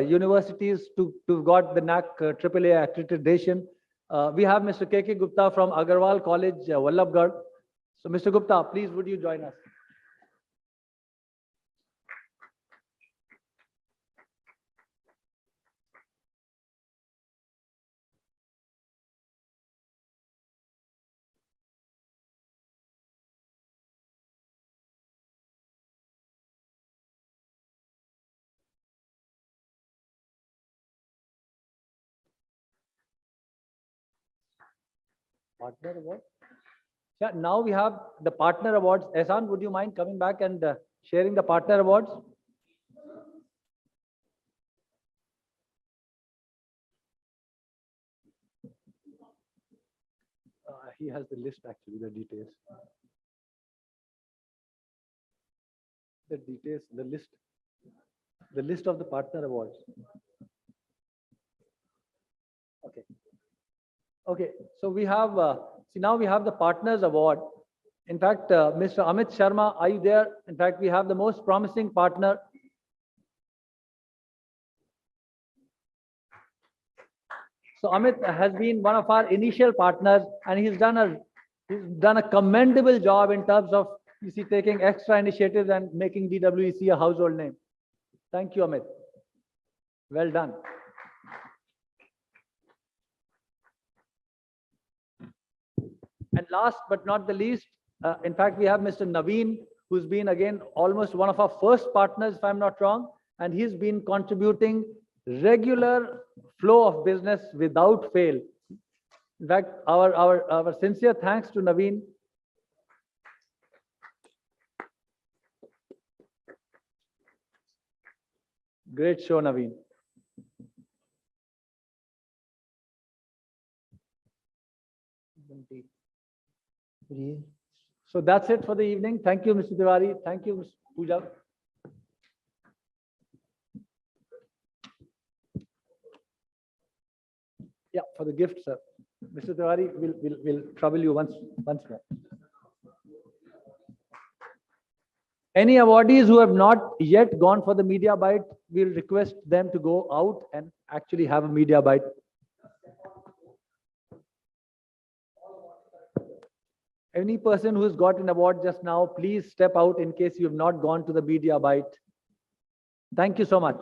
universities to got the NAC AAA accreditation. We have Mr. K.K. Gupta from Agarwal College, Vallabhgarh. So Mr. Gupta, please would you join us? Partner award? Yeah, now we have the partner awards. Ehsan, would you mind coming back and sharing the partner awards? He has the list, actually, the details. The details, the list of the partner awards. Okay. Okay, so we have, see, now we have the partners award. In fact, Mr. Amit Sharma, are you there? In fact, we have the most promising partner. So Amit has been one of our initial partners, and he's done a commendable job in terms of, you see, taking extra initiatives and making DWEC a household name. Thank you, Amit. Well done. And last but not the least, in fact, we have Mr. Naveen, who's been again almost one of our first partners, if I'm not wrong, and he's been contributing regular flow of business without fail. In fact, our sincere thanks to Naveen. Great show, Naveen. So that's it for the evening. Thank you, Mr. Tiwari. Thank you, Ms. Pooja. Yeah, for the gift, sir. Mr. Tiwari, we'll trouble you once more. Any awardees who have not yet gone for the media bite, we'll request them to go out and actually have a media bite. Any person who's got an award just now, please step out in case you have not gone to the media bite. Thank you so much.